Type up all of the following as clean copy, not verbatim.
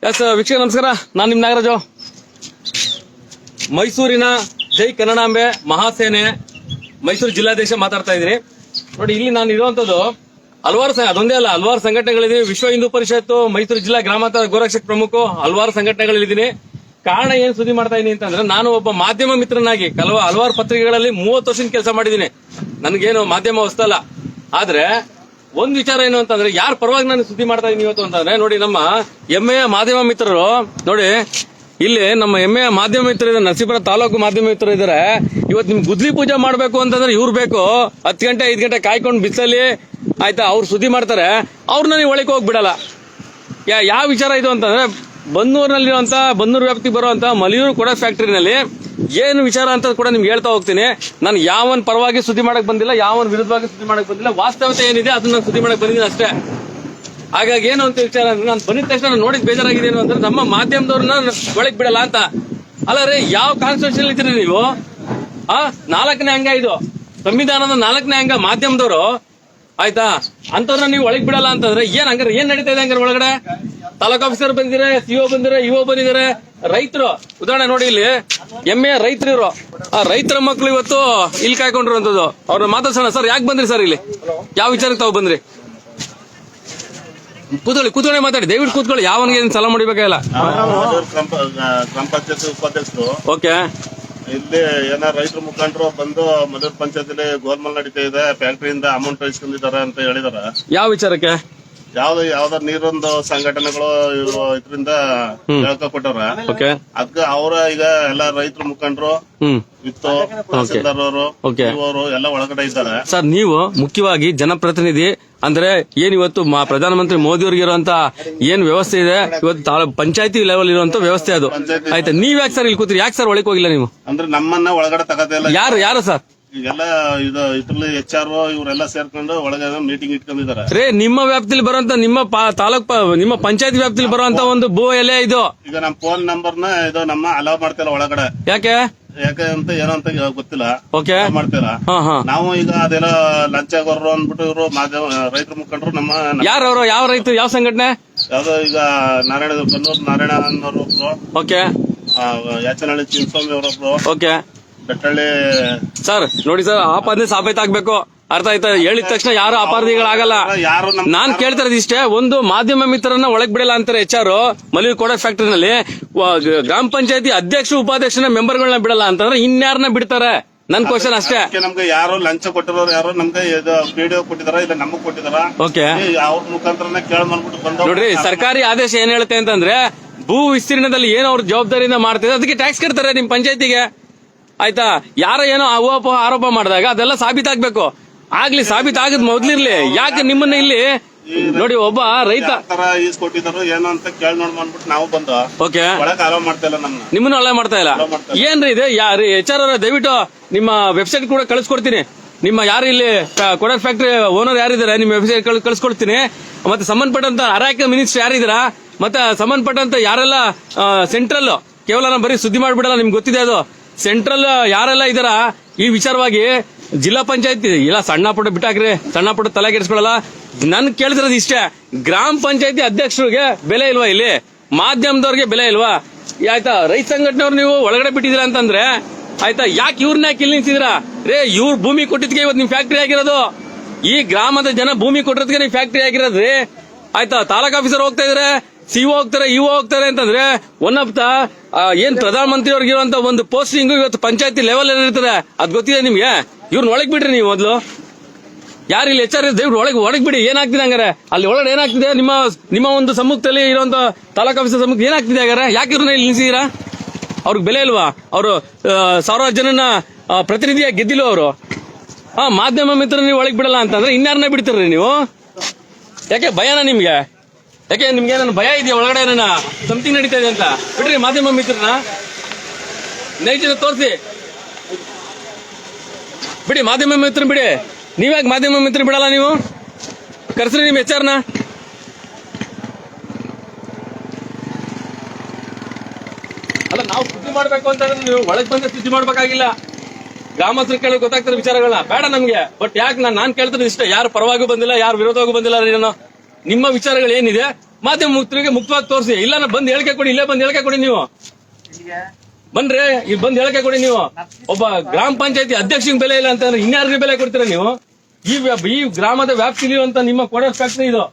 S ವೀಕ್ಷಕ ನಮಸ್ಕಾರ, ನಾನು ನಿಮ್ ನಾಗರಾಜು. ಮೈಸೂರಿನ ಜೈ ಕನ್ನಡಾಂಬೆ ಮಹಾಸೇನೆ ಮೈಸೂರು ಜಿಲ್ಲಾಧ್ಯಕ್ಷ ಮಾತಾಡ್ತಾ ಇದ್ದೀನಿ. ನೋಡಿ, ಇಲ್ಲಿ ನಾನು ಇರುವಂತದ್ದು ಅದೊಂದೇ ಅಲ್ಲ, ಹಲವಾರು ಸಂಘಟನೆಗಳಿದೆ. ವಿಶ್ವ ಹಿಂದೂ ಪರಿಷತ್ತು, ಮೈಸೂರು ಜಿಲ್ಲಾ ಗ್ರಾಮಾಂತರ ಗೋರಕ್ಷಕ ಪ್ರಮುಖ, ಹಲವಾರು ಸಂಘಟನೆಗಳಿದ್ದೀನಿ. ಕಾರಣ ಏನ್ ಸುದ್ದಿ ಮಾಡ್ತಾ ಇದೀನಿ ಅಂತಂದ್ರೆ, ನಾನು ಒಬ್ಬ ಮಾಧ್ಯಮ ಮಿತ್ರನಾಗಿ ಹಲವಾರು ಪತ್ರಿಕೆಗಳಲ್ಲಿ 30 ವರ್ಷದ ಕೆಲಸ ಮಾಡಿದ್ದೀನಿ. ನನಗೇನು ಮಾಧ್ಯಮ ಹೊಸ್ತಲ್ಲ. ಆದ್ರೆ ಒಂದ್ ವಿಚಾರ ಏನು ಅಂತಂದ್ರೆ, ಯಾರ ಪರವಾಗಿ ನಾನು ಸುದ್ದಿ ಮಾಡ್ತಾ ಇದೀನಿ ಇವತ್ತು ಅಂತಂದ್ರೆ, ನೋಡಿ, ನಮ್ಮ ಹೆಮ್ಮೆಯ ಮಾಧ್ಯಮ ಮಿತ್ರರು, ನೋಡಿ ಇಲ್ಲಿ ನಮ್ಮ ಹೆಮ್ಮೆಯ ಮಾಧ್ಯಮ ಮಿತ್ರರು ಇದ್ದಾರೆ, ನರಸೀಪುರ ತಾಲೂಕು ಮಾಧ್ಯಮ ಮಿತ್ರರು ಇದ್ದಾರೆ. ಇವತ್ತು ನಿಮ್ಗೆ ಗುದ್ಲಿ ಪೂಜೆ ಮಾಡ್ಬೇಕು ಅಂತಂದ್ರೆ ಇವ್ರು ಬೇಕು. 10 ಗಂಟೆ 5 ಗಂಟೆ ಕಾಯ್ಕೊಂಡು ಬಿಸಲಿ ಆಯ್ತಾ, ಅವ್ರು ಸುದ್ದಿ ಮಾಡ್ತಾರೆ. ಅವ್ರನ್ನ ನೀವು ಒಳಗೆ ಹೋಗಿ ಬಿಡಲ್ಲ. ಯಾವ ವಿಚಾರ ಇದು ಅಂತಂದ್ರೆ, ಬನ್ನೂರಿನಲ್ಲಿರುವಂತ ಬನ್ನೂರು ವ್ಯಾಪ್ತಿಗೆ ಬರುವಂತ ಮಲಿಯೂರು ಕೊಡ ಫ್ಯಾಕ್ಟರಿನಲ್ಲಿ ಏನು ವಿಚಾರ ಅಂತ ಕೂಡ ನಿಮ್ಗೆ ಹೇಳ್ತಾ ಹೋಗ್ತೀನಿ. ನಾನು ಯಾವನ್ ಪರವಾಗಿ ಸುದ್ದಿ ಮಾಡಕ್ ಬಂದಿಲ್ಲ, ಯಾವನ್ ವಿರುದ್ಧವಾಗಿ ಸುದ್ದಿ ಮಾಡಕ್ ಬಂದಿಲ್ಲ. ವಾಸ್ತವತೆ ಏನಿದೆ ಅದನ್ನ ಸುದ್ದಿ ಮಾಡಕ್ ಬಂದಿದ್ದೀನಿ ಅಷ್ಟೇ. ಹಾಗಾಗಿ ಏನು ಅಂತ ವಿಚಾರ ಅಂದ್ರೆ, ನಾನು ಬಂದಿದ ತಕ್ಷಣ ನಾನು ನೋಡಿದ್ ಬೇಜಾರಾಗಿದೆ ಏನು ಅಂದ್ರೆ, ನಮ್ಮ ಮಾಧ್ಯಮದವ್ರನ್ನ ಒಳಗ್ ಬಿಡಲ್ಲ ಅಂತ. ಅಲ್ಲ ರೀ, ಯಾವ ಕಾನ್ಸ್ಟಿಟ್ಯೂಷನ್ ಇದ್ದೀರಿ ನೀವು? 4ನೇ ಅಂಗ ಇದು, ಸಂವಿಧಾನದ 4ನೇ ಅಂಗ ಮಾಧ್ಯಮದವರು, ಆಯ್ತಾ? ಅಂತವ್ರನ್ನ ನೀವು ಒಳಗ್ ಬಿಡಲ್ಲ ಅಂತಂದ್ರೆ ಹಂಗಾರೆ ಏನ್ ನಡೀತಾ ಇದೆ? ಹಂಗಾರೆ ಒಳಗಡೆ ತಾಲೂಕ್ ಆಫೀಸರ್ ಬಂದಿದ್ದಾರೆ, ಸಿಒ ಬಂದಿದ್ದಾರೆ, ಇಒ ಬಂದಿದ್ದಾರೆ, ರೈತರು ಉದಾಹರಣೆ ನೋಡಿ, ಇಲ್ಲಿ ಎಮ್ಮೆ ರೈತರು ಇರೋ ಆ ರೈತರ ಮಕ್ಕಳು ಇವತ್ತು ಇಲ್ಲಿ ಕಾಯ್ಕೊಂಡಿರುವಂತದ್ದು. ಅವ್ರನ್ನ ಮಾತಾಡ್ಸೋಣ. ಸರ್, ಯಾಕೆ ಬಂದ್ರಿ ಸರ್? ಇಲ್ಲಿ ಯಾವ ವಿಚಾರಕ್ಕೆ ತಾವು ಬಂದ್ರಿ? ಕೂತ್ಕೊಳ್ಳಿ ಮಾತಾಡಿ, ದಯವಿಟ್ಟು ಕೂತ್ಕೊಳ್ಳಿ. ಯಾವನಿಗೆ ಸಲ ಮಾಡಿಬೇಕಾಗಿಲ್ಲ. ಗ್ರಾಮ ಪಂಚಾಯತ್ ಉಪಾಧ್ಯಕ್ಷರು ಓಕೆ. ಇಲ್ಲಿ ಏನಾರ ರೈತರ ಮುಖಂಡರು ಬಂದು ಮಧುರ್ ಪಂಚಾಯತ್ ಗೋಲ್ಮಾಲ್ ನಡೀತಾ ಇದೆ, ಫ್ಯಾಕ್ಟರಿಯಿಂದ ಅಮೌಂಟ್ ಇಸ್ಕೊಂಡಿದ್ದಾರೆ ಅಂತ ಹೇಳಿದಾರೆ. ಯಾವ ವಿಚಾರಕ್ಕೆ? ಯಾವ್ದಾರ ನೀರೊಂದು ಸಂಘಟನೆಗಳು ಇದರಿಂದ ಹೇಳ್ಕ ಕೊಟ್ಟಾರ. ಅದಕ್ಕೆ ಅವ್ರ ಈಗ ಎಲ್ಲ ರೈತರ ಮುಖಂಡರು ವಿತ್ತು ತಹಸೀಲ್ದಾರ್ ಅವರು ಎಲ್ಲ ಒಳಗಡೆ ಇದ್ದಾರೆ. ಸರ್, ನೀವು ಮುಖ್ಯವಾಗಿ ಜನಪ್ರತಿನಿಧಿ ಅಂದ್ರೆ ಏನ್ ಇವತ್ತು ಪ್ರಧಾನಮಂತ್ರಿ ಮೋದಿ ಅವ್ರಿಗೆ ಇರುವಂತ ಏನ್ ವ್ಯವಸ್ಥೆ ಇದೆ, ಇವತ್ತು ಪಂಚಾಯತಿ ಲೆವೆಲ್ ಇರುವಂತ ವ್ಯವಸ್ಥೆ ಅದು. ಆಯ್ತಾ, ನೀವ್ ಯಾಕೆ ಸರ್ ಇಲ್ಲಿ ಕೂತ್ರಿ? ಯಾಕೆ ಸರ್ ಒಳಗೆ ಹೋಗಿಲ್ಲ ನೀವು? ಅಂದ್ರೆ ನಮ್ಮನ್ನ ಒಳಗಡೆ ತಗೋದಿಲ್ಲ. ಯಾರು ಸರ್? ಈಗೆಲ್ಲ ಇದ್ರಲ್ಲಿ HR ಇವರೆಲ್ಲ ಸೇರ್ಕೊಂಡು ಒಳಗೆ ಮೀಟಿಂಗ್ ಇಟ್ಕೊಂಡಿದ್ದಾರೆ. ರೇ, ನಿಮ್ಮ ವ್ಯಾಪ್ತಿಲಿ ಬರುವಂತ ನಿಮ್ಮ ತಾಲೂಕ್ ನಿಮ್ಮ ಪಂಚಾಯತ್ ವ್ಯಾಪ್ತಿಲಿ ಬರುವಂತ ಒಂದು ಭೂ ಎಲೆ ಇದು. ಈಗ ನಮ್ಮ ಫೋನ್ ನಂಬರ್ನ ಇದು ನಮ್ಮ ಅಲೋ ಮಾಡ್ತಿಲ್ಲ ಒಳಗಡೆ. ಯಾಕೆ ಅಂತ ಏನೋ ಅಂತ ಗೊತ್ತಿಲ್ಲ. ಓಕೆ, ಮಾಡ್ತಿಲ್ಲ ನಾವು. ಈಗ ಅದೆಲ್ಲ ಲಂಚಗೋರರು ಅಂದ್ಬಿಟ್ಟು ಇವರು ಮಾಧ್ಯಮ ರೈತರ ಮುಖಂಡರು ನಮ್ಮ ಯಾರವರು? ಯಾವ ರೈತರು? ಯಾವ ಸಂಘಟನೆ? ಯಾವ್ದೋ ಈಗ ಬನ್ನೂರು ನಾರಾಯಣ ಅನ್ನೋರು ಒಬ್ರು. ಓಕೆ. ಯಾಚನಹಳ್ಳಿ ಚಿನ್ನಸ್ವಾಮಿ ಅವರೊಬ್ರು. ಓಕೆ. ಬೆಟ್ಟಳ್ಳಿ. ಸರ್ ನೋಡಿ ಸರ್, ಆಪಾದನೆ ಸಾಬೀತಾಗಬೇಕು. ಅರ್ಥ ಆಯ್ತಾ? ಹೇಳಿದ ತಕ್ಷಣ ಯಾರು ಅಪರಾಧಿಗಳಾಗಲ್ಲ. ನಾನ್ ಕೇಳ್ತಾ ಇರೋದು ಇಷ್ಟೇ, ಒಂದು ಮಾಧ್ಯಮ ಮಿತ್ರರನ್ನ ಒಳಗ್ ಬಿಡಲ್ಲ ಅಂತಾರೆ HR ಮಲಿಯೂರು ಕೋಡ ಫ್ಯಾಕ್ಟರಿನಲ್ಲಿ. ಗ್ರಾಮ ಪಂಚಾಯತಿ ಅಧ್ಯಕ್ಷ ಉಪಾಧ್ಯಕ್ಷನ ಮೆಂಬರ್ಗಳನ್ನ ಬಿಡಲ್ಲ ಅಂತಂದ್ರೆ ಇನ್ಯಾರನ್ನ ಬಿಡ್ತಾರೆ? ನನ್ ಕ್ವಶನ್ ಅಷ್ಟೇ. ನಮ್ಗೆ ಯಾರು ಲಂಚ ಕೊಟ್ಟಿರೋರು, ಯಾರು ನಮ್ಗೆ PDO ಕೊಟ್ಟಿದಾರ, ಇಲ್ಲ ನಮಗ್ ಕೊಟ್ಟಿದಾರ. ಓಕೆ. ಅವ್ರ ಮುಖಾಂತರ ಕೇಳ್ಬಿಟ್ಟು ಬಂದ. ನೋಡ್ರಿ, ಸರ್ಕಾರಿ ಆದೇಶ ಏನ್ ಹೇಳುತ್ತೆ ಅಂತಂದ್ರೆ, ಭೂ ವಿಸ್ತೀರ್ಣದಲ್ಲಿ ಏನೋ ಅವ್ರ ಜವಾಬ್ದಾರಿಯಿಂದ ಮಾಡ್ತಿದೆ, ಅದಕ್ಕೆ ಟ್ಯಾಕ್ಸ್ ಕಟ್ತಾರೆ ನಿಮ್ ಪಂಚಾಯತಿಗೆ. ಆಯ್ತಾ? ಯಾರ ಏನೋ ಆರೋಪ ಮಾಡಿದಾಗ ಅದೆಲ್ಲ ಸಾಬೀತಾಗ್ಬೇಕು. ಆಗ್ಲಿ, ಸಾಬೀತಾಗದ್ ಮೊದ್ಲಿರ್ಲಿ. ಯಾಕೆ ನಿಮ್ಮನ್ನ ಇಲ್ಲಿ ನೋಡಿ, ಒಬ್ಬ ರೈತ ಕೊಟ್ಟಿದ್ರು ಏನೋ ಅಂತ ಕೇಳಿ ನೋಡ್ಬಿಟ್ಟು ನಾವು ಬಂದು ಓಕೆ ಒಳಗೆ ಅಲೋ ಮಾಡ್ತಾ ಇಲ್ಲ. ನಿಮ್ಮನ್ನು ಅಲೋ ಮಾಡ್ತಾ ಇಲ್ಲ. ಏನ್ರಿ ಇದೆ? HR ದಯವಿಟ್ಟು ನಿಮ್ಮ ವೆಬ್ಸೈಟ್ ಕೂಡ ಕಳಿಸ್ಕೊಡ್ತೀನಿ. ನಿಮ್ಮ ಯಾರು ಇಲ್ಲಿ ಕೊಡ ಫ್ಯಾಕ್ಟರಿ ಓನರ್ ಯಾರಿದ್ದಾರೆ, ನಿಮ್ಮ ವೆಬ್ಸೈಟ್ ಕಳಿಸ್ಕೊಡ್ತೀನಿ. ಮತ್ತೆ ಸಂಬಂಧಪಟ್ಟಂತ ಅರಾಕ ಮಿನಿಸ್ಟರ್ ಯಾರಿದ್ದೀರಾ, ಮತ್ತೆ ಸಂಬಂಧಪಟ್ಟಂತ ಯಾರೆಲ್ಲ ಸೆಂಟ್ರಲ್, ಕೇವಲ ನಾನು ಬರೀ ಸುದ್ದಿ ಮಾಡ್ಬಿಡಲ್ಲ, ನಿಮ್ಗೆ ಗೊತ್ತಿದೆ ಅದು. ಸೆಂಟ್ರಲ್ ಯಾರೆಲ್ಲ ಇದಾರ ಈ ವಿಚಾರವಾಗಿ ಜಿಲ್ಲಾ ಪಂಚಾಯತಿ ಇಲ್ಲ, ಸಣ್ಣ ಪುಟ್ಟ ಬಿಟ್ಟಾಕ್ರಿ, ಸಣ್ಣ ಪುಟ್ಟ ತಲೆ ಕೆಡಿಸ್ಕೊಳ್ಳಲ್ಲ. ನನ್ ಕೇಳ್ತಿರೋದು ಇಷ್ಟೇ, ಗ್ರಾಮ ಪಂಚಾಯತಿ ಅಧ್ಯಕ್ಷರಿಗೆ ಬೆಲೆ ಇಲ್ವಾ? ಇಲ್ಲಿ ಮಾಧ್ಯಮದವ್ರಿಗೆ ಬೆಲೆ ಇಲ್ವಾ? ಆಯ್ತಾ? ರೈತ ಸಂಘಟನೆಯವ್ರು ನೀವು ಒಳಗಡೆ ಬಿಟ್ಟಿದ್ದೀರಾ ಅಂತಂದ್ರೆ, ಆಯ್ತಾ, ಯಾಕೆ ಇವ್ರನ್ನ ಇಲ್ಲಿ ನಿಲ್ಸಿದಿರಾ? ಇವ್ರ ಭೂಮಿ ಕೊಟ್ಟಿದ್ಕೆ ಇವತ್ತು ನಿಮ್ ಫ್ಯಾಕ್ಟರಿ ಆಗಿರೋದು. ಈ ಗ್ರಾಮದ ಜನ ಭೂಮಿ ಕೊಟ್ಟಿರೋದಕ್ಕೆ ನಿಮ್ ಫ್ಯಾಕ್ಟರಿ ಆಗಿರೋದ್ರಿ. ಆಯ್ತಾ? ತಾಲೂಕ್ ಆಫೀಸರ್ ಹೋಗ್ತಾ ಇದಾರೆ, CO ಹೋಗ್ತಾರೆ, ಇಒ ಹೋಗ್ತಾರೆ ಅಂತಂದ್ರೆ ಒನ್ ಆಫ್ ದ ಏನ್ ಪ್ರಧಾನಮಂತ್ರಿ ಅವ್ರಿಗೆ ಇರುವಂತ ಒಂದು ಪೋಸ್ಟಿಂಗ್ ಇವತ್ತು ಪಂಚಾಯತಿ ಲೆವೆಲ್ ಇರ್ತದೆ. ಅದ್ ಗೊತ್ತಿದೆ ನಿಮ್ಗೆ? ಇವ್ರನ್ನ ಒಳಗ್ ಬಿಡ್ರಿ ನೀವು ಮೊದ್ಲು. ಯಾರು ಇಲ್ಲಿ HR ದಯವಿಟ್ಟು ಒಳಗ್ ಬಿಡಿ. ಏನಾಗ್ತಿದೆ ಹಂಗಾರೆ? ಅಲ್ಲಿ ಒಳಗಡೆ ಏನಾಗ್ತಿದೆ? ನಿಮ್ಮ ಒಂದು ಸಮ್ಮುಖದಲ್ಲಿ ಇರುವಂತ ತಾಲೂಕ್ ಆಫೀಸರ್ ಸಮ್ಮುಖ ಏನಾಗ್ತಿದೆ ಹಂಗಾರೆ? ಯಾಕೆ ಇವ್ರನ್ನ ಇಲ್ಲಿ ನಿಲ್ಸಿದೀರಾ? ಅವ್ರಿಗೆ ಬೆಲೆ ಇಲ್ವಾ? ಅವರು 1000 ಜನನ ಪ್ರತಿನಿಧಿಯಾಗಿ ಗೆದ್ದಿಲ್ವ ಅವರು? ಮಾಧ್ಯಮ ಮಿತ್ರ ನೀವು ಒಳಗ್ ಬಿಡಲ್ಲ ಅಂತಂದ್ರೆ ಇನ್ಯಾರನ್ನ ಬಿಡ್ತೀರಿ ನೀವು? ಯಾಕೆ ಭಯನಾ ನಿಮ್ಗೆ? ಯಾಕೆ ನಿಮ್ಗೆ ಏನಾದ್ರು ಭಯ ಇದೆಯಾ? ಒಳಗಡೆ ಏನ ಸಮಥಿಂಗ್ ನಡೀತಾ ಇದೆ ಅಂತ ಬಿಡ್ರಿ ಮಾಧ್ಯಮ ಮಿತ್ರನ. ನೈಜ ತೋರಿಸಿ ಬಿಡಿ, ಮಾಧ್ಯಮ ಮಿತ್ರ ಬಿಡಿ. ನೀವ್ಯಾಕೆ ಮಾಧ್ಯಮ ಮಿತ್ರ ಬಿಡಲ್ಲ? ನೀವು ಕರ್ಸ್ರಿ ನಿಮ್ HR ನ. ಅಲ್ಲ, ನಾವು ಸುದ್ದಿ ಮಾಡ್ಬೇಕು ಅಂತಂದ್ರೆ ನೀವು ಒಳಗ್ ಬಂದ್ರೆ ಸುದ್ದಿ ಮಾಡ್ಬೇಕಾಗಿಲ್ಲ. ಗ್ರಾಮಸ್ಥರು ಕೇಳಿ ಗೊತ್ತಾಗ್ತದೆ ವಿಚಾರಗಳನ್ನ, ಬೇಡ ನಮ್ಗೆ. ಬಟ್ ಯಾಕೆ ನಾನ್ ಕೇಳ್ತಿರೋದು ಇಷ್ಟ, ಯಾರು ಪರವಾಗೂ ಬಂದಿಲ್ಲ, ಯಾರು ವಿರೋಧವಾಗೂ ಬಂದಿಲ್ಲ. ನಿಮ್ಮ ವಿಚಾರಗಳು ಏನಿದೆ ಮಾಧ್ಯಮ ಮುಕ್ತವಾಗಿ ತೋರಿಸಿ. ಇಲ್ಲ ಬಂದ್ ಹೇಳಿಕೆ ಕೊಡಿ, ಇಲ್ಲೇ ಬಂದ್ ಹೇಳಿಕೆ ಕೊಡಿ. ನೀವು ಬನ್ರಿ, ಇಲ್ಲಿ ಬಂದ್ ಹೇಳಿಕೆ ಕೊಡಿ. ನೀವು ಒಬ್ಬ ಗ್ರಾಮ ಪಂಚಾಯತಿ ಅಧ್ಯಕ್ಷನ ಬೆಲೆ ಇಲ್ಲ ಅಂತಂದ್ರೆ ಇನ್ಯಾರಿಗೆ ಬೆಲೆ ಕೊಡ್ತೀರಾ ನೀವು? ಈ ಗ್ರಾಮದ ವ್ಯಾಪ್ತಿಲಿ ಅಂತ ನಿಮ್ಮ ಕೋಡರ್ ಫ್ಯಾಕ್ಟರಿ ಇದು,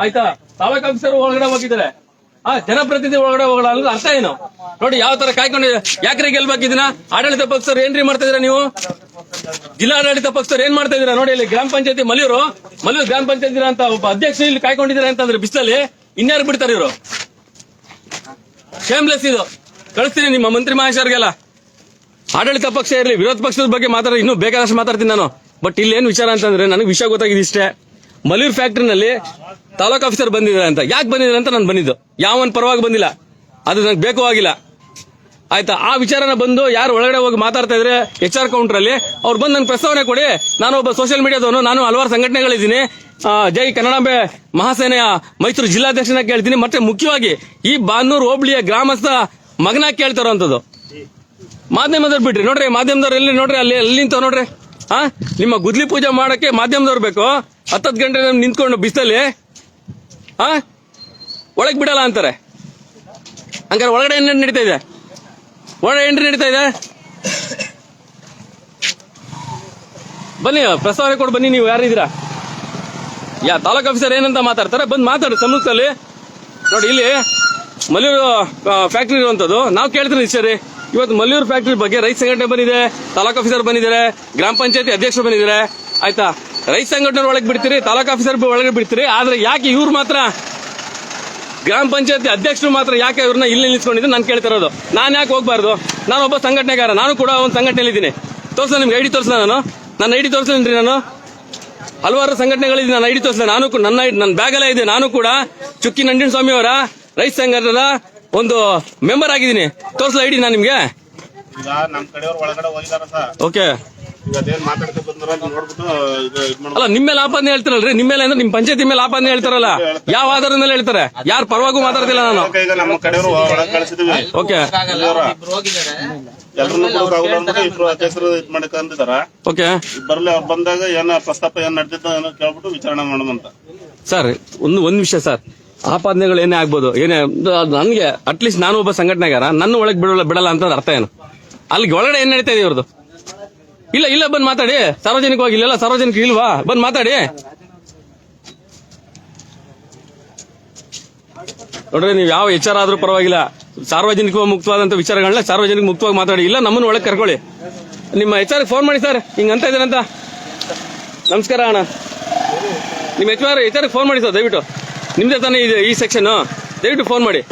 ಆಯ್ತಾ? ತಾಲೂಕ್ ಆಫೀಸರ್ ಒಳಗಡೆ ಹೋಗಿದ್ದಾರೆ, ಜನಪ್ರತಿನಿಧಿ ಒಳಗಡೆ ಹೋಗಲ್ಲ ಅನ್ನೋದು ಅರ್ಥ ಏನು? ನೋಡಿ ಯಾವ ತರ ಕಾಯ್ಕೊಂಡಿದೆ. ಯಾಕ್ರಿ ಗೆಲ್ಬೇಕಿದಿನ? ಆಡಳಿತ ಪಕ್ಷದವ್ರು ಏನ್ರಿ ಮಾಡ್ತಾ ಇದೀರಾ ನೀವು? ಜಿಲ್ಲಾಡಳಿತ ಪಕ್ಷದವ್ರು ಏನ್ ಮಾಡ್ತಾ ಇದೀರಾ ನೋಡಿ. ಇಲ್ಲಿ ಗ್ರಾಮ ಪಂಚಾಯತಿ ಮಲ್ಲೂರು ಗ್ರಾಮ ಪಂಚಾಯತಿ ಅಂತ ಒಬ್ಬ ಅಧ್ಯಕ್ಷ ಇಲ್ಲಿ ಕಾಯ್ಕೊಂಡಿದ್ದಾರೆ ಅಂತಂದ್ರೆ ಬಿಸಿಲಲ್ಲಿ ಇನ್ಯಾರು ಬಿಡ್ತಾರೆ ಇವರು? ಶೇಮ್ಲೆಸ್ ಇದು. ಕಳಿಸ್ತೀನಿ ನಿಮ್ಮ ಮಂತ್ರಿ ಮಹೇಶ್ವರ್ಗೆಲ್ಲ. ಆಡಳಿತ ಪಕ್ಷ ಇರಲಿ, ವಿರೋಧ ಪಕ್ಷದ ಬಗ್ಗೆ ಮಾತಾಡಿ ಇನ್ನೂ ಬೇಕಾದಷ್ಟು ಮಾತಾಡ್ತೀನಿ ನಾನು. ಬಟ್ ಇಲ್ಲಿ ಏನ್ ವಿಚಾರ ಅಂತಂದ್ರೆ ನನಗೆ ವಿಷಯ ಗೊತ್ತಾಗಿದೆ ಇಷ್ಟೇ. ಮಲೂರ್ ಫ್ಯಾಕ್ಟ್ರಿನಲ್ಲಿ ತಾಲೂಕ್ ಆಫೀಸರ್ ಬಂದಿದ್ದಾರೆ ಅಂತ. ಯಾಕೆ ಬಂದಿದ್ದಾರೆ ಅಂತ ನಾನು ಬಂದಿದ್ದು, ಯಾವನ್ ಪರವಾಗಿ ಬಂದಿಲ್ಲ, ಅದು ನನಗೆ ಬೇಕು ಆಗಿಲ್ಲ, ಆಯ್ತಾ? ಆ ವಿಚಾರನ ಬಂದು ಯಾರು ಒಳಗಡೆ ಹೋಗಿ ಮಾತಾಡ್ತಾ ಇದ್ರೆ HR ಕೌಂಟರ್ ಅಲ್ಲಿ ಅವ್ರು ಬಂದು ನನ್ನ ಪ್ರಸ್ತಾವನೆ ಕೊಡಿ. ನಾನು ಒಬ್ಬ ಸೋಷಿಯಲ್ ಮೀಡಿಯಾದವನು, ನಾನು ಹಲವಾರು ಸಂಘಟನೆಗಳಿದ್ದೀನಿ, ಜೈ ಕನ್ನಡಾಂಬೆ ಮಹಾಸೇನೆಯ ಮೈಸೂರು ಜಿಲ್ಲಾಧ್ಯಕ್ಷನ ಕೇಳ್ತೀನಿ. ಮತ್ತೆ ಮುಖ್ಯವಾಗಿ ಈ ಬಾನೂರು ಹೋಬಳಿಯ ಗ್ರಾಮಸ್ಥ ಮಗನ ಕೇಳ್ತಾರಂತದ್ದು. ಮಾಧ್ಯಮದವ್ರು ಬಿಡ್ರಿ. ನೋಡ್ರಿ ಮಾಧ್ಯಮದವ್ರು ಎಲ್ಲಿ ನೋಡ್ರಿ, ಅಲ್ಲಿ ನಿಂತವ್ ನೋಡ್ರಿ. ನಿಮ್ಮ ಗುದ್ಲಿ ಪೂಜೆ ಮಾಡಕ್ಕೆ ಮಾಧ್ಯಮದವ್ರು ಬೇಕು. 10 ಗಂಟೆ ನಿಂತ್ಕೊಂಡು ಬಿಸ್ತಲ್ಲಿ ಒಳಗ್ ಬಿಡಲ್ಲ ಅಂತಾರೆ. ಹಂಗಾರೆ ಒಳಗಡೆ ಏನ್ ನಡೀತಾ ಇದೆ? ಒಳಗಡೆ ಏನ್ರಿ ನಡೀತಾ ಇದೆ? ಬನ್ನಿ, ಪ್ರಸ್ತಾವನೆ ಕೊಟ್ಟು ಬನ್ನಿ. ನೀವು ಯಾರಿದ್ದೀರಾ? ತಾಲೂಕ್ ಆಫೀಸರ್ ಏನಂತ ಮಾತಾಡ್ತಾರೆ, ಬಂದು ಮಾತಾಡಿ ಸಮ್ಮುಖದಲ್ಲಿ. ನೋಡಿ ಇಲ್ಲಿ ಮಲ್ಲೂರು ಫ್ಯಾಕ್ಟ್ರಿ ಇರುವಂತದ್ದು. ನಾವು ಕೇಳ್ತೀವಿ ಸರಿ, ಇವತ್ತು ಮಲ್ಲೂರು ಫ್ಯಾಕ್ಟ್ರಿ ಬಗ್ಗೆ ರೈತ ಸಂಘಟನೆ ಬಂದಿದೆ, ತಾಲೂಕ್ ಆಫೀಸರ್ ಬಂದಿದ್ದಾರೆ, ಗ್ರಾಮ ಪಂಚಾಯತಿ ಅಧ್ಯಕ್ಷರು ಬಂದಿದ್ದಾರೆ, ಆಯ್ತಾ? ರೈತ ಸಂಘಟನೆ ಒಳಗೆ ಬಿಡ್ತೀರಿ, ತಾಲೂಕ್ ಆಫೀಸರ್ ಒಳಗೆ ಬಿಡ್ತೀರಿ. ಆದ್ರೆ ಯಾಕೆ ಇವ್ರು ಮಾತ್ರ, ಗ್ರಾಮ ಪಂಚಾಯತಿ ಅಧ್ಯಕ್ಷರು ಮಾತ್ರ ಯಾಕೆ ಇವ್ರನ್ನ ಇಲ್ಲಿ ನಿಲ್ಸ್ಕೊಂಡಿದ್ದು ನಾನು ಕೇಳ್ತಿರೋದು. ನಾನು ಯಾಕೆ ಹೋಗ್ಬಾರ್ದು? ನಾನು ಒಬ್ಬ ಸಂಘಟನೆಗಾರ, ನಾನು ಕೂಡ ಒಂದು ಸಂಘಟನೆಯಲ್ಲಿ ಇದ್ದೀನಿ. ತೋರ್ಸ, ನಿಮ್ಗೆ ಐಡಿ ತೋರಿಸ. ನನ್ನ ಐಡಿ ತೋರಿಸ್ಲೇನ್ರಿ? ನಾನು ಹಲವಾರು ಸಂಘಟನೆಗಳಿದ್ದೀನಿ, ನನ್ನ ಐಡಿ ತೋರಿಸಿದೆ. ನಾನು ನನ್ನ ಬ್ಯಾಗಲ್ಲೇ ಇದೆ. ನಾನು ಕೂಡ ಚುಕ್ಕಿ ನಂಜನ ಸ್ವಾಮಿ ಅವರ ರೈತ ಸಂಘಟನದ ಒಂದು ಮೆಂಬರ್ ಆಗಿದ್ದೀನಿ. ತೋರಿಸಲ ಐಡಿ ನಾನು ನಿಮ್ಗೆ. ಈಗ ನಮ್ ಕಡೆಯವ್ರು ಒಳಗಡೆ ಹೋಗಿದಾರ ಸರ್. ಓಕೆ, ಈಗ ಅದೇನ್ ಮಾತಾಡ್ತಾ ಬಂದ್ರ ನೋಡ್ಬಿಟ್ಟು ಅಲ್ಲ, ನಿಮ್ಮ ಮೇಲೆ ಆಪಾದನೆ ಹೇಳ್ತಾರಲ್ರಿ. ನಿಮ್ಮ ಮೇಲೆ ಅಂದ್ರೆ ನಿಮ್ ಪಂಚಾಯತಿ ಮೇಲೆ ಆಪಾದನೆ ಹೇಳ್ತಾರಲ್ಲ, ಯಾವ ಆಧಾರದ ಮೇಲೆ ಹೇಳ್ತಾರೆ? ಯಾರು ಪರವಾಗೂ ಮಾತಾಡ್ತಿಲ್ಲ ನಾನು. ಈಗ ನಮ್ಮ ಕಡೆಯವರು ಒಳಗೆ ಕಳಿಸಿದ್ವಿ. ಓಕೆ, ಎಲ್ಲರನ್ನು ಅಂದ್ಬಿಟ್ಟು ಇಬ್ರು ಅಧ್ಯಕ್ಷರು ಇದ್ ಮಾಡ್ಕೊಂಡಿದಾರ. ಓಕೆ, ಬರ್ಲಿ, ಅವ್ರು ಬಂದಾಗ ಏನ ಪ್ರಸ್ತಾಪ ಏನ್ ನಡೆದಿದ್ದ ಏನೋ ಕೇಳ್ಬಿಟ್ಟು ವಿಚಾರಣೆ ಮಾಡೋಣಂತ. ಸರ್ ಒಂದ್ ವಿಷಯ ಸರ್, ಆಪಾದನೆಗಳು ಏನೇ ಆಗ್ಬೋದು, ಏನೇ ನನ್ಗೆ ಅಟ್ಲೀಸ್ಟ್ ನಾನು ಒಬ್ಬ ಸಂಘಟನೆಗಾರ, ನನ್ನ ಒಳಗೆ ಬಿಡಲ್ಲ ಅಂತ ಅರ್ಥ ಏನು? ಅಲ್ಲಿಗೆ ಒಳಗಡೆ ಏನ್ ನಡೀತಾ ಇದೆ ಇವ್ರದ್ದು? ಇಲ್ಲ ಬಂದ್ ಮಾತಾಡಿ ಸಾರ್ವಜನಿಕವಾಗಿ. ಇಲ್ಲೆಲ್ಲ ಸಾರ್ವಜನಿಕ ಇಲ್ವಾ? ಬಂದ್ ಮಾತಾಡಿ. ನೋಡ್ರಿ, ನೀವು ಯಾವ ಎಚ್ಚರ ಆದ್ರೂ ಪರವಾಗಿಲ್ಲ, ಸಾರ್ವಜನಿಕ ಮುಕ್ತವಾದಂತ ವಿಚಾರಗಳನ್ನ ಸಾರ್ವಜನಿಕ ಮುಕ್ತವಾಗಿ ಮಾತಾಡಿ. ಇಲ್ಲ ನಮ್ಮನ್ನು ಒಳಗೆ ಕರ್ಕೊಳ್ಳಿ. ನಿಮ್ಮ HR ಫೋನ್ ಮಾಡಿ ಸರ್, ಹಿಂಗಂತ ಇದ್ದೀರಂತ. ನಮಸ್ಕಾರ ಅಣ್ಣ, ನಿಮ್ಮ HR ಫೋನ್ ಮಾಡಿ ಸರ್ ದಯವಿಟ್ಟು. ನಿಮ್ದೇ ತಾನೇ ಇದೆ ಈ ಸೆಕ್ಷನ್, ದಯವಿಟ್ಟು ಫೋನ್ ಮಾಡಿ.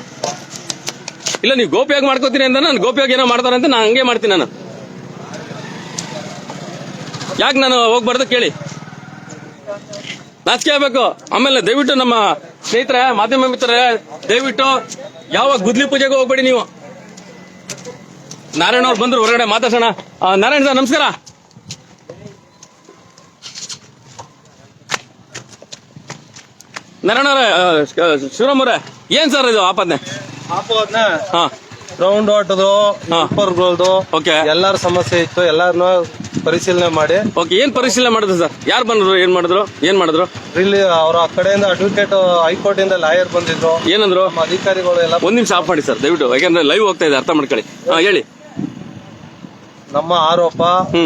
ಇಲ್ಲ ನೀವು ಗೋಪ್ಯಾಗ ಮಾಡ್ಕೋತೀನಿ ಅಂತ, ನಾನು ಗೋಪ್ಯಾಗ ಏನೋ ಮಾಡ್ತಾರಂತ ನಾನು ಹಂಗೆ ಮಾಡ್ತೀನಿ. ನಾನು ಯಾಕೆ ನಾನು ಹೋಗ್ಬಾರ್ದು ಕೇಳಿ, ನಾಚಿಕೆ ಆಗ್ಬೇಕು. ಆಮೇಲೆ ದಯವಿಟ್ಟು ನಮ್ಮ ಸ್ನೇಹಿತರೆ, ಮಾಧ್ಯಮ ಮಿತ್ರರೇ, ದಯವಿಟ್ಟು ಯಾವ ಗುದ್ಲಿ ಪೂಜೆಗೂ ಹೋಗ್ಬೇಡಿ ನೀವು. ನಾರಾಯಣ ಅವ್ರು ಬಂದ್ರು, ಹೊರಗಡೆ ಮಾತಾಡ್ಸೋಣ. ನಾರಾಯಣ ಸರ್ ನಮಸ್ಕಾರ. ನಾರಾಯಣ ಅವರೇ, ಶಿವರಾಮ್ ಅವರೇ, ಏನ್ ಸರ್ ಇದು ಆಪಾದನೆ? ಗ್ರೌಂಡ್ ವಾಟರ್ದು, ಸೂಪರ್ಗಳದು, ಓಕೆ, ಎಲ್ಲಾರ ಸಮಸ್ಯೆ ಇತ್ತು. ಎಲ್ಲಾರನ್ನು ಪರಿಶೀಲನೆ ಮಾಡಿ. ಓಕೆ, ಏನ್ ಪರಿಶೀಲನೆ ಮಾಡಿದ್ರು ಸರ್? ಯಾರು ಬಂದ್ರು? ಏನ್ ಮಾಡಿದ್ರು? ಇಲ್ಲಿ ಅವರ ಕಡೆಯಿಂದ ಅಡ್ವೊಕೇಟ್, ಹೈಕೋರ್ಟ್ ಇಂದ ಲಾಯರ್ ಬಂದಿದ್ರು. ಏನಂದ್ರು? ನಮ್ಮ ಅಧಿಕಾರಿಗಳು ಎಲ್ಲ. ಒಂದ್ ನಿಮಿಷ ಆಫ್ ಮಾಡಿ ಸರ್ ದಯವಿಟ್ಟು, ಯಾಕಂದ್ರೆ ಲೈವ್ ಹೋಗ್ತಾ ಇದೆ, ಅರ್ಥ ಮಾಡ್ಕೊಳ್ಳಿ. ಹೇಳಿ. ನಮ್ಮ ಆರೋಪ,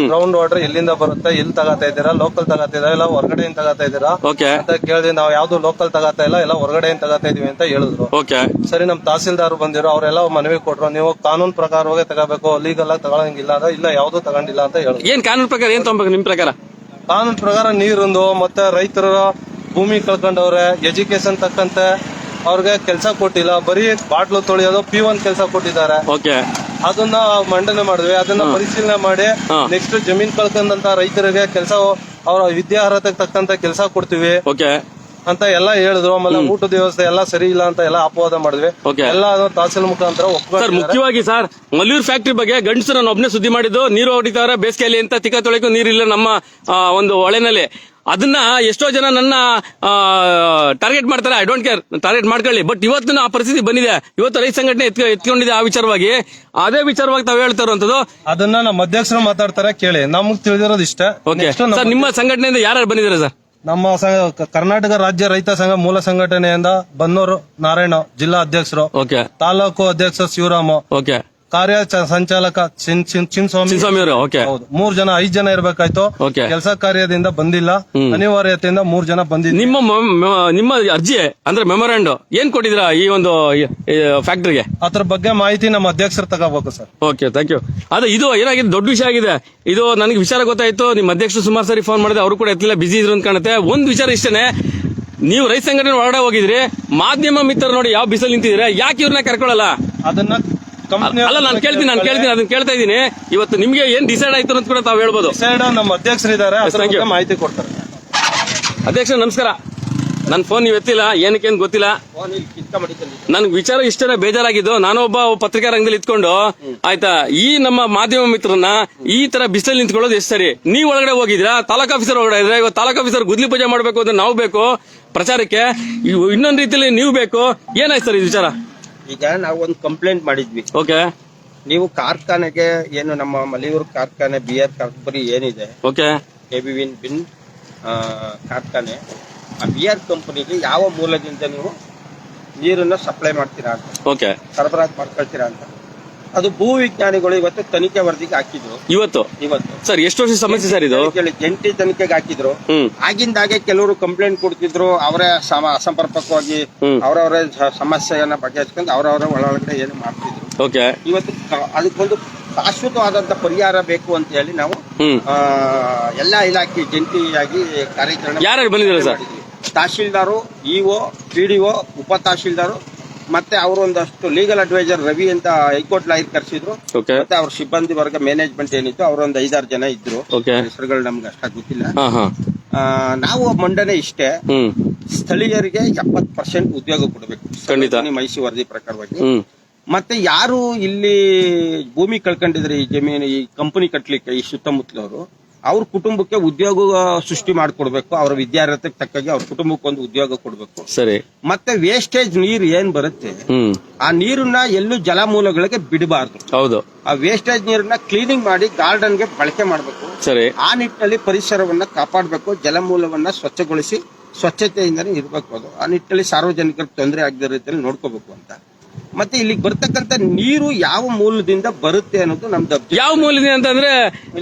ಗ್ರೌಂಡ್ ವಾಟರ್ ಎಲ್ಲಿಂದ ಬರುತ್ತೆ, ಎಲ್ಲಿ ತಗೋತಾ ಇದ್ದೀರಾ, ಲೋಕಲ್ ತಗೋತಾ ಇದ್ದೀರಾ ಇಲ್ಲ ಹೊರಗಡೆಯಿಂದ ತಗೋತಾ ಇದ್ದೀರಾ ಓಕೆ ಅಂತ ಕೇಳಿದ್ವಿ. ನಾವು ಯಾವ್ದು ಲೋಕಲ್ ತಗೋತಾ ಇಲ್ಲ, ಎಲ್ಲ ಹೊರಗಡೆಯಿಂದ ತಗೋತಾ ಇದೀವಿ ಅಂತ ಹೇಳಿದ್ರು. ಓಕೆ, ಸರಿ, ನಮ್ ತಹಸೀಲ್ದಾರ್ ಬಂದಿರೋ, ಅವರೆಲ್ಲ ಮನವಿ ಕೊಟ್ರು, ನೀವು ಕಾನೂನು ಪ್ರಕಾರವಾಗಿ ತಗೋಬೇಕು, ಲೀಗಲ್ ಆಗಿ ತಗೊಳಂಗಿಲ್ಲ ಅಂದ್ರೆ ಇಲ್ಲ, ಯಾವ್ದು ತಗೊಂಡಿಲ್ಲ ಅಂತ ಹೇಳಿದ್ರು. ಏನ್ ಕಾನೂನು ಪ್ರಕಾರ ಏನ್ ತಗೋಬೇಕು ನಿಮ್ ಪ್ರಕಾರ? ಕಾನೂನು ಪ್ರಕಾರ ನೀರೊಂದು, ಮತ್ತೆ ರೈತರ ಭೂಮಿ ಕಳ್ಕೊಂಡವ್ರೆ, ಎಜುಕೇಶನ್ ತಕ್ಕಂತೆ ಅವ್ರಿಗೆ ಕೆಲಸ ಕೊಟ್ಟಿಲ್ಲ, ಬರೀ ಬಾಟ್ಲು ತೊಳೆಯೋದು P1 ಕೆಲಸ ಕೊಟ್ಟಿದ್ದಾರೆ. ಓಕೆ, ಅದನ್ನ ಮಂಡನೆ ಮಾಡಿದ್ವಿ. ಅದನ್ನ ಪರಿಶೀಲನೆ ಮಾಡಿ ನೆಕ್ಸ್ಟ್ ಜಮೀನ್ ಕಳ್ಕೊಂಡಂತ ರೈತರಿಗೆ ಕೆಲಸ, ಅವರ ವಿದ್ಯಾರ್ಹತೆಗೆ ತಕ್ಕಂತ ಕೆಲಸ ಕೊಡ್ತೀವಿ ಓಕೆ ಅಂತ ಎಲ್ಲ ಹೇಳಿದ್ರು. ಆಮೇಲೆ ಊಟದ ವ್ಯವಸ್ಥೆ ಎಲ್ಲ ಸರಿ ಇಲ್ಲ ಅಂತ ಎಲ್ಲ ಅಪವಾದ ಮಾಡಿದ್ವಿ. ಎಲ್ಲ ತಹಸೀಲ್ ಮುಖಾಂತರ ಸರ್. ಮುಖ್ಯವಾಗಿ ಸರ್, ಮಲ್ಲೂರು ಫ್ಯಾಕ್ಟ್ರಿ ಬಗ್ಗೆ ಗಂಡಸರು ನಾನು ಒಬ್ಬನೇ ಸುದ್ದಿ ಮಾಡಿದ್ದು, ನೀರು ಹೊಡಿತಾರ ಬೇಸಿಗೆಯಲ್ಲಿ ಅಂತ, ತಿಕ್ಕ ತೊಳೆಗೂ ನೀರಿಲ್ಲ ನಮ್ಮ ಒಂದು ಹೊಳೆನಲ್ಲಿ. ಅದನ್ನ ಎಷ್ಟೋ ಜನ ನನ್ನ ಟಾರ್ಗೆಟ್ ಮಾಡ್ತಾರೆ. ಐ ಡೋಂಟ್ ಕೇರ್, ಟಾರ್ಗೆಟ್ ಮಾಡ್ಕೊಳ್ಳಿ. ಬಟ್ ಇವತ್ತು ಆ ಪರಿಸ್ಥಿತಿ ಬಂದಿದೆ. ಇವತ್ತು ರೈತ ಸಂಘಟನೆ ಎತ್ಕೊಂಡಿದೆ ಆ ವಿಚಾರವಾಗಿ. ಅದೇ ವಿಚಾರವಾಗಿ ತಾವು ಹೇಳ್ತಾ ಇರುವಂತದ್ದು. ಅದನ್ನ ನಮ್ಮ ಅಧ್ಯಕ್ಷರು ಮಾತಾಡ್ತಾರೆ, ಕೇಳಿ. ನಮಗ್ ತಿಳಿದಿರೋದು ಇಷ್ಟ. ಓಕೆ ಸರ್, ನಿಮ್ಮ ಸಂಘಟನೆಯಿಂದ ಯಾರು ಬಂದಿದ್ದಾರೆ ಸರ್? ನಮ್ಮ ಕರ್ನಾಟಕ ರಾಜ್ಯ ರೈತ ಸಂಘ ಮೂಲ ಸಂಘಟನೆಯಿಂದ ಬನ್ನೂರು ನಾರಾಯಣ ಜಿಲ್ಲಾ ಅಧ್ಯಕ್ಷರು, ಓಕೆ ತಾಲೂಕು ಅಧ್ಯಕ್ಷ ಶಿವರಾಮ, ಓಕೆ ಕಾರ್ಯ ಸಂಚಾಲಕ ಚಿನ್ಸ್ವಾಮಿ ಅವರು, ಓಕೆ ಹೌದು. 5 ಜನ ಇರ್ಬೇಕಾಯ್ತು. ಓಕೆ. ಕೆಲಸ ಕಾರ್ಯದಿಂದ ಬಂದಿಲ್ಲ, ಅನಿವಾರ್ಯತೆಯಿಂದ 3 ಜನ ಬಂದಿಲ್ಲ. ನಿಮ್ಮ ಅರ್ಜಿ ಅಂದ್ರೆ ಮೆಮೊರಾಂಡಮ್ ಏನ್ ಕೊಟ್ಟಿದ್ರ ಈ ಒಂದು ಫ್ಯಾಕ್ಟರಿಗೆ? ಅದ್ರ ಬಗ್ಗೆ ಮಾಹಿತಿ ನಮ್ಮ ಅಧ್ಯಕ್ಷರು ತಗೋಬೇಕು ಸರ್. Okay, thank you. ಅದೇ ಇದು ಏನಾಗಿದೆ, ದೊಡ್ಡ ವಿಷಯ ಆಗಿದೆ ಇದು. ನನಗೆ ವಿಚಾರ ಗೊತ್ತಾಯ್ತು, ನಿಮ್ಮ ಅಧ್ಯಕ್ಷರು ಸುಮಾರು ಸರಿ ಫೋನ್ ಮಾಡಿದೆ, ಅವರು ಕೂಡ ಎತ್ತಲಿಲ್ಲ, ಬಿಸಿ ಇದ್ರು ಅಂತ ಕಾಣುತ್ತೆ. ಒಂದ್ ವಿಚಾರ ಇಷ್ಟೇನೆ, ನೀವು ರೈತ ಸಂಘಟನೆ ಒಳಗಡೆ ಹೋಗಿದ್ರಿ, ಮಾಧ್ಯಮ ಮಿತ್ರರು ನೋಡಿ ಯಾವ ಬಿಸಿಲು ನಿಂತಿದ್ರೆ, ಯಾಕೆ ಇವ್ರನ್ನ ಕರ್ಕೊಳ್ಳಲ್ಲ? ಅದನ್ನ ಅಲ್ಲ, ನಾನು ಕೇಳ್ತೀನಿ ಅದನ್ನ ಕೇಳ್ತಾ ಇದ್ದೀನಿ. ಇವತ್ತು ನಿಮ್ಗೆ ಏನ್ ಡಿಸೈಡ್ ಆಯ್ತು ಅಂತ ಕೂಡ ತಾವು ಹೇಳ್ಬೋದು. ನಮ್ಮ ಅಧ್ಯಕ್ಷರಿದ್ದಾರೆ, ಮಾಹಿತಿ ಕೊಡ್ತಾರೆ. ಅಧ್ಯಕ್ಷ ನಮಸ್ಕಾರ. ನನ್ನ ಫೋನ್ ನೀವು ಎತ್ತಿಲ್ಲ, ಏನಕ್ಕೆ ಅಂತ ಗೊತ್ತಿಲ್ಲ. ನನ್ಗೆ ವಿಚಾರ ಇಷ್ಟೇ ಬೇಜಾರಾಗಿದ್ದು, ನಾನೊಬ್ಬ ಪತ್ರಿಕಾ ರಂಗದಲ್ಲಿ ಇತ್ಕೊಂಡು ಆಯ್ತಾ, ಈ ನಮ್ಮ ಮಾಧ್ಯಮ ಮಿತ್ರರನ್ನ ಈ ತರ ಬಿಸಿಲು ನಿಂತ್ಕೊಳ್ಳೋದು ಎಷ್ಟು ಸರಿ? ನೀವು ಒಳಗಡೆ ಹೋಗಿದ್ರಾ, ತಾಲೂಕ್ ಆಫೀಸರ್ ಒಳಗಡೆ ಇದ್ರೆ, ಇವತ್ತು ತಾಲೂಕ್ ಆಫೀಸರ್ ಗುದ್ಲಿ ಪೂಜೆ ಮಾಡಬೇಕು ಅಂತ ನಾವು ಬೇಕು ಪ್ರಚಾರಕ್ಕೆ, ಇನ್ನೊಂದು ರೀತಿಯಲ್ಲಿ ನೀವು ಬೇಕು. ಏನಾಯ್ತು ಸರ್ ಈ ವಿಚಾರ? ಈಗ ನಾವು ಒಂದು ಕಂಪ್ಲೇಂಟ್ ಮಾಡಿದ್ವಿ. ಓಕೆ. ನೀವು ಕಾರ್ಖಾನೆಗೆ ಏನು ನಮ್ಮ ಮಲಿಯೂರು ಕಾರ್ಖಾನೆ ಬಿಯರ್ ಕಾರ್ಖಾನೆ ಏನಿದೆ, ಓಕೆ, ಕೆಬಿವಿನ್ ಬಿನ್ ಕಾರ್ಖಾನೆ, ಆ ಬಿಯರ್ ಕಂಪನಿಗೆ ಯಾವ ಮೂಲದಿಂದ ನೀವು ನೀರನ್ನ ಸಪ್ಲೈ ಮಾಡ್ತೀರಾ ಅಂತ, ಓಕೆ, ಸರಬರಾಜು ಮಾಡ್ಕೊಳ್ತೀರಾ ಅಂತ, ಅದು ಭೂ ವಿಜ್ಞಾನಿಗಳು ಇವತ್ತು ತನಿಖೆ ವರದಿಗೆ ಹಾಕಿದ್ರು. ಇವತ್ತು ಸರ್ ಎಷ್ಟು ವರ್ಷ ಸಮಸ್ಯೆ ಸರ್ ಇದು? ಜಂಟಿ ತನಿಖೆಗೆ ಹಾಕಿದ್ರು. ಆಗಿಂದಾಗೆ ಕೆಲವರು ಕಂಪ್ಲೇಂಟ್ ಕೊಡ್ತಿದ್ರು, ಅವರೇ ಅಸಂಪರ್ಕವಾಗಿ ಅವರವರೇ ಸಮಸ್ಯೆಯನ್ನ ಬಗೆಹರಿಸ್ಕೊಂಡು ಅವರವರ ಒಳಗಡೆ ಏನು ಮಾಡ್ತಿದ್ರು. ಓಕೆ. ಇವತ್ತು ಅದಕ್ಕೊಂದು ಶಾಶ್ವತವಾದಂತ ಪರಿಹಾರ ಬೇಕು ಅಂತ ಹೇಳಿ ನಾವು ಎಲ್ಲಾ ಇಲಾಖೆ ಜಂಟಿಯಾಗಿ ಕಾರ್ಯಾಚರಣೆ. ಯಾರು ಬಂದಿದ್ದಾರೆ ಸರ್? ತಹಶೀಲ್ದಾರು, ಇಒ, ಪಿಡಿಒ, ಉಪ ತಹಶೀಲ್ದಾರು, ಮತ್ತೆ ಅವರು ಒಂದಷ್ಟು ಲೀಗಲ್ ಅಡ್ವೈಸರ್ ರವಿ ಅಂತ ಹೈಕೋರ್ಟ್ ಲಾಯರ್ ಕರೆಸಿದ್ರು. ಮತ್ತೆ ಅವ್ರ ಸಿಬ್ಬಂದಿ ವರ್ಗ ಮ್ಯಾನೇಜ್ಮೆಂಟ್ ಏನಿತ್ತು ಅವರೊಂದು 5-6 ಜನ ಇದ್ರು. ಹೆಸರುಗಳು ನಮ್ಗೆ ಅಷ್ಟಾಗಿ ಗೊತ್ತಿಲ್ಲ. ನಾವು ಮಂಡನೆ ಇಷ್ಟೇ, ಸ್ಥಳೀಯರಿಗೆ 70% ಉದ್ಯೋಗ ಕೊಡಬೇಕು ಮೈಸೂರು ವರದಿ ಪ್ರಕಾರವಾಗಿ. ಮತ್ತೆ ಯಾರು ಇಲ್ಲಿ ಭೂಮಿ ಕಳ್ಕೊಂಡಿದ್ರೆ, ಈ ಜಮೀನು ಈ ಕಂಪನಿ ಕಟ್ಲಿಕ್ಕೆ ಈ ಸುತ್ತಮುತ್ತಲವರು, ಅವ್ರ ಕುಟುಂಬಕ್ಕೆ ಉದ್ಯೋಗ ಸೃಷ್ಟಿ ಮಾಡ್ಕೊಡ್ಬೇಕು. ಅವ್ರ ವಿದ್ಯಾರ್ಥಿಗೆ ತಕ್ಕಾಗಿ ಅವ್ರ ಕುಟುಂಬಕ್ಕೆ ಒಂದು ಉದ್ಯೋಗ ಕೊಡ್ಬೇಕು. ಸರಿ. ಮತ್ತೆ ವೇಸ್ಟೇಜ್ ನೀರು ಏನ್ ಬರುತ್ತೆ, ಆ ನೀರನ್ನ ಎಲ್ಲೂ ಜಲಮೂಲಗಳಿಗೆ ಬಿಡಬಾರ್ದು. ಹೌದು. ಆ ವೇಸ್ಟೇಜ್ ನೀರನ್ನ ಕ್ಲೀನಿಂಗ್ ಮಾಡಿ ಗಾರ್ಡನ್ಗೆ ಬಳಕೆ ಮಾಡಬೇಕು. ಸರಿ. ಆ ನಿಟ್ಟಿನಲ್ಲಿ ಪರಿಸರವನ್ನ ಕಾಪಾಡಬೇಕು, ಜಲಮೂಲವನ್ನ ಸ್ವಚ್ಛಗೊಳಿಸಿ ಸ್ವಚ್ಛತೆಯಿಂದನೇ ಇರಬೇಕು. ಅದು ಆ ನಿಟ್ಟಿನಲ್ಲಿ ಸಾರ್ವಜನಿಕರಿಗೆ ತೊಂದರೆ ಆಗದ ರೀತಿಯಲ್ಲಿ ನೋಡ್ಕೋಬೇಕು ಅಂತ. ಮತ್ತೆ ಇಲ್ಲಿಗೆ ಬರ್ತಕ್ಕಂಥ ನೀರು ಯಾವ ಮೂಲದಿಂದ ಬರುತ್ತೆ ಅನ್ನೋದು ನಮ್ದು. ಯಾವ ಮೂಲದಿಂದ ಅಂತಂದ್ರೆ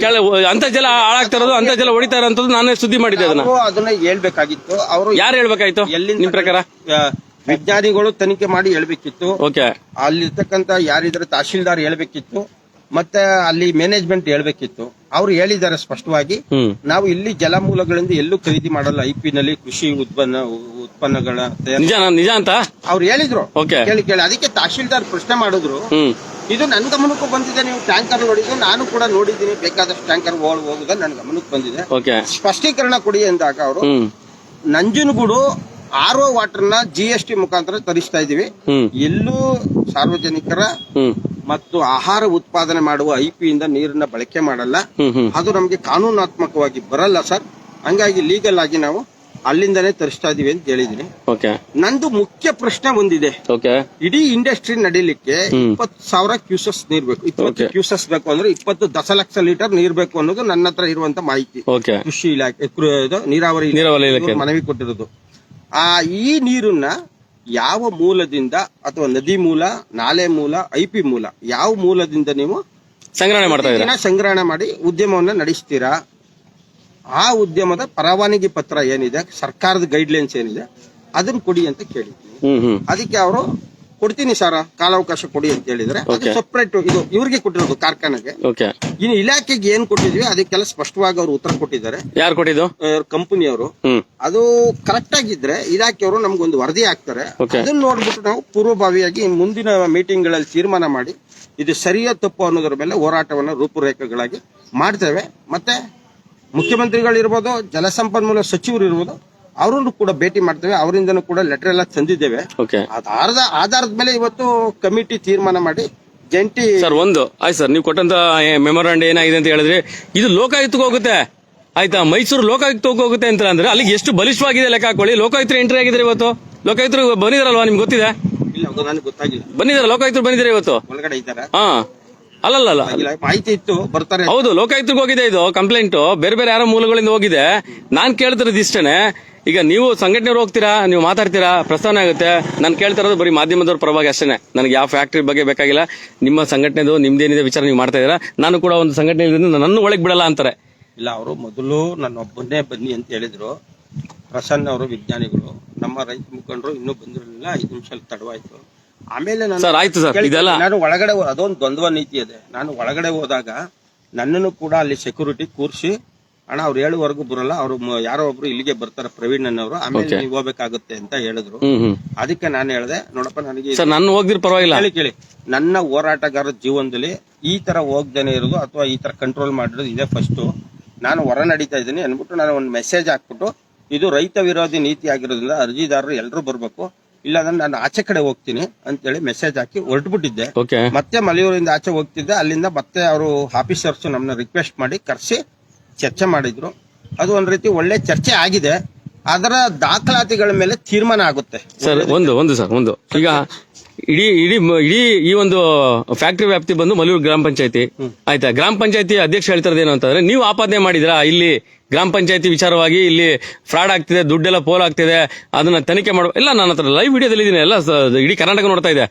ಅಂತರ್ಜಲ ಹಾಳಾಗ್ತಾ ಇರೋದು, ಅಂತರ್ಜಲ ಹೊಡಿತಾ ಇರೋದು ನಾನೇ ಸುದ್ದಿ ಮಾಡಿದ್ದೆ. ಅದನ್ನ ಹೇಳ್ಬೇಕಾಗಿತ್ತು. ಅವರು ಯಾರು ಹೇಳ್ಬೇಕಾಯ್ತು ನಿಮ್ ಪ್ರಕಾರ? ವಿಜ್ಞಾನಿಗಳು ತನಿಖೆ ಮಾಡಿ ಹೇಳ್ಬೇಕಿತ್ತು. ಓಕೆ. ಅಲ್ಲಿರ್ತಕ್ಕಂಥ ಯಾರಿದ್ರೆ ತಹಶೀಲ್ದಾರ್ ಹೇಳ್ಬೇಕಿತ್ತು, ಮತ್ತೆ ಅಲ್ಲಿ ಮ್ಯಾನೇಜ್ಮೆಂಟ್ ಹೇಳ್ಬೇಕಿತ್ತು. ಅವ್ರು ಹೇಳಿದ್ದಾರೆ ಸ್ಪಷ್ಟವಾಗಿ, ನಾವು ಇಲ್ಲಿ ಜಲಮೂಲಗಳಿಂದ ಎಲ್ಲೂ ಖರೀದಿ ಮಾಡಲ್ಲ, IP ನಲ್ಲಿ ಕೃಷಿ ಉತ್ಪನ್ನಗಳ ನಿಜ ಅಂತ ಅವ್ರು ಹೇಳಿದ್ರು. ಕೇಳಿ ಅದಕ್ಕೆ ತಹಶೀಲ್ದಾರ್ ಪ್ರಶ್ನೆ ಮಾಡಿದ್ರು. ಇದು ನನ್ನ ಗಮನಕ್ಕೂ ಬಂದಿದೆ, ನೀವು ಟ್ಯಾಂಕರ್ ನೋಡಿದ್ರು, ನಾನು ಕೂಡ ನೋಡಿದ್ದೀನಿ, ಬೇಕಾದಷ್ಟು ಟ್ಯಾಂಕರ್ ಹೋಗುದ ನನ್ನ ಗಮನಕ್ಕೆ ಬಂದಿದೆ. ಸ್ಪಷ್ಟೀಕರಣ ಕೊಡಿ ಎಂದಾಗ ಅವರು, ನಂಜನಗೂಡು RO ವಾಟರ್ನ GST ಮುಖಾಂತರ ತರಿಸ್ತಾ ಇದೀವಿ, ಎಲ್ಲೂ ಸಾರ್ವಜನಿಕರ ಮತ್ತು ಆಹಾರ ಉತ್ಪಾದನೆ ಮಾಡುವ IP ಇಂದ ನೀರನ್ನ ಬಳಕೆ ಮಾಡಲ್ಲ, ಅದು ನಮ್ಗೆ ಕಾನೂನಾತ್ಮಕವಾಗಿ ಬರಲ್ಲ ಸರ್. ಹಂಗಾಗಿ ಲೀಗಲ್ ಆಗಿ ನಾವು ಅಲ್ಲಿಂದಾನೇ ತರಿಸ್ತಾ ಇದೀವಿ ಅಂತ ಹೇಳಿದೀನಿ. ನಂದು ಮುಖ್ಯ ಪ್ರಶ್ನೆ ಒಂದಿದೆ. ಇಡೀ ಇಂಡಸ್ಟ್ರಿ ನಡೀಲಿಕ್ಕೆ 20,000 ಕ್ಯೂಸಸ್ ನೀರ್ ಬೇಕು. 20 ಕ್ಯೂಸಸ್ ಬೇಕು ಅಂದ್ರೆ 20 ದಶಲಕ್ಷ ಲೀಟರ್ ನೀರ್ ಬೇಕು ಅನ್ನೋದು ನನ್ನ ಹತ್ರ ಇರುವಂತ ಮಾಹಿತಿ. ಕೃಷಿ ಇಲಾಖೆ ನೀರಾವರಿ ಮನವಿ ಕೊಟ್ಟಿರೋದು. ಈ ನೀರನ್ನ ಯಾವ ಮೂಲದಿಂದ, ಅಥವಾ ನದಿ ಮೂಲ, ನಾಲೆ ಮೂಲ, IP ಮೂಲ, ಯಾವ ಮೂಲದಿಂದ ನೀವು ಸಂಗ್ರಹಣೆ ಮಾಡಿ ಉದ್ಯಮವನ್ನ ನಡೆಸ್ತೀರಾ? ಆ ಉದ್ಯಮದ ಪರವಾನಗಿ ಪತ್ರ ಏನಿದೆ, ಸರ್ಕಾರದ ಗೈಡ್ಲೈನ್ಸ್ ಏನಿದೆ, ಅದನ್ನ ಕೊಡಿ ಅಂತ ಕೇಳಿದ್ವಿ. ಅದಕ್ಕೆ ಅವರು ಕೊಡ್ತೀನಿ ಸರ್, ಕಾಲಾವಕಾಶ ಕೊಡಿ ಅಂತ ಹೇಳಿದ್ರೆ, ಸಪರೇಟ್ ಇದು ಇವ್ರಿಗೆ ಕೊಟ್ಟಿರೋದು ಕಾರ್ಖಾನೆಗೆ. ಇನ್ನು ಇಲಾಖೆಗೆ ಏನ್ ಕೊಟ್ಟಿದ್ವಿ ಅದಕ್ಕೆಲ್ಲ ಸ್ಪಷ್ಟವಾಗಿ ಅವರು ಉತ್ತರ ಕೊಟ್ಟಿದ್ದಾರೆ. ಯಾರು ಕೊಟ್ಟಿದ್ದು? ಕಂಪನಿಯವರು. ಅದು ಕರೆಕ್ಟ್ ಆಗಿದ್ರೆ ಇಲಾಖೆಯವರು ನಮ್ಗೊಂದು ವರದಿ ಹಾಕ್ತಾರೆ. ಅದನ್ನ ನೋಡ್ಬಿಟ್ಟು ನಾವು ಪೂರ್ವಭಾವಿಯಾಗಿ ಮುಂದಿನ ಮೀಟಿಂಗ್ ಗಳಲ್ಲಿ ತೀರ್ಮಾನ ಮಾಡಿ ಇದು ಸರಿಯೋ ತಪ್ಪು ಅನ್ನೋದ್ರ ಮೇಲೆ ಹೋರಾಟವನ್ನ ರೂಪುರೇಖೆಗಳಾಗಿ ಮಾಡ್ತೇವೆ. ಮತ್ತೆ ಮುಖ್ಯಮಂತ್ರಿಗಳಿರ್ಬೋದು, ಜಲಸಂಪನ್ಮೂಲ ಸಚಿವರು ಇರ್ಬೋದು, ಅವರನ್ನು ಕೂಡ ಭೇಟಿ ಮಾಡ್ತೇವೆ. ಅವರಿಂದನೂ ಕೂಡ ಲೆಟರ್ ಎಲ್ಲ ತಂದಿದ್ದೇವೆ. ಆಧಾರದ ಮೇಲೆ ಇವತ್ತು ಕಮಿಟಿ ತೀರ್ಮಾನ ಮಾಡಿ ಜಂಟಿ. ಸರ್ ಆಯ್ತು ಸರ್, ನೀವು ಕೊಟ್ಟಂತ ಮೆಮೊರಾಂಡ ಏನಾಗಿದೆ ಅಂತ ಹೇಳಿದ್ರೆ, ಇದು ಲೋಕಾಯುಕ್ತಕ್ಕೆ ಹೋಗುತ್ತೆ ಆಯ್ತಾ, ಮೈಸೂರು ಲೋಕಾಯುಕ್ತಕ್ಕೆ ಹೋಗುತ್ತೆ ಅಂತ ಅಂದ್ರೆ ಅಲ್ಲಿಗೆ ಎಷ್ಟು ಬಲಿಷ್ಠವಾಗಿದೆ ಲೆಕ್ಕ ಹಾಕೊಳ್ಳಿ. ಲೋಕಾಯುಕ್ತರು ಎಂಟ್ರಿ ಆಗಿದ್ರೆ ಇವತ್ತು, ಲೋಕಾಯುಕ್ತರು ಬಂದಿದಾರಲ್ವಾ, ನಿಮ್ಗೆ ಗೊತ್ತಿದೆ? ನನಗೆ ಗೊತ್ತಾಗಿಲ್ಲ. ಬಂದಿದ್ದಾರೆ ಲೋಕಾಯುಕ್ತರು ಬಂದಿದ್ದಾರೆ ಇವತ್ತು ಒಳಗಡೆ ಇದ್ದಾರೆ. ಅಲ್ಲಲ್ಲ ಮಾಹಿತಿ ಇತ್ತು ಬರ್ತಾರೆ. ಹೌದು, ಲೋಕಾಯುಕ್ತಕ್ಕೆ ಹೋಗಿದೆ ಇದು ಕಂಪ್ಲೇಂಟ್, ಬೇರೆ ಬೇರೆ ಯಾರೋ ಮೂಲಗಳಿಂದ ಹೋಗಿದೆ. ನಾನ್ ಕೇಳ್ತಿರೋದು ಇಷ್ಟೇನೆ. ಈಗ ನೀವು ಸಂಘಟನೆಯವ್ರು ಹೋಗ್ತೀರಾ, ನೀವು ಮಾತಾಡ್ತೀರಾ, ಪ್ರಸ್ತಾವನೆ ಆಗುತ್ತೆ. ನಾನು ಕೇಳ್ತಿರೋದು ಬರೀ ಮಾಧ್ಯಮದವ್ರ ಪರವಾಗಿ ಅಷ್ಟೇನೆ. ನನಗೆ ಯಾವ ಫ್ಯಾಕ್ಟರಿ ಬಗ್ಗೆ ಬೇಕಾಗಿಲ್ಲ. ನಿಮ್ಮ ಸಂಘಟನೆದು ನಿಮ್ದೇನಿದೆ ವಿಚಾರ ನೀವು ಮಾಡ್ತಾ ಇದೀರಾ. ನಾನು ಕೂಡ ಒಂದು ಸಂಘಟನೆ ನನ್ನ ಒಳಗೆ ಬಿಡಲ್ಲ ಅಂತಾರೆ. ಇಲ್ಲ, ಅವರು ಮೊದಲು ನನ್ನ ಒಬ್ಬನ್ನೇ ಬನ್ನಿ ಅಂತ ಹೇಳಿದ್ರು. ಪ್ರಸನ್ನ ಅವರು ವಿಜ್ಞಾನಿಗಳು, ನಮ್ಮ ರೈತ ಮುಖಂಡರು ಇನ್ನೂ ಬಂದಿರಲಿಲ್ಲ. 5 ನಿಮಿಷ ತಡವಾಯ್ತು. ಆಮೇಲೆ ಸರ್ ಆಯ್ತು ಸರ್, ಇದೆಲ್ಲ ನಾನು ಒಳಗಡೆ ಅದೊಂದು ದ್ವಂದ್ವ ನೀತಿ ಇದೆ. ನಾನು ಒಳಗಡೆ ಹೋದಾಗ ನನ್ನನ್ನು ಕೂಡ ಅಲ್ಲಿ ಸೆಕ್ಯೂರಿಟಿ ಕೂರಿಸಿ, ಅಣ್ಣ ಅವ್ರು 7ವರೆಗೂ ಬರಲ್ಲ, ಅವ್ರು ಯಾರೋ ಒಬ್ರು ಇಲ್ಲಿಗೆ ಬರ್ತಾರೆ ಪ್ರವೀಣ್ ಅನ್ನೋರು, ಆಮೇಲೆ ನೀವು ಹೋಗ್ಬೇಕಾಗುತ್ತೆ ಅಂತ ಹೇಳಿದ್ರು. ಅದಕ್ಕೆ ನಾನು ಹೇಳಿದೆ, ನೋಡಪ್ಪ ನನಗೆ ಸರ್ ನಾನು ಹೋಗ್ದಿರ ಪರವಾಗಿಲ್ಲ, ಕೇಳಿ ನನ್ನ ಹೋರಾಟಗಾರರ ಜೀವನದಲ್ಲಿ ಈ ತರ ಹೋಗ್ದೇನೆ ಇರೋದು ಅಥವಾ ಈ ತರ ಕಂಟ್ರೋಲ್ ಮಾಡಿರೋದು ಇದೇ ಫಸ್ಟ್. ನಾನು ಹೊರ ನಡೀತಾ ಇದ್ದೀನಿ ಅನ್ಬಿಟ್ಟು ನಾನು ಒಂದು ಮೆಸೇಜ್ ಹಾಕ್ಬಿಟ್ಟು, ಇದು ರೈತ ವಿರೋಧಿ ನೀತಿ ಆಗಿರೋದ್ರಿಂದ ಅರ್ಜಿದಾರರು ಎಲ್ಲರೂ ಬರ್ಬೇಕು, ಇಲ್ಲಾಂದ್ರೆ ನಾನು ಆಚೆ ಕಡೆ ಹೋಗ್ತೀನಿ ಅಂತೇಳಿ ಮೆಸೇಜ್ ಹಾಕಿ ಹೊರಟ್ಬಿಟ್ಟಿದ್ದೆ. ಮತ್ತೆ ಮಲೆಯೂರಿಂದ ಆಚೆ ಹೋಗ್ತಿದ್ದೆ. ಅಲ್ಲಿಂದ ಮತ್ತೆ ಅವರು ಆಫೀಸರ್ಸ್ ನಮ್ಮನ್ನ ರಿಕ್ವೆಸ್ಟ್ ಮಾಡಿ ಕರೆಸಿ ಚರ್ಚೆ ಮಾಡಿದ್ರು. ಅದು ಒಂದ್ ರೀತಿ ಒಳ್ಳೆ ಚರ್ಚೆ ಆಗಿದೆ. ಅದರ ದಾಖಲಾತಿಗಳ ಮೇಲೆ ತೀರ್ಮಾನ ಆಗುತ್ತೆ. ಸರ್ ಒಂದು ಈಗ ಇಡೀ ಈ ಒಂದು ಫ್ಯಾಕ್ಟರಿ ವ್ಯಾಪ್ತಿ ಬಂದು ಮಲೂರು ಗ್ರಾಮ ಪಂಚಾಯತಿ ಆಯ್ತಾ. ಗ್ರಾಮ ಪಂಚಾಯತಿ ಅಧ್ಯಕ್ಷ ಹೇಳ್ತಾರದು ಏನು ಅಂತಂದ್ರೆ, ನೀವು ಆಪಾದನೆ ಮಾಡಿದ್ರಾ ಇಲ್ಲಿ ಗ್ರಾಮ ಪಂಚಾಯತಿ ವಿಚಾರವಾಗಿ ಇಲ್ಲಿ ಫ್ರಾಡ್ ಆಗ್ತಿದೆ, ದುಡ್ಡೆಲ್ಲ ಪೋಲ್ ಆಗ್ತಿದೆ, ಅದನ್ನ ತನಿಖೆ ಮಾಡುವ ಎಲ್ಲ ನನ್ನ ಹತ್ರ ಲೈವ್ ವಿಡಿಯೋದಲ್ಲಿ ಇದೀನಿ, ಎಲ್ಲ ಇಡೀ ಕರ್ನಾಟಕ ನೋಡ್ತಾ ಇದೆ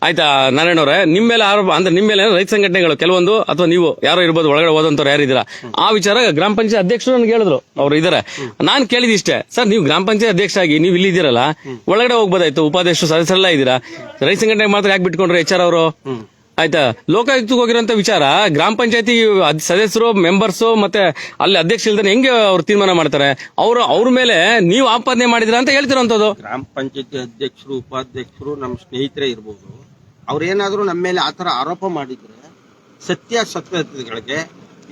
ಆಯ್ತಾ. ನಾರಾಯಣವ್ರೆ, ನಿಮ್ಮ ಮೇಲೆ ಆರೋಪ ಅಂದ್ರೆ ನಿಮ್ಮ ಮೇಲೆ ರೈತ ಸಂಘಟನೆಗಳು ಕೆಲವೊಂದು ಅಥವಾ ನೀವು ಯಾರೋ ಇರ್ಬೋದು ಒಳಗಡೆ ಹೋದಂತವ್ರು ಯಾರಿದ್ದೀರಾ, ಆ ವಿಚಾರ ಗ್ರಾಮ ಪಂಚಾಯತ್ ಅಧ್ಯಕ್ಷರು ನನಗೆ ಹೇಳಿದ್ರು, ಅವ್ರು ಇದಾರೆ. ನಾನು ಕೇಳಿದಿಷ್ಟೇ, ಸರ್ ನೀವು ಗ್ರಾಮ ಪಂಚಾಯತ್ ಅಧ್ಯಕ್ಷ ಆಗಿ ನೀವು ಇಲ್ಲಿ ಇದ್ದೀರಲ್ಲ, ಒಳಗಡೆ ಹೋಗ್ಬೋದಾಯ್ತು, ಉಪಾಧ್ಯಕ್ಷರು ಸದಸ್ಯರೆಲ್ಲ ಇದ್ದೀರಾ, ರೈತ ಸಂಘಟನೆ ಮಾತ್ರ ಯಾಕೆ ಬಿಟ್ಕೊಂಡ್ರೆ HR ಅವರು ಆಯ್ತಾ. ಲೋಕಾಯುಕ್ತಕ್ಕೆ ಹೋಗಿರೋಂತ ವಿಚಾರ ಗ್ರಾಮ ಪಂಚಾಯತಿ ಸದಸ್ಯರು ಮೆಂಬರ್ಸ್ ಮತ್ತೆ ಅಲ್ಲಿ ಅಧ್ಯಕ್ಷ ಇಲ್ದಾನೆ ಹೆಂಗೆ ಅವ್ರು ತೀರ್ಮಾನ ಮಾಡ್ತಾರೆ. ಅವ್ರ ಮೇಲೆ ನೀವು ಆಪಾದನೆ ಮಾಡಿದ್ರ ಅಂತ ಹೇಳ್ತಿರೋಂಥದ್ದು. ಗ್ರಾಮ ಪಂಚಾಯತಿ ಅಧ್ಯಕ್ಷರು ಉಪಾಧ್ಯಕ್ಷರು ನಮ್ಮ ಸ್ನೇಹಿತರೇ ಇರ್ಬೋದು, ಅವ್ರೇನಾದ್ರೂ ನಮ್ಮ ಮೇಲೆ ಆತರ ಆರೋಪ ಮಾಡಿದ್ರೆ ಸತ್ಯಾಸತ್ಯತೆಗಳಿಗೆ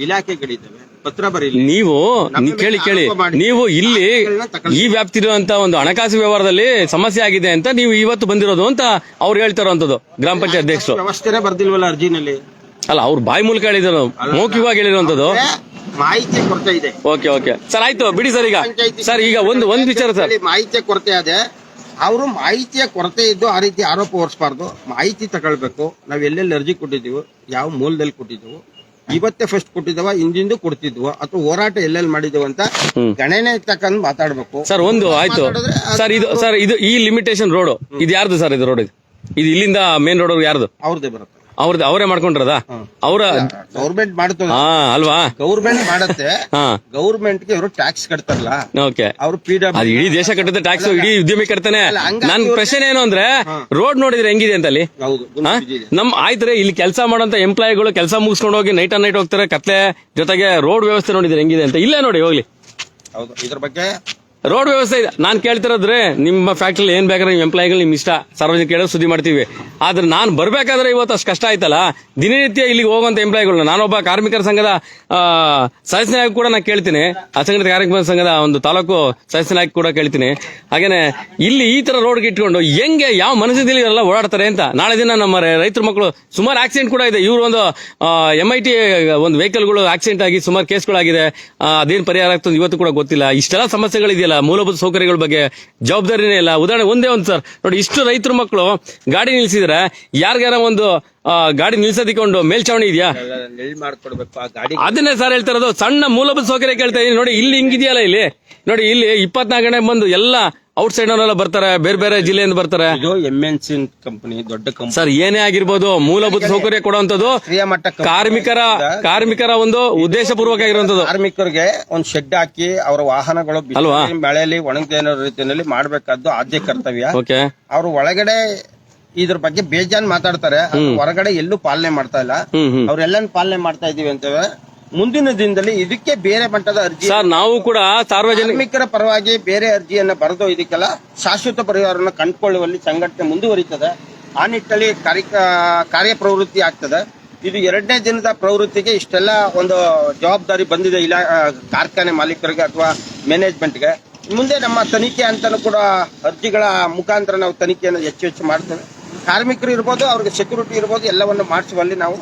ಇಲಾಖೆಗಳಿದ್ದಾವೆ, ಪತ್ರ ಬರೀಲಿ. ನೀವು ಕೇಳಿ ನೀವು ಇಲ್ಲಿ ಈ ವ್ಯಾಪ್ತಿ ಇರುವಂತ ಒಂದು ಹಣಕಾಸು ವ್ಯವಹಾರದಲ್ಲಿ ಸಮಸ್ಯೆ ಆಗಿದೆ ಅಂತ ನೀವು ಇವತ್ತು ಬಂದಿರೋದು ಅಂತ ಅವ್ರು ಹೇಳ್ತಾರಂತದ್ದು ಗ್ರಾಮ ಪಂಚಾಯತ್ ಅಧ್ಯಕ್ಷರು. ವ್ಯವಸ್ಥೆ ಬರ್ದಿಲ್ವಲ್ಲ ಅರ್ಜಿನಲ್ಲಿ. ಅಲ್ಲ, ಅವ್ರು ಬಾಯಿ ಮೂಲಕ ಹೇಳಿದ್ರು, ಮೌಖಿಕವಾಗಿ ಹೇಳಿರುವಂತದ್ದು. ಮಾಹಿತಿ ಕೊರತೆ ಇದೆ. ಓಕೆ ಸರ್, ಆಯ್ತು ಬಿಡಿ ಸರ್. ಈಗ ಸರ್ ಈಗ ಒಂದು ವಿಚಾರ ಸರ್, ಮಾಹಿತಿಯ ಕೊರತೆ ಇದೆ. ಅವರು ಮಾಹಿತಿಯ ಕೊರತೆ ಇದ್ದು ಆ ರೀತಿ ಆರೋಪ ಹೊರಿಸಬಾರ್ದು. ಮಾಹಿತಿ ತಗೊಳ್ಬೇಕು. ನಾವ್ ಎಲ್ಲೆಲ್ಲಿ ಅರ್ಜಿ ಕೊಟ್ಟಿದ್ದೀವಿ, ಯಾವ ಮೂಲದಲ್ಲಿ ಕೊಟ್ಟಿದ್ದೀವಿ, ಇವತ್ತೇ ಫಸ್ಟ್ ಕೊಟ್ಟಿದ್ದವ, ಹಿಂದಿಂದು ಕೊಡ್ತಿದ್ವು, ಅಥವಾ ಹೋರಾಟ ಎಲ್ಲೆಲ್ಲಿ ಮಾಡಿದ್ವು ಅಂತ ಗಣನೆ ತಕ್ಕಂದು ಮಾತಾಡ್ಬೇಕು. ಸರ್ ಆಯ್ತು ಸರ್. ಇದು ಈ ಲಿಮಿಟೇಷನ್ ರೋಡ್ ಇದು ಯಾರ್ದು ಸರ್? ಇದು ರೋಡ್ ಇದು ಇಲ್ಲಿಂದ ಮೇನ್ ರೋಡ್ ಯಾರ್ದು? ಅವ್ರದೇ ಬರುತ್ತೆ. ಅವರೇ ಮಾಡ್ಕೊಂಡ್ರದ? ಅವರ ಗೌರ್ಮೆಂಟ್ ಮಾಡ್ತದೆ ಅಲ್ವಾ? ಗೌರ್ಮೆಂಟ್ ಮಾಡುತ್ತೆ. ಗೌರ್ಮೆಂಟ್ ಗೆ ಇವರು ಟ್ಯಾಕ್ಸ್ ಕಟ್ತಾರಲ್ಲ, ಅವ್ರು ಅದು ಇಡೀ ದೇಶ ಕಟ್ಟುತ್ತೆ ಟ್ಯಾಕ್ಸ್, ಇಡೀ ಉದ್ಯಮಿ ಕಟ್ತಾನೆ. ನನ್ ಪ್ರಶ್ನೆ ಏನು ಅಂದ್ರೆ, ರೋಡ್ ನೋಡಿದ್ರೆ ಹೆಂಗಿದೆ ಅಂತ ಅಲ್ಲಿ ನಮ್ ಆಯ್ತ್ರೆ ಇಲ್ಲಿ ಕೆಲಸ ಮಾಡೋಂತ ಎಂಪ್ಲಾಯಿಗಳು ಕೆಲಸ ಮುಗಿಸ್ಕೊಂಡು ಹೋಗಿ ನೈಟ್ ಹೋಗ್ತಾರೆ ಕತ್ಲೆ ಜೊತೆಗೆ. ರೋಡ್ ವ್ಯವಸ್ಥೆ ನೋಡಿದ್ರೆ ಹೆಂಗಿದೆ ಅಂತ ಇಲ್ಲೇ ನೋಡಿ ಹೋಗ್ಲಿ. ಹೌದು, ಇದ್ರ ಬಗ್ಗೆ ರೋಡ್ ವ್ಯವಸ್ಥೆ ಇದೆ. ನಾನ್ ಕೇಳ್ತಿರೋದ್ರೆ, ನಿಮ್ಮ ಫ್ಯಾಕ್ಟ್ರಿ ಏನ್ ಬೇಕಾದ್ರೆ ನಿಮ್ ಎಂಪ್ಲಾಯಿಗಳು ನಿಮ್ ಇಷ್ಟ, ಸಾರ್ವಜನಿಕ ಹೇಳೋ ಸುದ್ದಿ ಮಾಡ್ತೀವಿ. ಆದ್ರೆ ನಾನ್ ಬರ್ಬೇಕಾದ್ರೆ ಇವತ್ತು ಅಷ್ಟು ಕಷ್ಟ ಆಯ್ತಲ್ಲ. ದಿನನಿತ್ಯ ಇಲ್ಲಿಗೆ ಹೋಗುವಂತ ಎಂಪ್ಲಾಯಿಗಳನ್ನ ನಾನೊಬ್ಬ ಕಾರ್ಮಿಕರ ಸಂಘದ ಸದಸ್ಯನಾಗಿ ಕೂಡ ನಾನು ಕೇಳ್ತೀನಿ, ಅಸಂಘಟಿತ ಕಾರ್ಮಿಕರ ಸಂಘದ ಒಂದು ತಾಲೂಕು ಸದಸ್ಯನಾಗಿ ಕೂಡ ಕೇಳ್ತೀನಿ. ಹಾಗೇನೆ ಇಲ್ಲಿ ಈ ತರ ರೋಡ್ಗೆ ಇಟ್ಕೊಂಡು ಹೆಂಗೆ ಯಾವ ಮನಸ್ಸಿನಲ್ಲಿ ಎಲ್ಲ ಓಡಾಡ್ತಾರೆ ಅಂತ. ನಾಳೆ ದಿನ ನಮ್ಮ ರೈತರ ಮಕ್ಕಳು ಸುಮಾರು ಆಕ್ಸಿಡೆಂಟ್ ಕೂಡ ಇದೆ. ಇವರು ಒಂದು MIT ಒಂದು ವೆಹಿಕಲ್ಗಳು ಆಕ್ಸಿಡೆಂಟ್ ಆಗಿ ಸುಮಾರು ಕೇಸ್ಗಳಾಗಿದೆ. ಅದೇನ್ ಪರಿಹಾರ ಆಗ್ತದೆ ಇವತ್ತು ಕೂಡ ಗೊತ್ತಿಲ್ಲ. ಇಷ್ಟೆಲ್ಲ ಸಮಸ್ಯೆಗಳಿದೆಯಲ್ಲ, ಮೂಲಭೂತ ಸೌಕರ್ಯಗಳ ಬಗ್ಗೆ ಜವಾಬ್ದಾರಿನೇ ಇಲ್ಲ. ಉದಾಹರಣೆ ಒಂದೇ ಒಂದು ಸರ್ ನೋಡಿ, ಇಷ್ಟು ರೈತರ ಮಕ್ಕಳು ಗಾಡಿ ನಿಲ್ಸಿದ್ರೆ ಯಾರಿಗಾರ ಒಂದು ಗಾಡಿ ನಿಲ್ಸೋದಕ್ಕೆ ಒಂದು ಮೇಲ್ಚಾವಣಿ ಇದೆಯಾ? ಅದನ್ನೇ ಸರ್ ಹೇಳ್ತಾ ಇರೋದು. ಸಣ್ಣ ಮೂಲಭೂತ ಸೌಕರ್ಯ ಕೇಳ್ತಾ ಇದೀನಿ ನೋಡಿ. ಇಲ್ಲಿ ಹಿಂಗಿದೆಯಲ್ಲ, ಇಲ್ಲಿ ನೋಡಿ, ಇಲ್ಲಿ 24 ಗಂಟೆ ಬಂದು ಎಲ್ಲ ಔಟ್ ಸೈಡ್ ಅವರೆಲ್ಲ ಬರ್ತಾರೆ, ಬೇರೆ ಬೇರೆ ಜಿಲ್ಲೆಯಿಂದ ಬರ್ತಾರೆ. ಇದು MNC ಕಂಪನಿ, ದೊಡ್ಡ ಕಂಪನಿ ಸರ್. ಏನೇ ಆಗಿರ್ಬೋದು, ಮೂಲಭೂತ ಸೌಕರ್ಯ ಕೊಡುವಂತದ್ದು ಕಾರ್ಮಿಕರ ಒಂದು ಉದ್ದೇಶ ಪೂರ್ವಕ ಆಗಿರುವಂತದ್ದು. ಕಾರ್ಮಿಕರಿಗೆ ಒಂದು ಶೆಡ್ ಹಾಕಿ ಅವರ ವಾಹನಗಳು ಅಲ್ವಾ ಮಳೆಯಲ್ಲಿ ಒಣಗದೇನೋ ರೀತಿಯಲ್ಲಿ ಮಾಡ್ಬೇಕಾದ್ದು ಆದ್ಯ ಕರ್ತವ್ಯ. ಅವರು ಒಳಗಡೆ ಇದ್ರ ಬಗ್ಗೆ ಬೇಜಾನ್ ಮಾತಾಡ್ತಾರೆ, ಹೊರಗಡೆ ಎಲ್ಲೂ ಪಾಲನೆ ಮಾಡ್ತಾ ಇಲ್ಲ. ಅವ್ರೆಲ್ಲ ಪಾಲನೆ ಮಾಡ್ತಾ ಇದೀವಿ ಅಂತೇವೆ. ಮುಂದಿನ ದಿನದಲ್ಲಿ ಇದಕ್ಕೆ ಬೇರೆ ಮಟ್ಟದ ಅರ್ಜಿ ಸರ್, ನಾವು ಕೂಡ ಕಾರ್ಮಿಕರ ಪರವಾಗಿ ಬೇರೆ ಅರ್ಜಿಯನ್ನ ಬರೆದು ಇದಕ್ಕೆಲ್ಲ ಶಾಶ್ವತ ಪರಿಹಾರವನ್ನು ಕಂಡುಕೊಳ್ಳುವಲ್ಲಿ ಸಂಘಟನೆ ಮುಂದುವರಿತದೆ. ಆ ನಿಟ್ಟಲ್ಲಿ ಕಾರ್ಯಪ್ರವೃತ್ತಿ ಆಗ್ತದೆ. ಇದು 2ನೇ ದಿನದ ಪ್ರವೃತ್ತಿಗೆ ಇಷ್ಟೆಲ್ಲ ಒಂದು ಜವಾಬ್ದಾರಿ ಬಂದಿದೆ ಕಾರ್ಖಾನೆ ಮಾಲೀಕರಿಗೆ ಅಥವಾ ಮ್ಯಾನೇಜ್ಮೆಂಟ್ಗೆ. ಮುಂದೆ ನಮ್ಮ ತನಿಖೆ ಅಂತಾನು ಕೂಡ ಅರ್ಜಿಗಳ ಮುಖಾಂತರ ನಾವು ತನಿಖೆಯನ್ನು ಹೆಚ್ಚು ಮಾಡ್ತೇವೆ. ಕಾರ್ಮಿಕರು ಇರ್ಬೋದು, ಅವ್ರಿಗೆ ಸೆಕ್ಯೂರಿಟಿ ಇರ್ಬೋದು, ಎಲ್ಲವನ್ನು ಮಾಡಿಸುವಲ್ಲಿ ನಾವು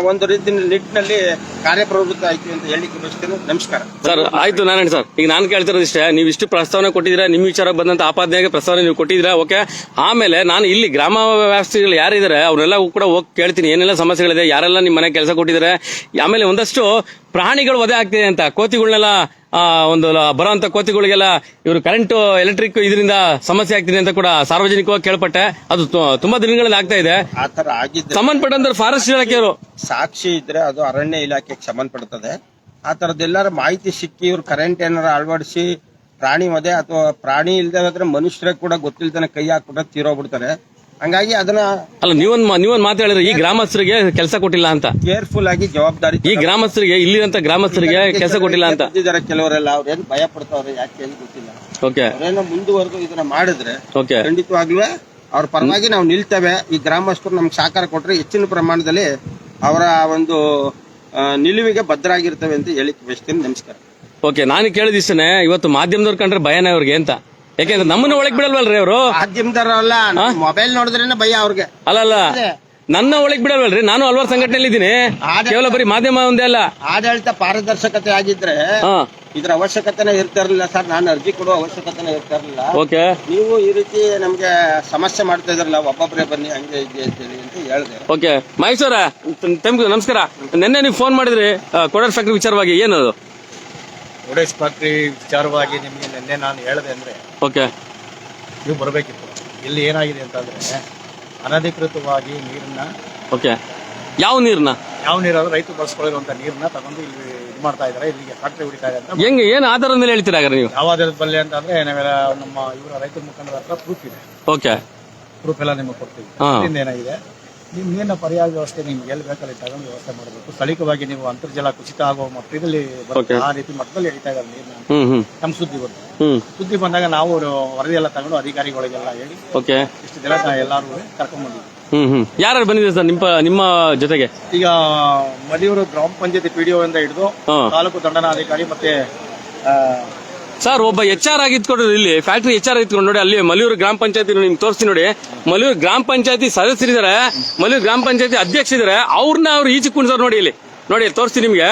ಒಂದು ರೀತಿಯ ನಿಟ್ಟಿನಲ್ಲಿ ಕಾರ್ಯಪ್ರವೃತ್ತ ಆಯ್ತು ಅಂತ ಹೇಳಿಕ್ಕೆ ಬಯಸ್ತೇನೆ. ನಮಸ್ಕಾರ ಸರ್. ಆಯ್ತು ನಾರಾಯಣ ಸರ್, ಈಗ ನಾನು ಕೇಳ್ತಿರೋದು ಇಷ್ಟೇ, ನೀವು ಇಷ್ಟು ಪ್ರಸ್ತಾವನೆ ಕೊಟ್ಟಿದ್ದೀರಾ, ನಿಮ್ಮ ವಿಚಾರ ಬಂದಂತ ಆಪಾದನೆಗೆ ಪ್ರಸ್ತಾವನೆ ನೀವು ಕೊಟ್ಟಿದ್ದೀರಾ, ಓಕೆ. ಆಮೇಲೆ ನಾನು ಇಲ್ಲಿ ಗ್ರಾಮ ವ್ಯಾಪ್ತಿಗಳು ಯಾರಿದ್ದಾರೆ ಅವ್ರನ್ನೆಲ್ಲ ಕೂಡ ಹೋಗಿ ಕೇಳ್ತೀನಿ ಏನೆಲ್ಲ ಸಮಸ್ಯೆಗಳಿದೆ, ಯಾರೆಲ್ಲ ನಿಮ್ಮ ಮನೆ ಕೆಲಸ ಕೊಟ್ಟಿದ್ದಾರೆ. ಆಮೇಲೆ ಒಂದಷ್ಟು ಪ್ರಾಣಿಗಳು ವಧೆ ಆಗ್ತಿದೆ ಅಂತ, ಕೋತಿಗಳನ್ನೆಲ್ಲ ಒಂದು ಬರೋಂತ ಕೋತಿಗಳಿಗೆಲ್ಲ ಇವರು ಕರೆಂಟ್ ಎಲೆಕ್ಟ್ರಿಕ್ ಇದರಿಂದ ಸಮಸ್ಯೆ ಆಗ್ತಿದೆ ಅಂತ ಕೂಡ ಸಾರ್ವಜನಿಕವಾಗಿ ಕೇಳ್ಪಟ್ಟೆ. ಅದು ತುಂಬಾ ದಿನಗಳಲ್ಲಿ ಆಗ್ತಾ ಇದೆ. ಆತರ ಆಗಿದ್ರೆ ಸಂಬಂಧಪಟ್ಟಂತ ಫಾರೆಸ್ಟ್ ಇಲಾಖೆಯವರು ಸಾಕ್ಷಿ ಇದ್ರೆ ಅದು ಅರಣ್ಯ ಇಲಾಖೆಗೆ ಸಂಬಂಧಪಡುತ್ತದೆ. ಆ ತರದ್ದೆಲ್ಲರ ಮಾಹಿತಿ ಸಿಕ್ಕಿ ಇವ್ರು ಕರೆಂಟ್ ಏನಾರ ಅಳವಡಿಸಿ ಪ್ರಾಣಿ ವಧೆ ಅಥವಾ ಪ್ರಾಣಿ ಇಲ್ದೇ ಹೋದ್ರೆ ಮನುಷ್ಯರ ಕೂಡ ಗೊತ್ತಿಲ್ದಾನೆ ಕೈ ಹಾಕ್ಬಿಟ್ರೆ ತೀರೋಗ್ಬಿಡ್ತಾರೆ. ಹಂಗಾಗಿ ಅದನ್ನ ಅಲ್ಲ, ನೀವೊಂದ್ ಮಾತು ಹೇಳಿದ್ರೆ ಈ ಗ್ರಾಮಸ್ಥರಿಗೆ ಕೆಲಸ ಕೊಟ್ಟಿಲ್ಲ ಅಂತ, ಕೇರ್ಫುಲ್ ಆಗಿ ಜವಾಬ್ದಾರಿ ಈ ಗ್ರಾಮಸ್ಥರಿಗೆ ಇಲ್ಲಿರಂತ ಗ್ರಾಮಸ್ಥರಿಗೆ ಕೆಲಸ ಕೊಟ್ಟಿಲ್ಲ ಅಂತ ಕೆಲವರೆಲ್ಲ ಅವ್ರೇನು ಭಯ ಪಡ್ತಾವ್ರೆ, ಯಾಕೆ ಏನು ಗೊತ್ತಿಲ್ಲ. ಓಕೆ, ಅವ್ರೇನೋ ಮುಂದುವರೆದು ಇದನ್ನ ಮಾಡಿದ್ರೆ ಓಕೆ, ಖಂಡಿತವಾಗ್ಲೂ ಅವ್ರ ಪರವಾಗಿ ನಾವು ನಿಲ್ತೇವೆ. ಈ ಗ್ರಾಮಸ್ಥರು ನಮ್ಗೆ ಸಹಕಾರ ಕೊಟ್ರೆ ಹೆಚ್ಚಿನ ಪ್ರಮಾಣದಲ್ಲಿ ಅವರ ಒಂದು ನಿಲುವಿಗೆ ಭದ್ರಾಗಿರ್ತವೆ ಅಂತ ಹೇಳಿಕ್ ಬಯಸ್ತೀನಿ. ನಮಸ್ಕಾರ. ಓಕೆ. ನಾನು ಕೇಳಿದಿಷ್ಟೇ, ಇವತ್ತು ಮಾಧ್ಯಮದವ್ರು ಕಂಡ್ರೆ ಭಯನೇ ಅವ್ರಿಗೆ ಅಂತ, ಯಾಕೆಂದ್ರೆ ನಮ್ಮನ್ನ ಒಳಗ್ ಬಿಡಲ್ವಲ್ರಿ ಅವರು, ಮಾಧ್ಯಮದವರಲ್ಲ, ಮೊಬೈಲ್ ನೋಡಿದ್ರೇನೆ ಭಯ ಅವ್ರಿಗೆ. ಅಲ್ಲ ನನ್ನ ಒಳಗ್ ಬಿಡಲ್ವಲ್ರಿ, ನಾನು ಹಲವಾರು ಸಂಘಟನೆಯಲ್ಲಿ ಇದ್ದೀನಿ, ಕೇವಲ ಬರೀ ಮಾಧ್ಯಮ ಒಂದೇ ಅಲ್ಲ. ಆಡಳಿತ ಪಾರದರ್ಶಕತೆ ಆಗಿದ್ರೆ ಇದ್ರ ಅವಶ್ಯಕತೆನೇ ಇರ್ತಾ ಇರ್ಲಿಲ್ಲ ಸರ್. ನಾನು ಅರ್ಜಿ ಕೊಡುವ ಅವಶ್ಯಕತೆನೇ ಇರ್ತಾ ಇರ್ಲಿಲ್ಲ. ಓಕೆ, ನೀವು ಈ ರೀತಿ ನಮ್ಗೆ ಸಮಸ್ಯೆ ಮಾಡ್ತಾ ಇದ್ರಲ್ಲ, ಒಬ್ಬೊಬ್ಬರೇ ಬನ್ನಿ ಹಂಗೆ ಇದೆ ಅಂತೇಳಿ ಅಂತ ಹೇಳಿದೆ. ಓಕೆ. ಮಹೇಶ್ವರ ನಮಸ್ಕಾರ. ನಿನ್ನೆ ನೀವು ಫೋನ್ ಮಾಡಿದ್ರಿ ಕೋಡರ್ ಫ್ಯಾಕ್ಟ್ರಿ ವಿಚಾರವಾಗಿ, ಏನದು ಕೋಡೇಶ್ ಫ್ಯಾಕ್ಟ್ರಿ ವಿಚಾರವಾಗಿ ನಿಮಗೆ ನಿನ್ನೆ ನಾನು ಹೇಳಿದೆ ಅಂದ್ರೆ, ಓಕೆ, ನೀವು ಬರಬೇಕಿತ್ತು. ಇಲ್ಲಿ ಏನಾಗಿದೆ ಅಂತಂದ್ರೆ ಅನಧಿಕೃತವಾಗಿ ನೀರನ್ನ, ಓಕೆ, ಯಾವ ನೀರನ್ನ, ಯಾವ ನೀರಾದ್ರೂ ರೈತರು ಬಳಸ್ಕೊಳ್ಳಿರುವಂತ ನೀರನ್ನ ತಗೊಂಡು ಇಲ್ಲಿ ಇದು ಮಾಡ್ತಾ ಇದಾರೆ, ಇಲ್ಲಿಗೆ ಫ್ಯಾಕ್ಟ್ರಿ ಹೊಡಿತಾ ಇದೆ ಅಂತ. ಹೆಂಗೆ, ಏನ್ ಆಧಾರದ ಮೇಲೆ ಹೇಳ್ತೀರಾ ಹಾಗಾದ್ರೆ ನೀವು? ಯಾವ ಆಧಾರದ ಬಲ್ಲೆ ಅಂತಂದ್ರೆ ನಾವೆಲ್ಲ ನಮ್ಮ ಇವರ ರೈತರ ಮುಖಂಡರ ಹತ್ರ ಪ್ರೂಫ್ ಇದೆ, ಓಕೆ, ಪ್ರೂಫ್ ಎಲ್ಲ ನಿಮಗೆ ಕೊಡ್ತೀವಿ. ಇದರಿಂದ ಏನಾಗಿದೆ, ನೀವು ನೀರಿನ ಪರ್ಯಾಯ ವ್ಯವಸ್ಥೆ ನಿಮ್ಗೆ ಎಲ್ಲಿ ಬೇಕಲ್ಲಿ ತಗೊಂಡು ವ್ಯವಸ್ಥೆ ಮಾಡಬೇಕು. ಸ್ಥಳೀಯವಾಗಿ ನೀವು ಅಂತರ್ಜಲ ಕುಸಿತ ಆಗುವ ಮಟ್ಟದಲ್ಲಿ ಆ ರೀತಿ ಮಟ್ಟದಲ್ಲಿ ಹಿಡಿತಾ ಇದ್ದಾರೆ ನೀರನ್ನ. ನಮ್ ಸುದ್ದಿ ಬಂತು, ಸುದ್ದಿ ಬಂದಾಗ ನಾವು ವರದಿ ಎಲ್ಲ ತಗೊಂಡು ಅಧಿಕಾರಿಗಳಿಗೆಲ್ಲ ಹೇಳಿ ಇಷ್ಟು ದಿನ ಎಲ್ಲಾರು ಕರ್ಕೊಂಡ್ ಬಂದಿದ್ವಿ. ಯಾರು ಬಂದಿದೆ ಸರ್ ನಿಮ್ಮ ಜೊತೆಗೆ? ಈಗ ಮದಿಯೂರು ಗ್ರಾಮ ಪಂಚಾಯತಿ ಪಿಡಿಒ ಇಂದ ಹಿಡಿದು ತಾಲೂಕು ದಂಡನಾಧಿಕಾರಿ ಮತ್ತೆ ಸರ್, ಒಬ್ಬ HR ಆಗಿದ್ಕೊಂಡು ಇಲ್ಲಿ ಫ್ಯಾಕ್ಟ್ರಿ HR ಆಗಿದ್ಕೊಂಡು ನೋಡಿ, ಅಲ್ಲಿ ಮಲಿಯೂರು ಗ್ರಾಮ ಪಂಚಾಯತಿ ನಿಮ್ಗೆ ತೋರಿಸ್ತೀನಿ ನೋಡಿ. ಮಲಿಯೂರು ಗ್ರಾಮ ಪಂಚಾಯತಿ ಸದಸ್ಯರಿದ್ದಾರೆ, ಮಲಿಯೂರು ಗ್ರಾಮ ಪಂಚಾಯತಿ ಅಧ್ಯಕ್ಷ ಇದಾರೆ, ಅವ್ರು ಈಚೆ ಕುಣಿಸೋರು ನೋಡಿ, ಇಲ್ಲಿ ನೋಡಿ ತೋರಿಸ್ತೀನಿ ನಿಮ್ಗೆ.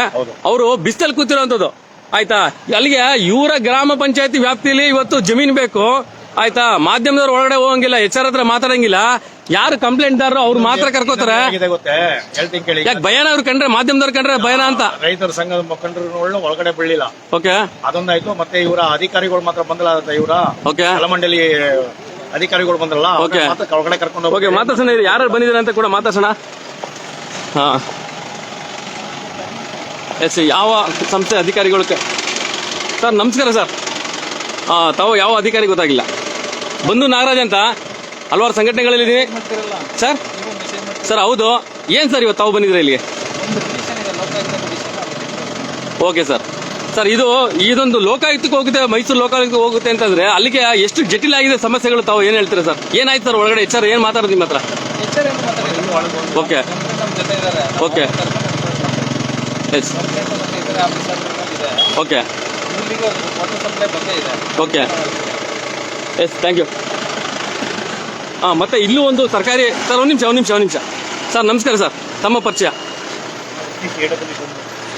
ಅವರು ಬಿಸ್ತಲ್ ಕೂತಿರೋಂಥದ್ದು, ಆಯ್ತಾ. ಅಲ್ಲಿಗೆ ಇವರ ಗ್ರಾಮ ಪಂಚಾಯತಿ ವ್ಯಾಪ್ತಿಯಲ್ಲಿ ಇವತ್ತು ಜಮೀನ್ ಬೇಕು, ಆಯ್ತಾ. ಮಾಧ್ಯಮದವ್ರು ಒಳಗಡೆ ಹೋಗಂಗಿಲ್ಲ, HR ಹತ್ರ ಮಾತಾಡಂಗಿಲ್ಲ. ಯಾರು ಕಂಪ್ಲೇಂಟ್ ದಾರರು ಅವ್ರು ಮಾತ್ರ ಕರ್ಕೋತಾರೆ. ಯಾಕೆ ಭಯನ ಅವ್ರು ಕಂಡ್ರೆ, ಮಾಧ್ಯಮದವ್ರು ಕಂಡ್ರೆ ಭಯನ ಅಂತ. ರೈತರ ಸಂಘದ ಮುಖಂಡರು ಒಳಗಡೆ ಬೀಳಿಲ್ಲ. ಓಕೆ, ಅದೊಂದಾಯ್ತು. ಮತ್ತೆ ಇವರ ಅಧಿಕಾರಿಗಳು ಮಾತ್ರ ಬಂದಲ್ಲ, ಇವರ ಜಲಮಂಡಳಿ ಅಧಿಕಾರಿಗಳು ಬಂದ್ರಲ್ಲ, ಒಳಗಡೆ ಕರ್ಕೊಂಡು ಹೋಗಿ ಮಾತಾಡ್ಸೋಣ. ಯಾರು ಬಂದಿದ್ದಾರೆ ಅಂತ ಕೂಡ ಮಾತಾಡ್ಸೋಣ. ಹಾ, ಎಸ್, ಯಾವ ಸಂಸ್ಥೆ ಅಧಿಕಾರಿಗಳು? ಸರ್ ನಮಸ್ಕಾರ ಸರ್. ತಾವು ಯಾವ ಅಧಿಕಾರಿ ಗೊತ್ತಾಗಿಲ್ಲ. ಬಂದು ನಾಗರಾಜ್ ಅಂತ ಹಲವಾರು ಸಂಘಟನೆಗಳಲ್ಲಿ ಸರ್. ಹೌದು, ಏನ್ ಸರ್ ಇವತ್ತು ತಾವು ಬಂದಿದ್ರೆ ಇಲ್ಲಿಗೆ? Okay sir. ಇದೊಂದು ಲೋಕಾಯುಕ್ತಕ್ಕೆ ಹೋಗುತ್ತೆ, ಮೈಸೂರು ಲೋಕಾಯುಕ್ತಕ್ಕೆ ಹೋಗುತ್ತೆ ಅಂತಂದ್ರೆ ಅಲ್ಲಿಗೆ ಎಷ್ಟು ಜಟಿಲ ಆಗಿದೆ ಸಮಸ್ಯೆಗಳು, ತಾವು ಏನ್ ಹೇಳ್ತೀರಾ ಸರ್? ಏನಾಯ್ತು ಸರ್ ಒಳಗಡೆ? HR ಏನ್ ಮಾತಾಡೋದು ನಿಮ್ಮ ಹತ್ರ? Okay, okay, yes, okay, okay, yes, thank you. ಮತ್ತೆ ಇಲ್ಲೂ ಒಂದು ಸರ್ಕಾರಿ ಸರ್, ಒಂದು ನಿಮಿಷ ಸರ್. ನಮಸ್ಕಾರ ಸರ್, ತಮ್ಮ ಪರಿಚಯ?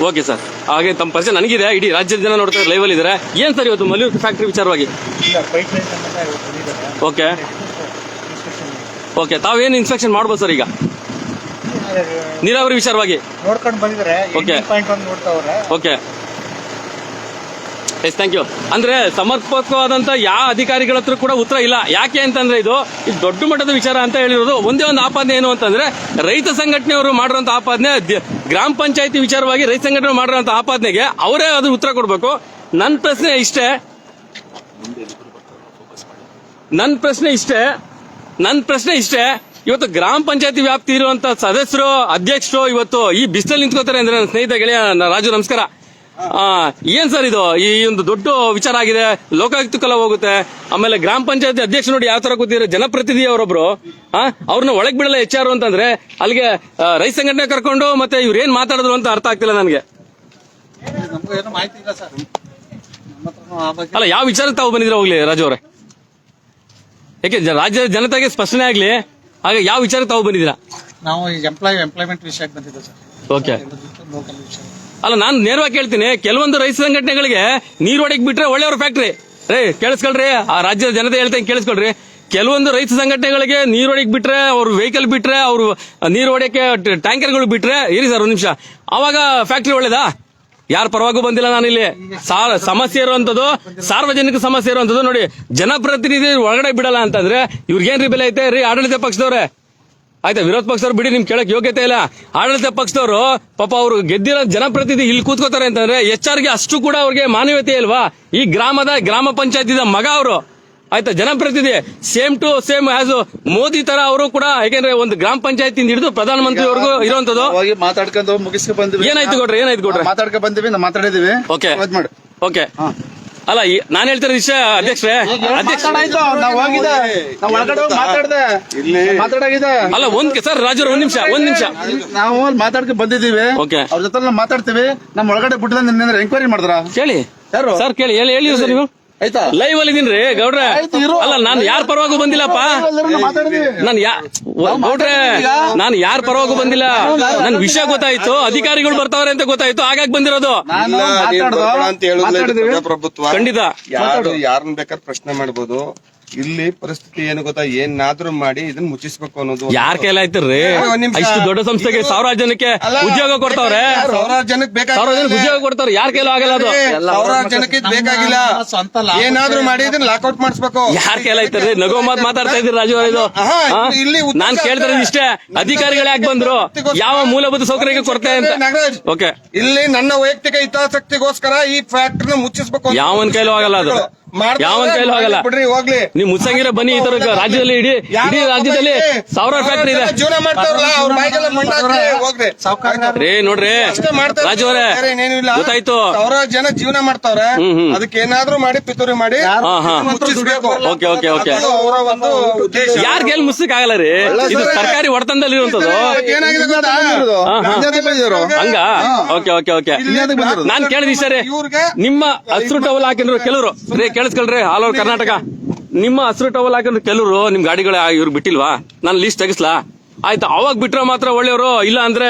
ಓಕೆ ಸರ್, ಹಾಗೆ ತಮ್ಮ ಪರಿಚಯ ನನಗಿದೆ, ಇಡೀ ರಾಜ್ಯದ ಜನ ನೋಡ್ತಾರೆ, ಲೈವ್ ಅಲ್ಲಿ ಇದ್ದಾರೆ. ಏನ್ ಸರ್ ಇವತ್ತು ಮಲಿಯೂರು ಫ್ಯಾಕ್ಟ್ರಿ ವಿಚಾರವಾಗಿ? ಓಕೆ, ಓಕೆ, ತಾವೇನು ಇನ್ಸ್ಪೆಕ್ಷನ್ ಮಾಡ್ಬೋದು ಸರ್ ಈಗ ನೀರಾವರಿ ವಿಚಾರವಾಗಿ? ನೋಡ್ಕೊಂಡು ಬಂದಿದ್ದಾರೆ. Okay, yes, thank you. ಅಂದ್ರೆ ಸಮರ್ಪಕವಾದಂತ ಯಾವ ಅಧಿಕಾರಿಗಳ ಹತ್ರ ಕೂಡ ಉತ್ತರ ಇಲ್ಲ. ಯಾಕೆ ಅಂತಂದ್ರೆ ಇದು ದೊಡ್ಡ ಮಟ್ಟದ ವಿಚಾರ ಅಂತ ಹೇಳಿರೋದು. ಒಂದೇ ಒಂದು ಆಪಾದನೆ ಏನು ಅಂತಂದ್ರೆ, ರೈತ ಸಂಘಟನೆಯವರು ಮಾಡಿರುವಂತ ಆಪಾದನೆ, ಗ್ರಾಮ ಪಂಚಾಯತಿ ವಿಚಾರವಾಗಿ ರೈತ ಸಂಘಟನೆ ಮಾಡಿರುವಂತ ಆಪಾದನೆಗೆ ಅವರೇ ಅದು ಉತ್ತರ ಕೊಡಬೇಕು. ನನ್ನ ಪ್ರಶ್ನೆ ಇಷ್ಟೇ. ಇವತ್ತು ಗ್ರಾಮ ಪಂಚಾಯತಿ ವ್ಯಾಪ್ತಿ ಇರುವಂತ ಸದಸ್ಯರು, ಅಧ್ಯಕ್ಷರು ಇವತ್ತು ಈ ಬಿಸಿಲಲ್ಲಿ ನಿಂತ್ಕೋತಾರೆ ಅಂದ್ರೆ, ನನ್ನ ಸ್ನೇಹಿತ ಗೆಳೆಯ ರಾಜು ನಮಸ್ಕಾರ. ಏನ್ ಸರ್ ಇದು? ಈ ಒಂದು ದೊಡ್ಡ ವಿಚಾರ ಆಗಿದೆ, ಲೋಕಾಯುಕ್ತಕ್ಕೆಲ್ಲ ಹೋಗುತ್ತೆ. ಆಮೇಲೆ ಗ್ರಾಮ ಪಂಚಾಯತಿ ಅಧ್ಯಕ್ಷ ನೋಡಿ ಯಾವ ತರ ಕೂತಿದ್ರೆ, ಜನಪ್ರತಿನಿಧಿ ಅವರೊಬ್ರು, ಅವ್ರನ್ನ ಒಳಗ್ ಬಿಡಲ್ಲ HR ಅಂತಂದ್ರೆ, ಅಲ್ಲಿಗೆ ರೈತ ಸಂಘಟನೆ ಕರ್ಕೊಂಡು ಮತ್ತೆ ಇವ್ರು ಏನ್ ಮಾತಾಡಿದ್ರು ಅಂತ ಅರ್ಥ ಆಗ್ತಿಲ್ಲ ನನಗೆ. ಅಲ್ಲ, ಯಾವ ವಿಚಾರ ತಾವು ಬಂದಿದ್ರೆ ಹೋಗ್ಲಿ ರಾಜು ಅವರೇ? ಯಾಕೆ ರಾಜ್ಯದ ಜನತೆಗೆ ಸ್ಪಷ್ಟನೆ ಆಗ್ಲಿ, ಹಾಗೆ ಯಾವ ವಿಚಾರ ತಾವು ಬಂದಿದ್ದೀರಾ? ನಾವು ಈಗ ಎಂಪ್ಲಾಯ್ಮೆಂಟ್ ವಿಷಯಕ್ಕೆ ಬಂದಿದ್ದೆ ಸರ್. ಓಕೆ. ಲೋಕಲ್ ವಿಷಯ. ಅಲ್ಲ, ನಾನು ನೇರವಾಗಿ ಕೇಳ್ತೀನಿ, ಕೆಲವೊಂದು ರೈತ ಸಂಘಟನೆಗಳಿಗೆ ನೀರ್ ಹೊಡೆಕ್ ಬಿಟ್ರೆ ಒಳ್ಳೆಯವ್ರ ಫ್ಯಾಕ್ಟ್ರಿ ರೇ, ಕೇಳಿಸ್ಕೊಳ್ರಿ, ಆ ರಾಜ್ಯದ ಜನತೆ ಹೇಳ್ತೇನೆ ಕೇಳಿಸ್ಕೊಳ್ರಿ. ಕೆಲವೊಂದು ರೈತ ಸಂಘಟನೆಗಳಿಗೆ ನೀರ್ ಹೊಡೆಕ್ ಬಿಟ್ರೆ, ಅವ್ರ ವೆಹಿಕಲ್ ಬಿಟ್ರೆ, ಅವ್ರು ನೀರ್ ಹೊಡೆಯಕ್ಕೆ ಟ್ಯಾಂಕರ್ಗಳು ಬಿಟ್ರೆ, ಇರಿ ಸರ್ ಒಂದ್ ನಿಮಿಷ, ಅವಾಗ ಫ್ಯಾಕ್ಟ್ರಿ ಒಳ್ಳೇದಾ? ಯಾರ ಪರವಾಗೂ ಬಂದಿಲ್ಲ ನಾನಿಲ್ಲಿ. ಸಮಸ್ಯೆ ಇರುವಂತದ್ದು ಸಾರ್ವಜನಿಕ ಸಮಸ್ಯೆ ಇರುವಂತದ್ದು. ನೋಡಿ, ಜನಪ್ರತಿನಿಧಿ ಒಳಗಡೆ ಬಿಡಲ್ಲ ಅಂತಂದ್ರೆ ಇವ್ರಿಗೇನ್ರಿ ಬೆಲೆ ಐತೆ ರೀ? ಆಡಳಿತ ಪಕ್ಷದವ್ರೆ ಆಯ್ತಾ, ವಿರೋಧ ಪಕ್ಷದವ್ರು ಬಿಡಿ, ನಿಮ್ ಕೇಳಕ್ ಯೋಗ್ಯತೆ ಇಲ್ಲ. ಆಡಳಿತ ಪಕ್ಷದವರು ಪಾಪ ಅವ್ರು ಗೆದ್ದಿರೋ ಜನಪ್ರತಿನಿಧಿ ಇಲ್ಲಿ ಕೂತ್ಕೋತಾರೆ ಅಂತಂದ್ರೆ HR ಗೆ ಅಷ್ಟು ಕೂಡ ಅವ್ರಿಗೆ ಮಾನವೀಯತೆ ಇಲ್ವಾ? ಈ ಗ್ರಾಮ ಪಂಚಾಯತಿದ ಮಗ ಅವರು ಆಯ್ತಾ, ಜನಪ್ರತಿನಿಧಿ same to same as Modi ತರ ಅವರು ಕೂಡ. ಯಾಕೆಂದ್ರೆ ಒಂದು ಗ್ರಾಮ ಪಂಚಾಯತಿ ಹಿಡಿದು ಪ್ರಧಾನಮಂತ್ರಿವರೆಗೂ ಇರುವಂತದ್ದು. ಮಾತಾಡ್ಕೊಂಡು ಮುಗಿಸ್ಕೊ ಬಂದ್ವಿ. ಏನಾಯ್ತು ಕೊಡ್ರಿ? ಮಾತಾಡ್ಕೊ ಬಂದಿವಿ, ನಾವು ಮಾತಾಡಿದೀವಿ. ಓಕೆ ಮಾಡಿ. ಓಕೆ. ಅಲ್ಲ, ನಾನು ಹೇಳ್ತಿರೋ ವಿಷಯ ಅಧ್ಯಕ್ಷರೇ, ನಾವು ಒಳಗಡೆ ಹೋಗಿ ಮಾತಾಡ್ದೆ, ಮಾತಾಡಾಗಿದೆ. ಅಲ್ಲ, ಸರ್ ರಾಜು ಒಂದ್ ನಿಮಿಷ ನಾವು ಮಾತಾಡ್ಕೊ ಬಂದಿದ್ದೀವಿ. ಓಕೆ. ಅವ್ರ ಜೊತೆ ನಾವು ಮಾತಾಡ್ತೀವಿ. ನಮ್ ಒಳಗಡೆ ಬಿಟ್ಟಿಲ್ಲ, ನಿನ್ನೆ ಎಂಕ್ವೈರಿ ಮಾಡಿದ್ರ? ಕೇಳಿ ಯಾರು ಸರ್, ಕೇಳಿ ಹೇಳಿ ಸರ್. ನೀವು ಆಯ್ತಾ ಲೈವ್ ಅಲ್ಲಿ ಇದೀನ್ರಿ ಗೌಡ್ರೆ. ಅಲ್ಲ, ನಾನು ಯಾರ ಪರವಾಗೂ ಬಂದಿಲ್ಲಪ್ಪ. ಗೌಡ್ರೆ, ನಾನು ಯಾರ ಪರವಾಗೂ ಬಂದಿಲ್ಲ. ನನ್ ವಿಷಯ ಗೊತ್ತಾಯ್ತು, ಅಧಿಕಾರಿಗಳು ಬರ್ತಾವ್ರೆ ಅಂತ ಗೊತ್ತಾಯ್ತು, ಹಾಗಾಗಿ ಬಂದಿರೋದು. ಖಂಡಿತ ಯಾರನ್ನ ಬೇಕಾದ್ರೆ ಪ್ರಶ್ನೆ ಮಾಡ್ಬೋದು. ಇಲ್ಲಿ ಪರಿಸ್ಥಿತಿ ಏನು ಗೊತ್ತಾ, ಏನಾದ್ರೂ ಮಾಡಿ ಇದನ್ನ ಮುಚ್ಚಿಸ್ಬೇಕು ಅನ್ನೋದು ಯಾರ ಕೈಲಾಯ್ತಿರ್ರಿ? ಇಷ್ಟು ದೊಡ್ಡ ಸಂಸ್ಥೆಗೆ ಸಾವಿರಾರು ಜನಕ್ಕೆ ಉದ್ಯೋಗ ಕೊಡ್ತಾವ್ರೆ, ಸಾವಿರಾರು ಜನಕ್ಕೆ ಸಾವಿರಾರು ಜನಕ್ಕೆ ಉದ್ಯೋಗ ಕೊಡ್ತಾವ್ರೆ. ಯಾರ ಕೈಲೂ ಆಗಲ್ಲ ಅದು. ಸಾವಿರಾರು ಜನಕ್ಕೆ ಬೇಕಾಗಿಲ್ಲ. ಏನಾದ್ರೂ ಮಾಡಿ ಇದನ್ನ ಲಾಕ್ಔಟ್ ಮಾಡಿಸ್ಬೇಕು. ಯಾರ ಕೈಲಾಯ್ತಿರ್ರಿ? ನಗೋ ಮಾತಾಡ್ತಾ ಇದ್ರಿ ರಾಜು ಅವರು. ಇದು ನಾನ್ ಕೇಳ್ತಿರೋದು ಇಷ್ಟೇ, ಅಧಿಕಾರಿಗಳು ಯಾಕೆ ಬಂದ್ರು? ಯಾವ ಮೂಲಭೂತ ಸೌಕರ್ಯಕ್ಕೆ ಕೊರತೆ ಅಂತ. ಓಕೆ. ಇಲ್ಲಿ ನನ್ನ ವೈಯಕ್ತಿಕ ಹಿತಾಸಕ್ತಿಗೋಸ್ಕರ ಈ ಫ್ಯಾಕ್ಟರಿನ ಮುಚ್ಚಿಸ್ಬೇಕು. ಯಾವನ್ ಕೈಲೂ ಆಗಲ್ಲ ಅದು. ಯಾವನ್ ಕೈಲೂ ಆಗಲ್ಲ. ಬಿಡ್ರಿ ಹೋಗ್ಲಿ. ನೀವು ಮುಚ್ಚಂಗಿರ ಬನ್ನಿ. ಈ ತರ ರಾಜ್ಯದಲ್ಲಿ ಇಡೀ ರಾಜ್ಯದಲ್ಲಿ ಸಾವಿರಾರು ಫ್ಯಾಕ್ಟರಿ ಇದೆ. ಜೀವನ ಮಾಡ್ತಾರಲ್ಲ, ಅವ್ರ ಬಾಯಿಗೆಲ್ಲ ಮಣ್ಣು ಹಾಕ್ರಿ, ಹೋಗ್ರಿ. ರೇ ನೋಡ್ರಿ ರಾಜು ಅವರೇ, ಗೊತ್ತಾಯ್ತು. ಸಾವಿರಾರು ಜನ ಜೀವನ ಮಾಡ್ತಾವ್ರೆ, ಅದಕ್ಕೆ ಏನಾದ್ರೂ ಮಾಡಿ ಪಿತೂರಿ ಮಾಡಿ ಮುಚ್ಚಿಸ್ಬೇಕು. Okay okay okay. ಅವರ ಒಂದು ಉದ್ದೇಶ. ಯಾರಿಗೆಲ್ಲಿ ಮುಚ್ಚಕ್ ಆಗಲ್ಲ ರೀ, ಇದು ಸರ್ಕಾರಿ ಒಡೆತನದಲ್ಲಿ ಇರುವಂತದ್ದು. ಏನಾಗಿದೆ ಗೊತ್ತಾ? ಹಂಗ. Okay okay okay. ನಾನ್ ಕೇಳಿದ ಇಷ್ಟ ರೀ, ನಿಮ್ಮ ಹಸಿರು ಟವಲ್ ಹಾಕಿದ್ರು ಕೆಲವರು ರೇ, ಕೇಳಿಸ್ಕೊಳ್ರಿ, ಆಲ್ ಓವರ್ ಕರ್ನಾಟಕ ನಿಮ್ಮ ಹಸಿರು ಟವಲ್ ಹಾಕಿದ್ರು ಕೆಲವರು ನಿಮ್ ಗಾಡಿಗಳ ಇವ್ರು ಬಿಟ್ಟಿಲ್ವಾ? ನಾನು ಲೀಸ್ಟ್ ತೆಗಿಸ್ಲಾ? ಆಯ್ತಾ, ಅವಾಗ ಬಿಟ್ರೆ ಮಾತ್ರ ಒಳ್ಳೆಯವರು, ಇಲ್ಲ ಅಂದ್ರೆ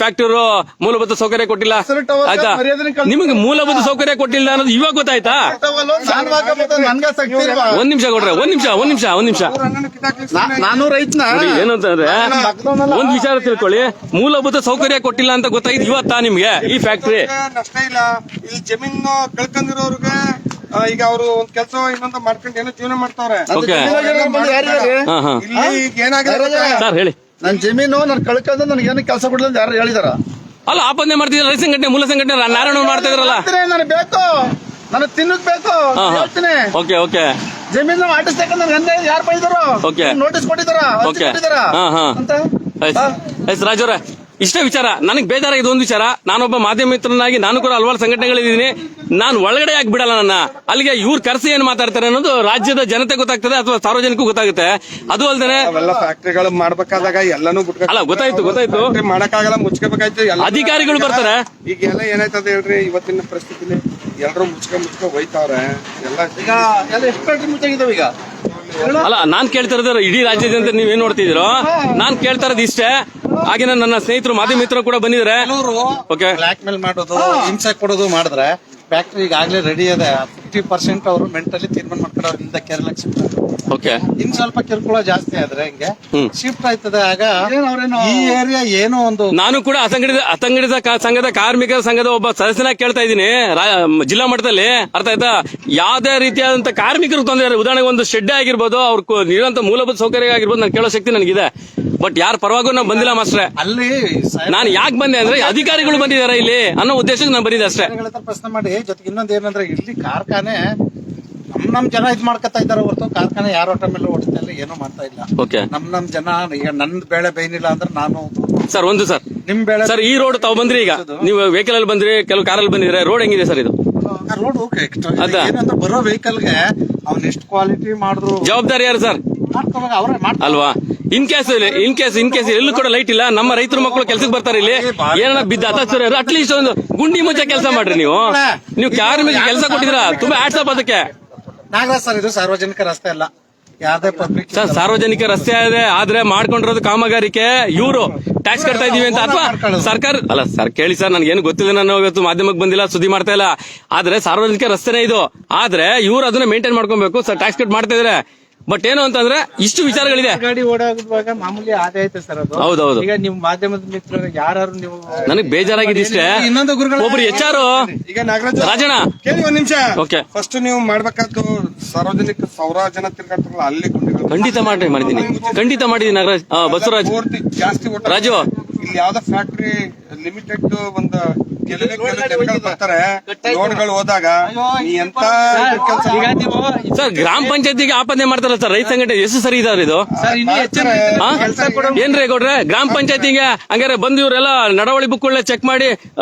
ಫ್ಯಾಕ್ಟರಿ ಮೂಲಭೂತ ಸೌಕರ್ಯ ಕೊಟ್ಟಿಲ್ಲ. ಆಯ್ತಾ, ನಿಮಗೆ ಮೂಲಭೂತ ಸೌಕರ್ಯ ಕೊಟ್ಟಿಲ್ಲ ಅನ್ನೋದು ಇವಾಗ ಗೊತ್ತಾಯ್ತಾ? ಒಂದ್ ನಿಮಿಷ ಕೊಡ್ರೆ, ಒಂದ್ ನಿಮಿಷ. ನಾನು ರೈತನ ಏನು ಅಂತಂದ್ರೆ ಒಂದ್ ವಿಚಾರ ತಿಳ್ಕೊಳ್ಳಿ, ಮೂಲಭೂತ ಸೌಕರ್ಯ ಕೊಟ್ಟಿಲ್ಲ ಅಂತ ಗೊತ್ತಾಯ್ತು ಇವತ್ತಾ ನಿಮ್ಗೆ ಈ ಫ್ಯಾಕ್ಟ್ರಿ? ನಷ್ಟ ಇಲ್ಲ. ಇಲ್ಲಿ ಜಮೀನು ಕಳ್ಕೊಂಡಿರೋರ್ಗೆ ಈಗ ಅವರು ಒಂದ್ ಕೆಲಸ ಇನ್ನೊಂದು ಮಾಡ್ಕೊಂಡು ಏನೋ ಜೀವನ ಮಾಡ್ತಾವ್ರೆ. ಓಕೆ. ಇಲ್ಲಿ ಈಗ ಏನಾಗಿದೆ ಸರ್ ಹೇಳಿ. ನನ್ ಜಮೀನು ನಾನು ಕಳ್ಕೊಂಡು ನನಗೆ ಏನು ಕೆಲಸ ಕೊಡಲ್ಲ ಅಂತ ಯಾರು ಹೇಳಿದಾರ? ಅಲ್ಲ, ಆಪನ್ನೆ ಮಾಡ್ತಿದ್ರ ರೈತ ಸಂಘಟನೆ, ಮೂಲ ಸಂಘಟನೆ ನಾರಾಯಣ ಮಾಡ್ತಾ ಇದ್ರಲ್ಲ. ನನಗೆ ಬೇಕು, ನನಗೆ ತಿನ್ನಕ್ ಬೇಕು. ಹೇಳ್ತೀನಿ. Okay okay. ಜಮೀನು ಆಟಿಸ್ತಕ್ಕ ನನ್ಗೆ ಅಂದೆ ಯಾರು ಬೈದಾರೋ? ಓಕೆ. ನೋಟಿಸ್ ಕೊಟ್ಟಿದಾರ ಅಂತ ರಾಜವ್ರೆ, ಇಷ್ಟೇ ವಿಚಾರ. ನನಗೆ ಬೇಜಾರ ಇದೊಂದು ವಿಚಾರ. ನಾನೊಬ್ಬ ಮಾಧ್ಯಮ ಮಿತ್ರನಾಗಿ ನಾನು ಕೂಡ ಹಲವಾರು ಸಂಘಟನೆಗಳಿದ್ದೀನಿ. ನಾನು ಒಳಗಡೆ ಯಾಕೆ ಬಿಡಲ್ಲ ನನ್ನ? ಅಲ್ಲಿಗೆ ಇವ್ರು ಕರೆಸಿ ಏನ್ ಮಾತಾಡ್ತಾರೆ ಅನ್ನೋದು ರಾಜ್ಯದ ಜನತೆ ಗೊತ್ತಾಗ್ತದೆ ಅಥವಾ ಸಾರ್ವಜನಿಕರು ಗೊತ್ತಾಗುತ್ತೆ. ಅದು ಅಲ್ದೇನೆ ಅವೆಲ್ಲ ಫ್ಯಾಕ್ಟ್ರಿಗಳು ಮಾಡ್ಬೇಕಾದಾಗ ಎಲ್ಲಾನು ಅಲ್ಲ, ಗೊತ್ತಾಯ್ತು. ಮಾಡಕ್ಕಾಗಲ್ಲ, ಮುಚ್ಕೋಬೇಕಾಯ್ತು. ಅಧಿಕಾರಿಗಳು ಬರ್ತಾರೆ. ಈಗ ಎಲ್ಲ ಏನಾಯ್ತದ ಹೇಳ್ರಿ, ಇವತ್ತಿನ ಪರಿಸ್ಥಿತಿಲಿ ಎಲ್ರು ಮುಚ್ಕೊ ಹೋಯ್ತಾವ್ರೆ. ಎಲ್ಲ ಎಷ್ಟು ಫ್ಯಾಕ್ಟ್ರಿ ಮುಚ್ಚಾಗಿದ್ದಾವೆ ಈಗ? ಅಲ್ಲ, ನಾನ್ ಕೇಳ್ತಾ ಇರೋದು ಇಡೀ ರಾಜ್ಯದಂತ ನೀವೇನ್ ನೋಡ್ತಿದ್ದೀರೋ, ನಾನ್ ಕೇಳ್ತಾ ಇರೋದು ಇಷ್ಟೇ. ಹಾಗೆ ನನ್ನ ಸ್ನೇಹಿತರು ಮಾಧ್ಯಮ ಮಿತ್ರರು ಕೂಡ ಬಂದಿದ್ದಾರೆ. ಓಕೆ. ಬ್ಲಾಕ್ ಮೇಲ್ ಮಾಡೋದು, ಹಿಂಸೆ ಕೊಡೋದು ಮಾಡಿದ್ರೆ ಫ್ಯಾಕ್ಟ್ರಿ ಈಗಾಗಲೇ ರೆಡಿ ಇದೆ. 50% ಅವರು ಮೆಂಟಲಿ ತೀರ್ಮಾನ ಮಾಡ್ತಾರೆ, ಇಲ್ಲಿಂದ ಕೇರಳಕ್ಕೆ ಶಿಫ್ಟ್. ಓಕೆ. ಇನ್ ಸ್ವಲ್ಪ ಕಿರುಕುಳ ಜಾಸ್ತಿ ಆದ್ರೆ ಹಿಂಗೆ ಶಿಫ್ಟ್ ಆಯ್ತದೆ. ಆಗ ಈ ಏರಿಯಾ ಏನೋ ಒಂದು. ನಾನು ಕೂಡ ಅಸಂಘಟಿತ ಸಂಘದ ಕಾರ್ಮಿಕರ ಸಂಘದ ಒಬ್ಬ ಸದಸ್ಯನಾಗಿ ಕೇಳ್ತಾ ಇದ್ದೀನಿ ಜಿಲ್ಲಾ ಮಟ್ಟದಲ್ಲಿ. ಅರ್ಥ ಆಯ್ತಾ? ಯಾವ್ದೇ ರೀತಿಯಾದಂತ ಕಾರ್ಮಿಕರು ತೊಂದರೆ, ಉದಾಹರಣೆಗೆ ಒಂದು ಶೆಡ್ ಆಗಿರ್ಬೋದು, ಅವ್ರ ನೀರಂತ ಮೂಲಭೂತ ಸೌಕರ್ಯ ಆಗಿರ್ಬೋದು, ನಾನು ಕೇಳೋ ಶಕ್ತಿ ನನಗಿದೆ. ಬಟ್ ಯಾರ ಪರವಾಗೂ ನಾವು ಬಂದಿಲ್ಲ ಮಾಸ್ಟ್ರೆ. ಅಲ್ಲಿ ನಾನು ಯಾಕೆ ಬಂದೆ ಅಂದ್ರೆ ಅಧಿಕಾರಿಗಳು ಬಂದಿದ್ದಾರೆ ಇಲ್ಲಿ ಅನ್ನೋ ಉದ್ದೇಶಕ್ಕೆ ನಾನು ಬಂದಿದ್ದೆ ಅಷ್ಟೇ. ಪ್ರಶ್ನೆ ಮಾಡಿ. ಜೊತೆಗೆ ಇನ್ನೊಂದು ಏನಂದ್ರೆ, ಇಲ್ಲಿ ಕಾರ್ಖಾನೆ ನಮ್ ಜನ ಇದ್ ಮಾಡ್ಕೊತಾ ಇದಾರೆ ಹೊರತು ಕಾರ್ಖಾನೆ ಯಾರ ಹೊಟ್ಟೆ ಮೇಲೆ ಹೊಡಿತಾ ಇಲ್ಲ, ಏನೋ ಮಾಡ್ತಾ ಇಲ್ಲ. ಓಕೆ. ನಮ್ ಜನ ಈಗ ನನ್ ಬೆಳೆ ಬೈನಿಲ್ಲ ಅಂದ್ರೆ ನಾನು ಸರ್ ಸರ್ ನಿಮ್ ಬೆಳೆ ಸರ್, ಈ ರೋಡ್ ತಾವು ಬಂದ್ರಿ, ಈಗ ನೀವು ವೆಹಿಕಲ್ ಅಲ್ಲಿ ಬಂದ್ರಿ, ಕೆಲವು ಕಾರಲ್ಲಿ ಬಂದಿದ್ರೆ. ರೋಡ್ ಹೆಂಗಿದೆ ಸರ್ ಇದು? Road okay. ಏನಂತ ಬರೋ ವೆಹಿಕಲ್ಗೆ ಅವ್ನ ಎಷ್ಟು ಕ್ವಾಲಿಟಿ ಮಾಡಿದ್ರು ಜವಾಬ್ದಾರಿ ಯಾರು ಸರ್? ಅವ್ರೆ ಅಲ್ವಾ? ಇನ್ ಕೇಸ್ ಎಲ್ಲೂ ಕೂಡ ಲೈಟ್ ಇಲ್ಲ, ನಮ್ಮ ರೈತರ ಮಕ್ಕಳು ಕೆಲ್ಸಕ್ಕೆ ಬರ್ತಾರೆ. ಇಲ್ಲಿ ಏನ ಬಿದ್ದ ಅಟ್ಲೀಸ್ಟ್ ಒಂದು ಗುಂಡಿ ಮುಚ್ಚ ಕೆಲಸ ಮಾಡ್ರಿ. ನೀವು ಕಾರ್ಮಿಕ ಕೆಲಸ ಕೊಟ್ಟಿದ್ರ, ತುಂಬಾ ಆಟ್ಸಪ್ ಅದಕ್ಕೆ. ನಾಗರಾಜ್ ಸರ್, ಇದು ಸಾರ್ವಜನಿಕ ರಸ್ತೆ ಅಲ್ಲ. ಯಾವ್ದೇ ಪಬ್ಲಿಕ್ ಸರ್ ಸಾರ್ವಜನಿಕ ರಸ್ತೆ ಇದೆ ಆದ್ರೆ ಮಾಡ್ಕೊಂಡಿರೋದು ಕಾಮಗಾರಿಕೆ ಇವರು ಟ್ಯಾಕ್ಸ್ ಕಟ್ತಾ ಇದೀವಿ ಅಂತ ಅಥವಾ ಸರ್ಕಾರ ಅಲ್ಲ ಸರ್ ಕೇಳಿ ಸರ್ ನನ್ಗೇನು ಗೊತ್ತಿಲ್ಲ, ನಾನು ಇವತ್ತು ಮಾಧ್ಯಮಕ್ಕೆ ಬಂದಿಲ್ಲ, ಸುದ್ದಿ ಮಾಡ್ತಾ ಇಲ್ಲ. ಆದ್ರೆ ಸಾರ್ವಜನಿಕ ರಸ್ತೆನೇ ಇದು, ಆದ್ರೆ ಇವ್ರು ಅದನ್ನ ಮೇಂಟೈನ್ ಮಾಡ್ಕೊಬೇಕು ಸರ್, ಟ್ಯಾಕ್ಸ್ ಕಟ್ ಮಾಡ್ತಾ ಇದಾರೆ. ಬಟ್ ಏನು ಅಂತಂದ್ರೆ ಇಷ್ಟು ವಿಚಾರಗಳಿದೆ. ಗಾಡಿ ಓಡಾಡುವಾಗ ಮಾಮೂಲಿ ಆದಾಯ ಐತೆ ಸರ್ ಅದು. ಹೌದೌದು. ಈಗ ನಿಮ್ ಮಾಧ್ಯಮದ ಮಿತ್ರರು ಯಾರು ನೀವು ನನಗೆ ಬೇಜಾರಾಗಿದೆ ಇಷ್ಟೇ. ಇನ್ನೊಂದು ಗುರುಗಳು ಒಬ್ರು ಹೆಚ್ಚಾರು ಈಗ ನಾಗರಾಜ್ ರಾಜಣ್ಣ ಕೇಳಿ ಒಂದ್ ನಿಮಿಷ. ಓಕೆ ಫಸ್ಟ್ ನೀವು ಮಾಡ್ಬೇಕಾದ್ದು ಸಾರ್ವಜನಿಕ 1000 ಜನ ತಿರ್ಗಾಡ್ತಾರಲ್ಲ ಅಲ್ಲಿ ಗುಂಡಿಗಳು ಖಂಡಿತ ಮಾಡಿದ್ದೀನಿ ಖಂಡಿತ ಮಾಡಿದೀನಿ ನಾಗರಾಜ್. ಬಸವರಾಜ್ ಪೂರ್ತಿ ಜಾಸ್ತಿ ಒಟ್ಟು ರಾಜು ಇಲ್ಲಿ ಯಾವ್ದೋ ಫ್ಯಾಕ್ಟ್ರಿ ಲಿಮಿಟೆಡ್ ಒಂದು ಕೆಲವೇ ಜನಗಳು ಬರ್ತಾರೆ ಲೋಡ್ಗಳು ಹೋದಾಗ ನೀ ಎಂತ ಕೆಲಸ ಈಗ ನೀವು ಸರ್ ಗ್ರಾಮ ಪಂಚಾಯತಿಗೆ ಆಪಾದನೆ ಮಾಡ್ತಾರಲ್ಲ ಸರ್, ರೈತ ಸಂಘಟನೆ ಎಷ್ಟು ಸರಿ ಇದಾರೆ ಇದು? ಸರ್ ಇನ್ನೂ ಹೆಚ್ಚಿನ ಆ? ಏನ್ರಿ ಗೌಡ್ರೆ ಗ್ರಾಮ ಪಂಚಾಯತಿಗೆ ಹಂಗಾರೆ ಬಂದು ಇವರೆಲ್ಲ ನಡವಳಿ ಬುಕ್ಗಳನ್ನ ಚೆಕ್ ಮಾಡಿ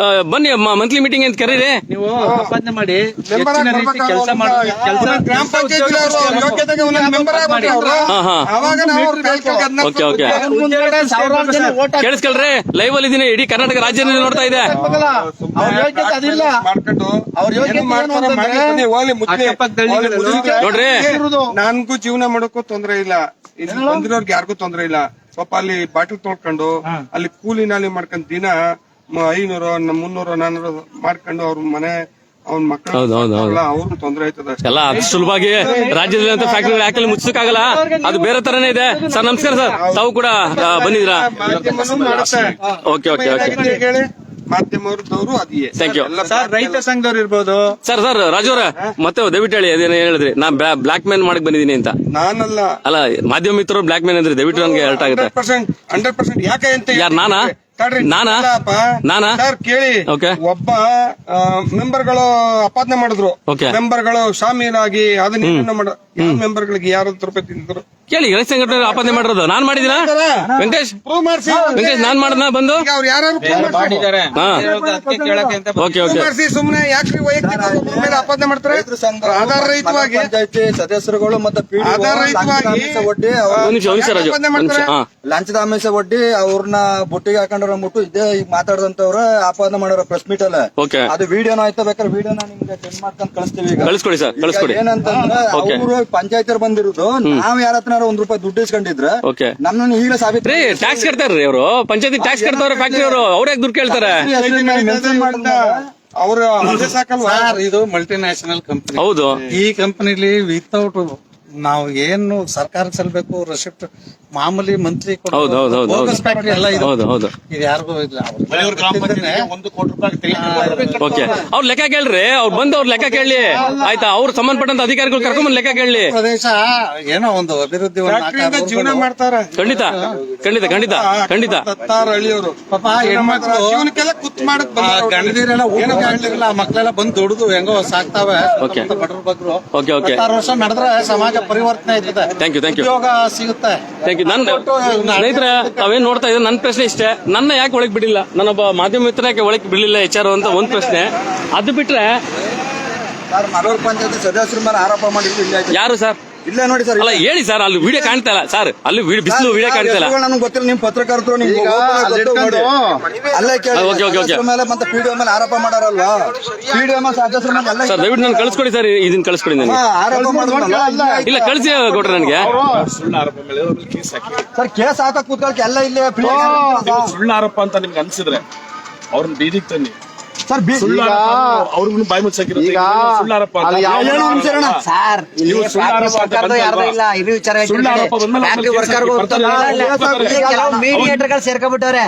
ಬನ್ನಿ ಮಂತ್ಲಿ ಮೀಟಿಂಗ್ ಅಂತ ಕರೀರಿ. ನೀವು ಆಪಾದನೆ ಮಾಡಿ ಹೆಚ್ಚಿನ ರೀತಿ ಕೆಲಸ ಮಾಡಿ ಕೆಲಸ ಗ್ರಾಮ ಪಂಚಾಯತಿ ಯೋಗ್ಯತೆಗೆ ಒಂದೊಂದು ಮೆಂಬರ್ ಆಗ್ಬಿಟ್ರೆ ಅವ್ರು ಹಾ ಅವಾಗ ನಾವು ಅವ್ರ ಕಾಲ್ ಕೆಳಗೆ ಅದನ್ನ ಓಕೆ ಓಕೆ ಕೇಳಿಸ್ಕೊಳ್ರಿ, ಲೈವ್ ಅಲ್ಲಿ ಇದೀನಿ, ಇಡೀ ಕರ್ನಾಟಕ ರಾಜ್ಯ ನೋಡ್ತಾ ಇದೆ. ಮಾಡ್ಕೊಂಡು ಏನು ಮಾಡ್ತಾರೋ ಮಾಡಿ ಬನ್ನಿ, ಹೋಗ್ಲಿ ಮುಚ್ಲಿ. ನೋಡ್ರಿ ನನ್ಗೂ ಜೀವನ ಮಾಡೋಕ್ಕೂ ತೊಂದ್ರೆ ಇಲ್ಲ, ಇಲ್ಲಿ ಬಂದಿರೋರ್ಗೆ ಯಾರಿಗೂ ತೊಂದ್ರೆ ಇಲ್ಲ. ಪಾಪ ಅಲ್ಲಿ ಬಾಟಲ್ ತೊಳ್ಕೊಂಡು ಅಲ್ಲಿ ಕೂಲಿ ನಾಲಿ ಮಾಡ್ಕೊಂಡು ದಿನ 500 300 400 ಮಾಡ್ಕೊಂಡು ಅವ್ರ ಮನೆ ಅವ್ನ ಮಕ್ಕಳು ಅವ್ರಿಗೂ ತೊಂದ್ರೆ ಆಯ್ತದ. ಎಲ್ಲ ಅಷ್ಟು ಸುಲಭವಾಗಿ ರಾಜ್ಯದಲ್ಲಿ ಫ್ಯಾಕ್ಟರಿ ಯಾಕೆ ಮುಚ್ಚಕ್ಕಾಗಲ್ಲ, ಅದು ಬೇರೆ ತರನೇ ಇದೆ. ಸರ್ ನಮಸ್ಕಾರ ಸರ್, ತಾವು ಕೂಡ ಬಂದಿದ್ರಾ? ಓಕೆ ಓಕೆ ಓಕೆ ಹೇಳಿ ಮಾಧ್ಯಮದವರು ಅದೇ ಥ್ಯಾಂಕ್ ಯು ಸರ್. ರೈತ ಸಂಘದವ್ರು ಇರ್ಬೋದು ಸರ್. ಸರ್ ರಾಜು ಅವ್ರ ಮತ್ತೆ ದಯವಿಟ್ಟು ಹೇಳಿ, ಅದೇನು ಹೇಳಿದ್ರಿ ನಾ ಬ್ಲಾಕ್ ಮೇಲ್ ಮಾಡಕ್ ಬಂದಿದ್ದೀನಿ ಅಂತ. ನಾನಲ್ಲ, ಅಲ್ಲ ಮಾಧ್ಯಮ ಮಿತ್ರರು ಬ್ಲಾಕ್ ಮೇಲ್ ಅಂದ್ರೆ ದಯವಿಟ್ಟು ನನಗೆ ಅರ್ಥ ಆಗುತ್ತೆ. 100% ಯಾಕೆ ಅಂತ ಯಾರು ನಾನಾ ಸರ್ ಕೇಳಿ. ಓಕೆ ಒಬ್ಬ ಮೆಂಬರ್ಗಳು ಅಪಾದನೆ ಮಾಡಿದ್ರು, ಓಕೆ ಮೆಂಬರ್ಗಳು ಶಾಮೀಲಾಗಿ ಅದನ್ನ ಮಾಡ ಮೆಂಬರ್ಗಳಿಗೆ ಯಾರು ರೂಪಾಯಿ ತಿಂದ್ರು ಕೇಳಿ. ರೈತ ಸಂಘಟನೆ ಆಪಾದನೆ ಮಾಡಿರೋದು ನಾನ್ ಮಾಡಿದಿನ ವೆಂಕಟೇಶ್? ಪ್ರೂವ್ ಮಾಡಿಸಿ ನಾನ್ ಮಾಡದ್ನ ಬಂದು ಅವ್ರು ಯಾರು ಮಾಡಿದ್ದಾರೆ. ಓಕೆ ಓಕೆ ಮಾಡಿಸಿ ಸುಮ್ನೆ ಯಾಕ್ರಿ ವೈಯಕ್ತಿಕ ಒಬ್ಬರ ಮೇಲೆ ಆಪಾದನೆ ಮಾಡ್ತಾರೆ? ಆಧಾರ ರಹಿತವಾಗಿ ಸದಸ್ಯರುಗಳು ಮತ್ತೆ ಆಧಾರ ರಹಿತವಾಗಿ ಒಡ್ಡಿ ಒಂದ್ ನಿಮಿಷ ರಾಜು, ಒಂದ್ ನಿಮಿಷ. ಹಾ ಲಂಚದ ಆಮಿಷ ಒಡ್ಡಿ ಅವ್ರನ್ನ ಬುಟ್ಟಿಗೆ ಹಾಕೊಂಡ್ರ ಅಂದ್ಬಿಟ್ಟು ಇದೇ ಈಗ ಮಾತಾಡದಂತವ್ರ ಆಪಾದನೆ ಮಾಡೋರ ಪ್ರೆಸ್ ಮೀಟ್ ಅಲ್ಲ. ಓಕೆ ಅದು ವಿಡಿಯೋನ ಆಯ್ತಾ, ಬೇಕಾದ್ರೆ ವಿಡಿಯೋನ ನಿಮ್ಗೆ ಸೆಂಡ್ ಮಾಡ್ಕೊಂಡು ಕಳಿಸ್ತೀವಿ. ಈಗ ಕಳಿಸ್ಕೊಡಿ ಸರ್, ಕಳಿಸ್ಕೊಡಿ. ಏನಂತಂದ್ರೆ ಅವರು ಪಂಚಾಯತ್ ಬಂದಿರೋದು ನಾವ್ ಯಾರ ಹತ್ರ ₹1 ದುಡ್ಡು ಇಸ್ಕೊಂಡಿದ್ರೆ ಓಕೆ ನಮ್ಮನ್ನ ಈಗಲೇ ಸಾಬೀತು ರೀ ಟ್ಯಾಕ್ಸ್ ಕಟ್ತಾರ್ರಿ ಅವರು, ಪಂಚಾಯತಿ ಟ್ಯಾಕ್ಸ್ ಕಟ್ತಾವ್ರೆ ಫ್ಯಾಕ್ಟ್ರಿ ಅವರು, ಅವ್ರ ದುಡ್ಡು ಕೇಳ್ತಾರೆ. ಮೆನ್ಷನ್ ಮಾಡಿದ ಅವರು ಸಾಕಲ್ವಾ? ಇದು ಮಲ್ಟಿನ್ಯಾಷನಲ್ ಕಂಪನಿ. ಹೌದು ಈ ಕಂಪನಿಲಿ ವಿತೌಟ್ ನಾವು ಏನು ಸರ್ಕಾರಕ್ಕೆ ಸಲ್ಬೇಕು ರೆಸಿಪ್ಟ್ ಮಾಮೂಲಿ ಮಂತ್ಲಿ ಹೌದು ಹೌದು ಹೌದು ಹೌದು ಫ್ಯಾಕ್ಟ್ರಿ ಎಲ್ಲ ಇದು ಹೌದು ಹೌದು ಇದು ಯಾರಿಗೂ ಇಲ್ಲ. ಓಕೆ ಅವ್ರ ಲೆಕ್ಕ ಕೇಳ್ರಿ, ಅವ್ರು ಬಂದು ಅವ್ರ ಲೆಕ್ಕ ಕೇಳಿ ಆಯ್ತಾ, ಅವ್ರು ಸಂಬಂಧಪಟ್ಟಂತ ಅಧಿಕಾರಿಗಳು ಕರ್ಕೊಂಡ್ ಲೆಕ್ಕ ಕೇಳಿ. ಪ್ರದೇಶ ಏನೋ ಒಂದು ಅಭಿವೃದ್ಧಿ ಫ್ಯಾಕ್ಟ್ರಿಯಿಂದ ಜೀವನ ಮಾಡ್ತಾರ. ಖಂಡಿತ ಖಂಡಿತ ಖಂಡಿತ ಖಂಡಿತ. ಹಳ್ಳಿಯವರು ಪಾಪ ಹೆಣ್ಮಕ್ಳು ಜೀವನಕ್ಕೆಲ್ಲ ಕುತ್ ಮಾಡಕ್ ಗಂಡದಿರೆಲ್ಲ ಊಟಕ್ಕೆ ಆಗ್ತಿರ್ಲಿಲ್ಲ, ಮಕ್ಕಳೆಲ್ಲ ಬಂದು ದುಡಿದು ಹೆಂಗೋ ಸಾಕ್ತಾವೆ. ಓಕೆ ಬಡ್ರ ಬಗ್ರು ಓಕೆ ಓಕೆ 6 ವರ್ಷ ನಡೆದ್ರೆ ಸಮಾಜ ಪರಿವರ್ತನೆ ಆಯ್ತದೆ, ಥ್ಯಾಂಕ್ ಯು ಥ್ಯಾಂಕ್ ಯು ಉದ್ಯೋಗ ಸಿಗುತ್ತೆ. Thank you. ನನ್ನ ಸ್ನೇಹಿತರೆ ತಾವೇನ್ ನೋಡ್ತಾ ಇದ್ರೆ ನನ್ನ ಪ್ರಶ್ನೆ ಇಷ್ಟೇ, ನನ್ನ ಯಾಕೆ ಒಳಗೆ ಬಿಡಿಲ್ಲ, ನಾನೊಬ್ಬ ಮಾಧ್ಯಮ ಮಿತ್ರ ಯಾಕೆ ಒಳಗೆ ಬಿಡಲಿಲ್ಲ HR ಅಂತ ಒಂದು ಪ್ರಶ್ನೆ. ಅದು ಬಿಟ್ರೆ ಸರ್ ಮರೂರ್ ಪಂಚಾಯತ್ ಸದಸ್ಯರ ಮೇಲೆ ಆರೋಪ ಮಾಡಿದ್ದು ಇಲ್ಲ ಯಾರು ಸರ್? ಇಲ್ಲ ನೋಡಿ ಸರ್, ಅಲ್ಲ ಹೇಳಿ ಸರ್, ಅಲ್ಲಿ ವಿಡಿಯೋ ಕಾಣ್ತಾ ಇಲ್ಲ ಸರ್, ಅಲ್ಲಿ ಬಿಸಿಲು ವಿಡಿಯೋ ಕಾಣ್ತಾ ಇಲ್ಲ. ನನಗೆ ಗೊತ್ತಿಲ್ಲ, ನಿಮ್ ಪತ್ರಕರ್ತರು ನಿಮ್ಗೆ ಅಲ್ಲೇ ಓಕೆ ಓಕೆ ಓಕೆ ಮೇಲೆ ಮತ್ತೆ PDO ಮೇಲೆ ಆರೋಪ ಮಾಡಾರಲ್ವಾ? PDO ಮೇಲೆ ಸದಸ್ಯರ ಮೇಲೆ ಎಲ್ಲ ಸರ್ ದಯವಿಟ್ಟು ನಾನು ಕಳಿಸ್ಕೊಡಿ ಸರ್, ಇದನ್ನ ಕಳಿಸ್ಕೊಡಿ ನನಗೆ. ಆರೋಪ ಮಾಡಿದ್ರಲ್ಲ, ಇಲ್ಲ ಕಳಿಸಿ ಕೊಟ್ರೆ ನನಗೆ. ಸರ್ ಕೇಸ್ ಹಾಕಕ್ ಕೂತ್ಕೊಳಕ್ಕೆ ಎಲ್ಲ ಇಲ್ಲೇ ಸುಳ್ಳು ಆರೋಪ ಅಂತ ನಿಮ್ಗೆ ಅನ್ಸಿದ್ರೆ ಅವ್ರನ್ನ ಬೀದಿಗೆ ತನ್ನಿ. ಸರ್ ಅವ್ರಿಗೂ ಬಾಯಿ ಮುಚ್ಚಾಕಿರೋ ಸುಳ್ಳು ಆರೋಪ ಅಂತ. ಸರ್ ಇಲ್ಲಿ ಸರ್ಕಾರದ ಯಾರ್ದು ಇಲ್ಲ, ಇದು ವಿಚಾರ ಕೆಲವು ಮೀಡಿಯೇಟರ್ಗಳು ಸೇರ್ಕೊಂಡ್ಬಿಟ್ಟವ್ರೆ.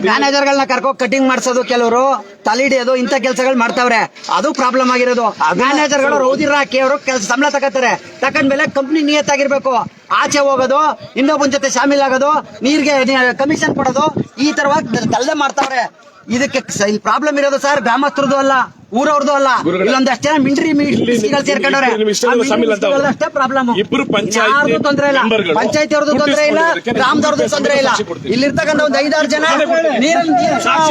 ಮ್ಯಾನೇಜರ್ಗಳನ್ನ ಕರ್ಕೊ ಕಟಿಂಗ್ ಮಾಡ್ಸೋದು, ಕೆಲವರು ತಲೆ ಹಿಡಿಯೋದು, ಇಂಥ ಕೆಲಸಗಳು ಮಾಡ್ತಾವ್ರೆ. ಅದು ಪ್ರಾಬ್ಲಮ್ ಆಗಿರೋದು. ಮ್ಯಾನೇಜರ್ಗಳು ರೌದಿರ ಹಾಕಿ ಅವರು ಸಂಬಳ ತಗೋತಾರೆ, ತಕೊಂಡ್ಮೇಲೆ ಕಂಪ್ನಿ ನಿಯತ್ತಾಗಿರ್ಬೇಕು. ಆಚೆ ಹೋಗೋದು, ಇನ್ನೊಬ್ಬನ ಜೊತೆ ಶಾಮೀಲ್ ಆಗೋದು, ನೀರ್ಗೆ ಕಮಿಷನ್ ಕೊಡೋದು, ಈ ತರವಾಗಿ ತಲ್ದೆ ಮಾಡ್ತಾವ್ರೆ. ಇದಕ್ಕೆ ಇಲ್ಲಿ ಪ್ರಾಬ್ಲಮ್ ಇರೋದು ಸರ್ ಗ್ರಾಮಸ್ಥರದ್ದು ಅಲ್ಲ, ಊರವ್ರದ್ದು ಅಲ್ಲ. ಇಲ್ಲೊಂದಷ್ಟು ಜನ ಮಿಲಿಟರಿ ಸೇರ್ಕೊಂಡವ್ರೆ, ಅಷ್ಟೇ ಪ್ರಾಬ್ಲಮ್. ಯಾರ್ದು ತೊಂದ್ರೆ ಇಲ್ಲ, ಪಂಚಾಯತಿ ಅವ್ರದ್ದು ತೊಂದ್ರೆ ಇಲ್ಲ, ಗ್ರಾಮದವ್ರದ್ದು ತೊಂದ್ರೆ ಇಲ್ಲ. ಇಲ್ಲಿರ್ತಕ್ಕಂಥ ಒಂದು 5-6 ಜನ ನೀರನ್ನು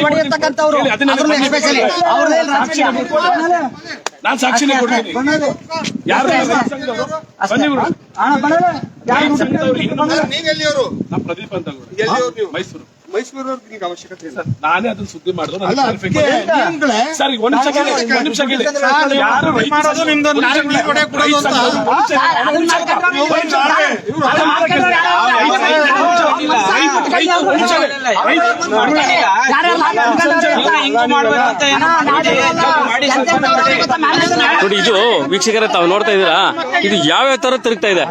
ಹೊಡೆಯತಕ್ಕಂಥವ್ರು, ಅದ್ರಲ್ಲೂ ಎಸ್ಪೆಷಲಿ ಅವ್ರದೇ ನಾನ್ ಸಾಕ್ಷಿನೇ ಕೊಡ್ತೀನಿ. ನೀವ್ ಎಲ್ಲಿಯವರು? ಪ್ರದೀಪ್ ಅಂತ ಎಲ್ಲಿಯವರು ನೀವು? ಮೈಸೂರು. ಮೈಸೂರವ್ರಿಗೆ ನಿಮ್ಗೆ ಅವಶ್ಯಕತೆ ಇಲ್ಲ. ನಾನೇ ಅದನ್ನ ಸುದ್ದಿ ಮಾಡಿದ್ರು ಸರ್. ಈಗ ಒಂದ್ ನಿಮಿಷ ಕೇಳಿ. ಯಾರು ನೋಡಿ, ಇದು ವೀಕ್ಷಕರೇ ತಾವು ನೋಡ್ತಾ ಇದ್ದೀರಾ, ಇದು ಯಾವ್ಯಾವ ತರ ತಿರುಗ್ತಾ ಇದೆ.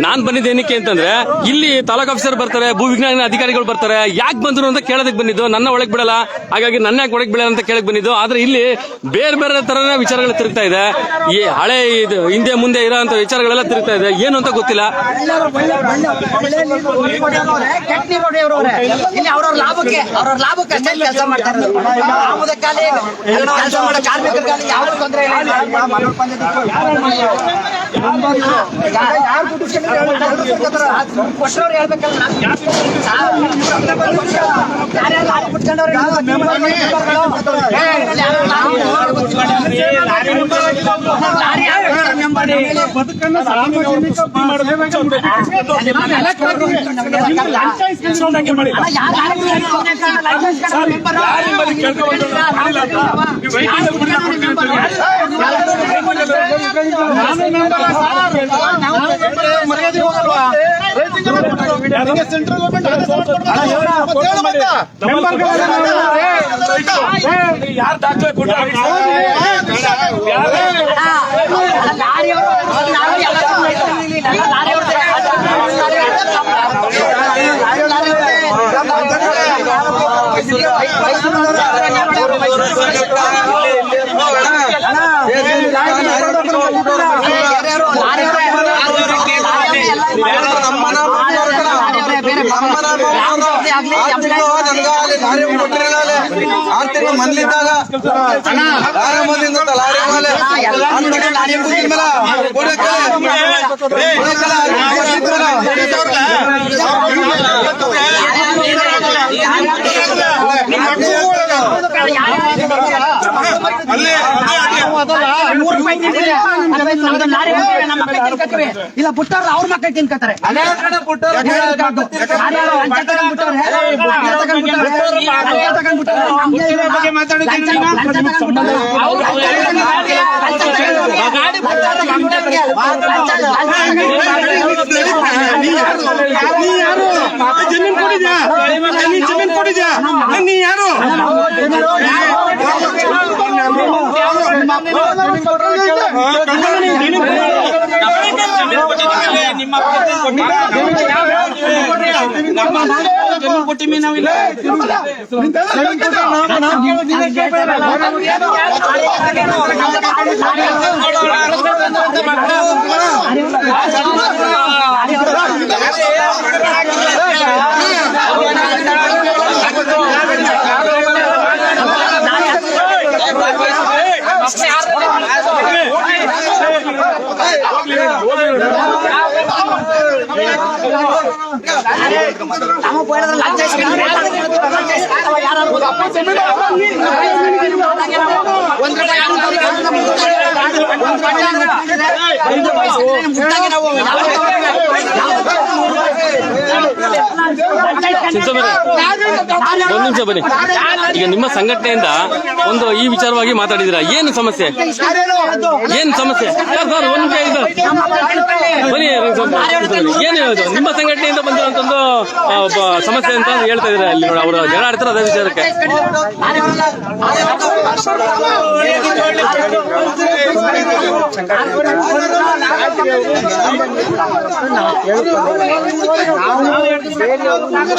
ನಾನ್ ಬಂದಿದ್ದ ಏನಕ್ಕೆ ಅಂತಂದ್ರೆ, ಇಲ್ಲಿ ತಾಲೂಕ್ ಆಫೀಸರ್ ಬರ್ತಾರೆ, ಭೂ ವಿಜ್ಞಾನ ಅಧಿಕಾರಿಗಳು ಬರ್ತಾರೆ, ಯಾಕೆ ಬಂದ್ರು ಅಂತ ಕೇಳೋದಕ್ಕೆ ಬಂದಿದ್ದು. ನನ್ನ ಒಳಗೆ ಬಿಡಲ್ಲ, ಹಾಗಾಗಿ ನನ್ನ ಯಾಕೆ ಒಳಗೆ ಬಿಡಲ್ಲ ಅಂತ ಕೇಳಕ್ ಬಂದಿದ್ದು. ಆದ್ರೆ ಇಲ್ಲಿ ಬೇರೆ ಬೇರೆ ತರನೇ ವಿಚಾರಗಳು ತಿರುಗ್ತಾ ಇದೆ. ಈ ಹಳೆ ಇದು ಹಿಂದೆ ಮುಂದೆ ಇರೋಂತ ವಿಚಾರಗಳೆಲ್ಲ ತಿರುಗ್ತಾ ಇದೆ. ಏನು ಅಂತ ಗೊತ್ತಿಲ್ಲ. ಇಲ್ಲಿ ಅವ್ರವ್ರ ಲಾಭಕ್ಕೆ ಅಷ್ಟೇ ಕೆಲಸ ಮಾಡ್ತಾರೆ. ಕೆಲಸ ಮಾಡೋ ಕಾರ್ಮಿಕರಿಗೆ ಯಾವ ತೊಂದರೆ ಇಲ್ಲ. ಕೊಟ್ಟವ್ರು ಹೇಳ್ಬೇಕಲ್ಲ. ಸೆಂಟ್ರಲ್ ಗೌರ್ಮೆಂಟ್ ಯಾರು ದಾಖಲೆ ಕೊಟ್ಟರು? ಮನ್ಲಿದ್ದಾಗ ಇಲ್ಲ ಪುಟ್ಟಾರ ಅವ್ರ ಮಕ್ಕಳು ತಿನ್ಕತ್ತಾರೆ. ಜಮೀನ್ ಕೊಟ್ಟಿದ್ಯಾ? ಜಮೀನ್ ಕೊಟ್ಟಿದ್ಯಾ? ನೀ ಯಾರು? ಒಂದ್ ನಿಮಿಷ ಬನ್ನಿ. ಈಗ ನಿಮ್ಮ ಸಂಘಟನೆಯಿಂದ ಒಂದು ಈ ವಿಚಾರವಾಗಿ ಮಾತಾಡಿದಿರಾ, ಏನು ಸಮಸ್ಯೆ? ಏನ್ ಸಮಸ್ಯೆ ಸರ್? ಒಂದ್ ನಿಮಿಷ ಇದೆ ಬನ್ನಿ. ಏನು ಹೇಳೋದು? ನಿಮ್ಮ ಸಂಘಟನೆಯಿಂದ ಬಂದಿರುವಂತ ಒಂದು ಸಮಸ್ಯೆ ಅಂತ ಹೇಳ್ತಾ ಇದ್ರೆ ಅಲ್ಲಿ ನೋಡಿ, ಅವರು ಜನ ಆಡ್ತಾರೆ ಅದೇ ವಿಚಾರಕ್ಕೆ.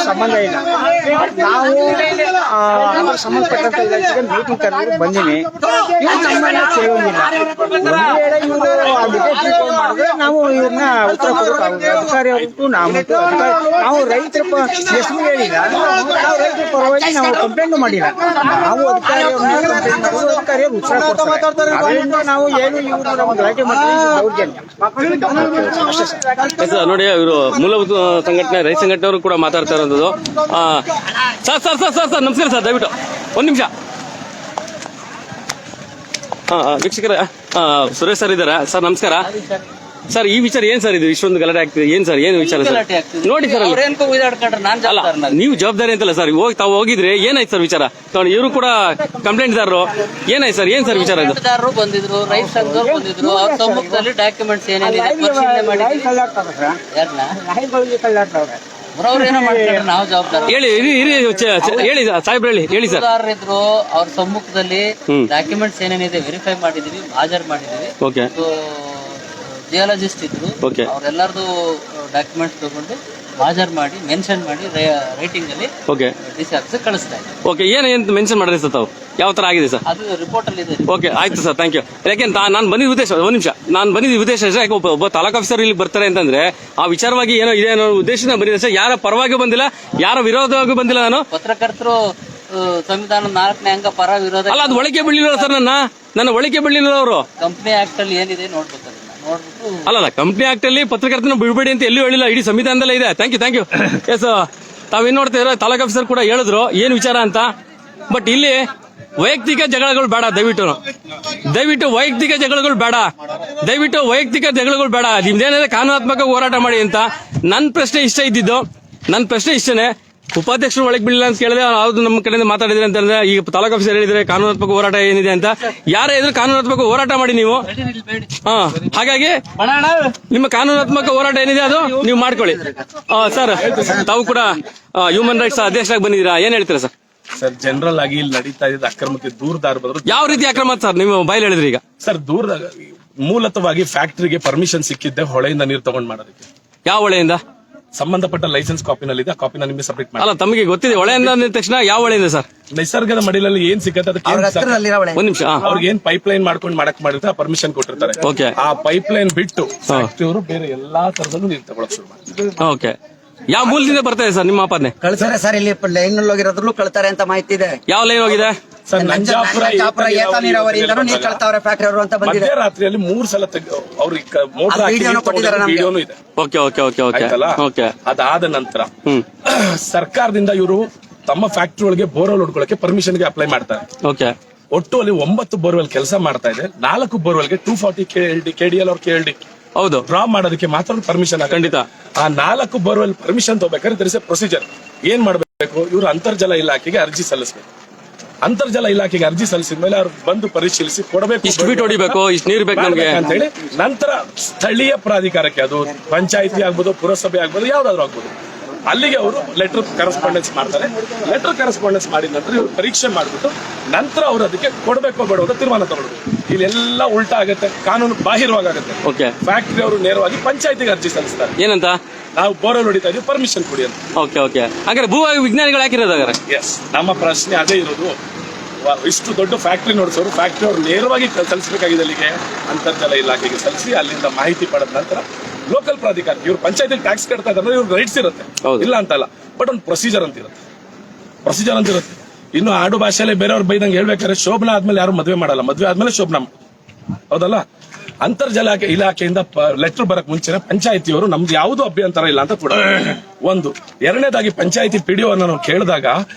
ಸಂಬಂಧ ಇಲ್ಲ. ನಾವು ಸಂಬಂಧಪಟ್ಟಂತ ಇಲಾಖೆಗೆ ಮೀಟಿಂಗ್ ಕರೆದು ಬಂದಿನಿ. ಇವ್ರು ನಮ್ಮನ್ನ ಕೇಳೋಂಗಿಲ್ಲ. ಒಂದು ವೇಳೆ ಇವರು ಮಾಡಿದ್ರೆ ನಾವು ಇವ್ರನ್ನ ಉತ್ತರ ಕೊಡೋಕ್ಕಾಗುತ್ತೆ. ಅಧಿಕಾರಿ ಅವ್ರಿಗೂ ನಾವು ರೈತರ ಹೆಸರು ಹೇಳಿಲ್ಲ. ನಾವು ರೈತರ ಪರವಾಗಿ ನಾವು ಕಂಪ್ಲೇಂಟ್ ಮಾಡಿಲ್ಲ. ನಾವು ಅಧಿಕಾರಿಯವ್ರು ಉತ್ತರ ಕೊಡ್ತಾರೆ. ಅದರಿಂದ ನಾವು ಏನು ಇವರು ನಾವು ಗಲಾಟೆ ಮಾಡ್ತೀವಿ, ದೌರ್ಜನ್ಯ. ನೋಡಿ, ಇವರು ಮೂಲಭೂತ ಸಂಘಟನೆ ರೈತ ಸಂಘಟನೆಯವರು ಕೂಡ ಮಾತಾಡ್ತಾ ಇರೋದು. Sir sir sir sir sir ನಮಸ್ಕಾರ ಸರ್, ದಯವಿಟ್ಟು ಒಂದ್ ನಿಮಿಷ. ವೀಕ್ಷಕರ, ಸುರೇಶ್ ಸರ್ ಇದ್ದಾರೆ ಸರ್, ನಮಸ್ಕಾರ. ಸರ್ ಈ ವಿಚಾರ ಏನ್ ಸರ್ ಇದು ಇಷ್ಟೊಂದು ಗಲಾಟೆ ಆಗ್ತಿದೆ ಏನ್ ಸರ್ ಏನು ವಿಚಾರ ಸರ್ ನೋಡಿ ಸರ್ ಅಲ್ಲ ನೀವು ಜವಾಬ್ದಾರಿ ಅಂತಲ್ಲ ಸರ್ ತಾವು ಹೋಗಿದ್ರೆ ಏನಾಯ್ತು ಸರ್ ವಿಚಾರ ನೋಡಿ ಇವರು ಕೂಡ ಕಂಪ್ಲೇಂಟ್ ದಾರರು ಏನಾಯ್ತು ಸರ್ ಏನ್ ಸರ್ ವಿಚಾರ ಇದು ಬಂದಿದ್ರು ರೈತ ಸಂಘದವ್ರು ಬಂದಿದ್ರು ಅವ್ರ ಸಮ್ಮುಖದಲ್ಲಿ ಡಾಕ್ಯುಮೆಂಟ್ಸ್ ಏನೇನಿದೆ ಪರಿಶೀಲನೆ ಮಾಡಿದ್ವಿ ಅವ್ರೇನೋ ಮಾಡ್ತಾರೆ ನಾವು ಜವಾಬ್ದಾರ ಹೇಳಿ ಹೇಳಿ ಸಾಹೇಬ್ರು ಹೇಳಿ ಸರ್ ಇದ್ರು ಅವ್ರ ಸಮ್ಮುಖದಲ್ಲಿ ಡಾಕ್ಯುಮೆಂಟ್ಸ್ ಏನೇನಿದೆ ವೆರಿಫೈ ಮಾಡಿದೀವಿ ಹಾಜರ್ ಮಾಡಿದೀವಿ ಓಕೆ ಜಿಯಾಲಜಿಸ್ಟ್ ಇದ್ರು ಅವ್ರೆಲ್ಲರದು ಡಾಕ್ಯುಮೆಂಟ್ಸ್ ತಗೊಂಡು ಹಾಜರ್ ಮಾಡಿ ಮೆನ್ಷನ್ ಮಾಡಿ ರೈಟಿಂಗ್ ಅಲ್ಲಿ ಓಕೆ ಡಿಸಿ ಆಫೀಸ್ ಕಳಿಸ್ತಾ ಇದ್ದಾರೆ. ಓಕೆ ಏನು ಮೆನ್ಷನ್ ಮಾಡಿರಿ ಸರ್ ತಾವು ಯಾವ ತರ ಆಗಿದೆ ಸರ್ ಅದು ರಿಪೋರ್ಟ್ ಅಲ್ಲಿ ಇದೆ. ಓಕೆ ಆಯ್ತು ಸರ್ ಥ್ಯಾಂಕ್ ಯು. ಯಾಕೆ ನಾನು ಬಂದಿದ್ದ ಉದ್ದೇಶ ಒಂದ್ ನಿಮಿಷ ನಾನು ಬಂದಿದ್ದ ಉದ್ದೇಶ ಯಾಕೆ ಒಬ್ಬ ತಾಲೂಕು ಆಫೀಸರ್ ಇಲ್ಲಿ ಬರ್ತಾರೆ ಅಂತಂದ್ರೆ ಆ ವಿಚಾರವಾಗಿ ಏನೋ ಇದೆ ಅನ್ನೋ ಉದ್ದೇಶನ ಬಂದಿದೆ ಸರ್. ಯಾರ ಪರವಾಗಿ ಬಂದಿಲ್ಲ ಯಾರ ವಿರೋಧವಾಗಿ ಬಂದಿಲ್ಲ. ನಾನು ಪತ್ರಕರ್ತರು ಸಂವಿಧಾನ 4ನೇ ಅಂಗ ಪರ ವಿರೋಧ ಅಲ್ಲ ಅದು ಒಳಗೆ ಬೀಳಿಲ್ಲ ಸರ್ ನನ್ನ ಒಳಗೆ ಬೀಳಿಲ್ಲ ಅವರು. ಕಂಪ್ನಿ ಆಕ್ಟ್ ಅಲ್ಲಿ ಏನಿದೆ ನೋಡ್ಬೇಕು ನೋಡ್ಬಿಟ್ಟು ಅಲ್ಲ ಕಂಪ್ನಿ ಆಕ್ಟ್ ಅಲ್ಲಿ ಪತ್ರಕರ್ತನ ಬಿಡಬೇಡಿ ಅಂತ ಎಲ್ಲೂ ಹೇಳಿಲ್ಲ, ಇಡೀ ಸಂವಿಧಾನದಲ್ಲೇ ಇದೆ. ಥ್ಯಾಂಕ್ ಯು ಎಸ್ ತಾವೇನ್ ನೋಡ್ತಿದ್ರೆ ತಾಲೂಕು ಆಫೀಸರ್ ಕೂಡ ಹೇಳಿದ್ರು ಏನ್ ವಿಚಾರ ಅಂತ. ಬಟ್ ಇಲ್ಲಿ ವೈಯಕ್ತಿಕ ಜಗಳಗಳು ಬೇಡ, ದಯವಿಟ್ಟು ವೈಯಕ್ತಿಕ ಜಗಳಗಳು ಬೇಡ, ವೈಯಕ್ತಿಕ ಜಗಳಗಳು ಬೇಡ. ನಿಮ್ದೇನಿದೆ ಕಾನೂನಾತ್ಮಕ ಹೋರಾಟ ಮಾಡಿ ಅಂತ ನನ್ನ ಪ್ರಶ್ನೆ ಇಷ್ಟನೇ. ಉಪಾಧ್ಯಕ್ಷರು ಒಳಗೆ ಬೀಳಿಲ್ಲ ಅಂತ ಕೇಳಿದ್ರೆ ಯಾವ್ದು ನಮ್ಮ ಕಡೆಯಿಂದ ಮಾತಾಡಿದ್ರೆ ಅಂತಂದ್ರೆ ಈಗ ತಾಲೂಕು ಆಫೀಸರ್ ಹೇಳಿದ್ರೆ ಕಾನೂನಾತ್ಮಕ ಹೋರಾಟ ಏನಿದೆ ಅಂತ. ಯಾರೇ ಇದ್ರೆ ಕಾನೂನಾತ್ಮಕ ಹೋರಾಟ ಮಾಡಿ ನೀವು. ಹಾಗಾಗಿ ನಿಮ್ಮ ಕಾನೂನಾತ್ಮಕ ಹೋರಾಟ ಏನಿದೆ ಅದು ನೀವು ಮಾಡ್ಕೊಳ್ಳಿ. ಸರ್ ತಾವು ಕೂಡ ಹ್ಯೂಮನ್ ರೈಟ್ಸ್ ಅಧ್ಯಕ್ಷರಾಗಿ ಬಂದಿದ್ದೀರಾ, ಏನ್ ಹೇಳ್ತೀರಾ ಸರ್? ಸರ್ ಜನರಲ್ ಆಗಿ ಇಲ್ಲಿ ನಡೀತಾ ಇದ್ದ ಅಕ್ರಮಕ್ಕೆ ದೂರದಾರ ಬದ್ರು. ಯಾವ ರೀತಿ ಅಕ್ರಮ ಸರ್ ನೀವು ಬಾಯಲ್ಲಿ ಹೇಳಿದ್ರಿ ಈಗ? ಸರ್ ಮೂಲತಃವಾಗಿ ಫ್ಯಾಕ್ಟರಿಗೆ ಪರ್ಮಿಷನ್ ಸಿಕ್ಕಿದ್ದೆ ಹೊಳೆಯಿಂದ ನೀರು ತಗೊಂಡ್ ಮಾಡೋದಕ್ಕೆ. ಯಾವ ಹೊಳೆಯಿಂದ? ಸಂಬಂಧಪಟ್ಟ ಲೈಸೆನ್ಸ್ ಕಾಪಿನಲ್ಲಿದೆ, ಆ ಕಾಪಿನ ನಿಮಗೆ ಸಬ್ಮಿಟ್ ಮಾಡಿ. ಅಲ್ಲ ತಮಗೆ ಗೊತ್ತಿದೆ ಹೊಳೆಯಿಂದ ಅಂದ ತಕ್ಷಣ ಯಾವ ಹೊಳೆಯಿಂದ ಸರ್? ನಿಸರ್ಗದ ಮಡಿಲಲ್ಲಿ ಏನ್ ಸಿಕ್ಕತ್ತೆ ಅದಕ್ಕೆ ಒಂದ್ ನಿಮಿಷ ಅವ್ರಿಗೆ ಏನ್ ಪೈಪ್ ಲೈನ್ ಮಾಡ್ಕೊಂಡು ಮಾಡಕ್ ಮಾಡಿದ್ರೆ ಪರ್ಮಿಷನ್ ಕೊಟ್ಟಿರ್ತಾರೆ. ಓಕೆ. ಆ ಪೈಪ್ ಲೈನ್ ಬಿಟ್ಟು ಫ್ಯಾಕ್ಟರಿಯವರು ಬೇರೆ ಎಲ್ಲಾ ತರದಲ್ಲೂ ನೀರು ತಗೊಳಕ್ ಶುರು ಮಾಡ್ತಾರೆ. ಓಕೆ. ಯಾವ ಮೂಲದಿಂದ ಬರ್ತಾ ಇದೆ ಸರ್ ನಿಮ್ಮ ಆಪಾದನೆ? ಕಳ್ತಾರೆ ಸರ್, ಇಲ್ಲಿ ಲೈನ್ ಹೋಗಿರೋದ್ರಲ್ಲೂ ಕಳ್ತಾರೆ ಅಂತ ಮಾಹಿತಿ ಇದೆ. ಯಾವ ಲೈನ್ ಹೋಗಿದೆ ಸರ್? ನಂಜಾಪುರ ಏತ ನೀರಾವರಿಯಿಂದನೂ ನೀರು ಕಳ್ತಾವ್ರೆ ಫ್ಯಾಕ್ಟರಿ ಅವರು ಅಂತ ಬಂದಿದೆ. ಮಧ್ಯರಾತ್ರಿಯಲ್ಲಿ 3 ಸಲ ಅವ್ರಿಗೆ ಮೋಟರ್ ವಿಡಿಯೋನು ಇದೆ. ಓಕೆ. ಅದಾದ ನಂತರ ಸರ್ಕಾರದಿಂದ ಇವರು ತಮ್ಮ ಫ್ಯಾಕ್ಟರಿ ಒಳಗೆ ಬೋರ್ವೆಲ್ ಹೊಡ್ಕೊಳ್ಳಕ್ಕೆ ಪರ್ಮಿಷನ್ ಗೆ ಅಪ್ಲೈ ಮಾಡ್ತಾರೆ. ಓಕೆ. ಒಟ್ಟು ಅಲ್ಲಿ 9 ಬೋರ್ವೆಲ್ ಕೆಲಸ ಮಾಡ್ತಾ ಇದೆ. 4 ಬೋರ್ವೆಲ್ಗೆ 240 KDL ಅವ್ರ KLD ಹೌದು ಡ್ರಾ ಮಾಡೋದಕ್ಕೆ ಮಾತ್ರ ಪರ್ಮಿಷನ್. ಖಂಡಿತ. ಆ 4 ಬೋರ್ವೆಲ್ ಪರ್ಮಿಷನ್ ತಗೋಬೇಕಾದ್ರೆ there is a ಪ್ರೊಸೀಜರ್. ಏನ್ ಮಾಡಬೇಕು? ಇವರು ಅಂತರ್ಜಲ ಇಲಾಖೆಗೆ ಅರ್ಜಿ ಸಲ್ಲಿಸಬೇಕು. ಅಂತರ್ಜಲ ಇಲಾಖೆಗೆ ಅರ್ಜಿ ಸಲ್ಲಿಸಿದ ಮೇಲೆ ಅವ್ರು ಬಂದು ಪರಿಶೀಲಿಸಿ ಕೊಡಬೇಕು, ಇಷ್ಟು ಬಿಟ್ಟು ಹೊಡಿಬೇಕು, ಇಷ್ಟು ನೀರು ಬೇಕು ನಮಗೆ ಅಂತ ಹೇಳಿ ನಂತರ ಸ್ಥಳೀಯ ಪ್ರಾಧಿಕಾರಕ್ಕೆ, ಅದು ಪಂಚಾಯಿತಿ ಆಗ್ಬೋದು, ಪುರಸಭೆ ಆಗ್ಬೋದು, ಯಾವ್ದಾದ್ರು ಆಗ್ಬೋದು, ಅಲ್ಲಿಗೆ ಅವರು ಲೆಟರ್ ಕರೆಸ್ಪಾಂಡೆನ್ಸ್ ಮಾಡ್ತಾರೆ. ಲೆಟರ್ ಕರೆಸ್ಪಾಂಡೆನ್ಸ್ ಮಾಡಿದ ನಂತರ ಇವರು ಪರೀಕ್ಷೆ ಮಾಡಿಬಿಟ್ಟು ನಂತರ ಅವರು ಅದಕ್ಕೆ ಕೊಡಬೇಕು ಬೇಡ ಅಂತ ತೀರ್ಮಾನ ತಗೊಳ್ಬೇಕು. ಇಲ್ಲೆಲ್ಲ ಉಲ್ಟಾ ಆಗುತ್ತೆ, ಕಾನೂನು ಬಾಹಿರವಾಗುತ್ತೆ. ಓಕೆ. ಫ್ಯಾಕ್ಟರಿ ಅವರು ನೇರವಾಗಿ ಪಂಚಾಯಿತಿಗೆ ಅರ್ಜಿ ಸಲ್ಲಿಸ್ತಾರೆ. ಏನಂತ? ನಾವು ಬೋರ್ವೆಲ್ ಹೊಡಿತಾ ಇದೀವಿ, ಪರ್ಮಿಷನ್ ಕೊಡಿ ಅಂತ. ಓಕೆ. ಹಾಗಾದ್ರೆ ಭೂ ವಿಜ್ಞಾನಿಗಳು ಯಾಕಿರೋದಾಗಾರೆ? ಎಸ್, ನಮ್ಮ ಪ್ರಶ್ನೆ ಅದೇ ಇರೋದು. ಇಷ್ಟು ದೊಡ್ಡ ಫ್ಯಾಕ್ಟರಿ ನೋಡಿಸೋರು ಫ್ಯಾಕ್ಟರಿ ಅವರು ನೇರವಾಗಿ ಸಲ್ಲಿಸಬೇಕಾಗಿದೆ ಅಲ್ಲಿಗೆ ಅಂತರ್ಜಲ ಇಲಾಖೆಗೆ ಸಲ್ಲಿಸಿ ಅಲ್ಲಿಂದ ಮಾಹಿತಿ ಪಡೆದ ನಂತರ ಲೋಕಲ್ ಪ್ರಾಧಿಕಾರ, ಇವ್ರು ಪಂಚಾಯತಿ ಟ್ಯಾಕ್ಸ್ ಕಟ್ತಾ ಇದ್ದಾರೆ, ಇವ್ರ ರೈಟ್ಸ್ ಇರುತ್ತೆ, ಇಲ್ಲ ಅಂತಲ್ಲ. ಬಟ್ ಒಂದು ಪ್ರೊಸೀಜರ್ ಅಂತ ಇರುತ್ತೆ. ಇನ್ನು ಆಡು ಭಾಷೆಯಲ್ಲೇ ಬೇರೆಯವ್ರು ಬೈದಂಗೆ ಹೇಳ್ಬೇಕಾದ್ರೆ ಶೋಭನಾ ಆದ್ಮೇಲೆ ಯಾರು ಮದುವೆ ಮಾಡಲ್ಲ, ಮದುವೆ ಆದ್ಮೇಲೆ ಶೋಭನಾ, ಹೌದಲ್ಲ? ಅಂತರ್ಜಲ ಇಲಾಖೆಯಿಂದ ಲೆಟರ್ ಬರಕ್ ಮುಂಚೆನೆ ಪಂಚಾಯತಿಯವರು ನಮ್ದು ಯಾವ್ದು ಅಭ್ಯಂತರ ಇಲ್ಲ ಅಂತ ಕೂಡ ಒಂದು. ಎರಡನೇದಾಗಿ ಪಂಚಾಯತಿ PDO ನಾವು ಕೇಳಿದಾಗ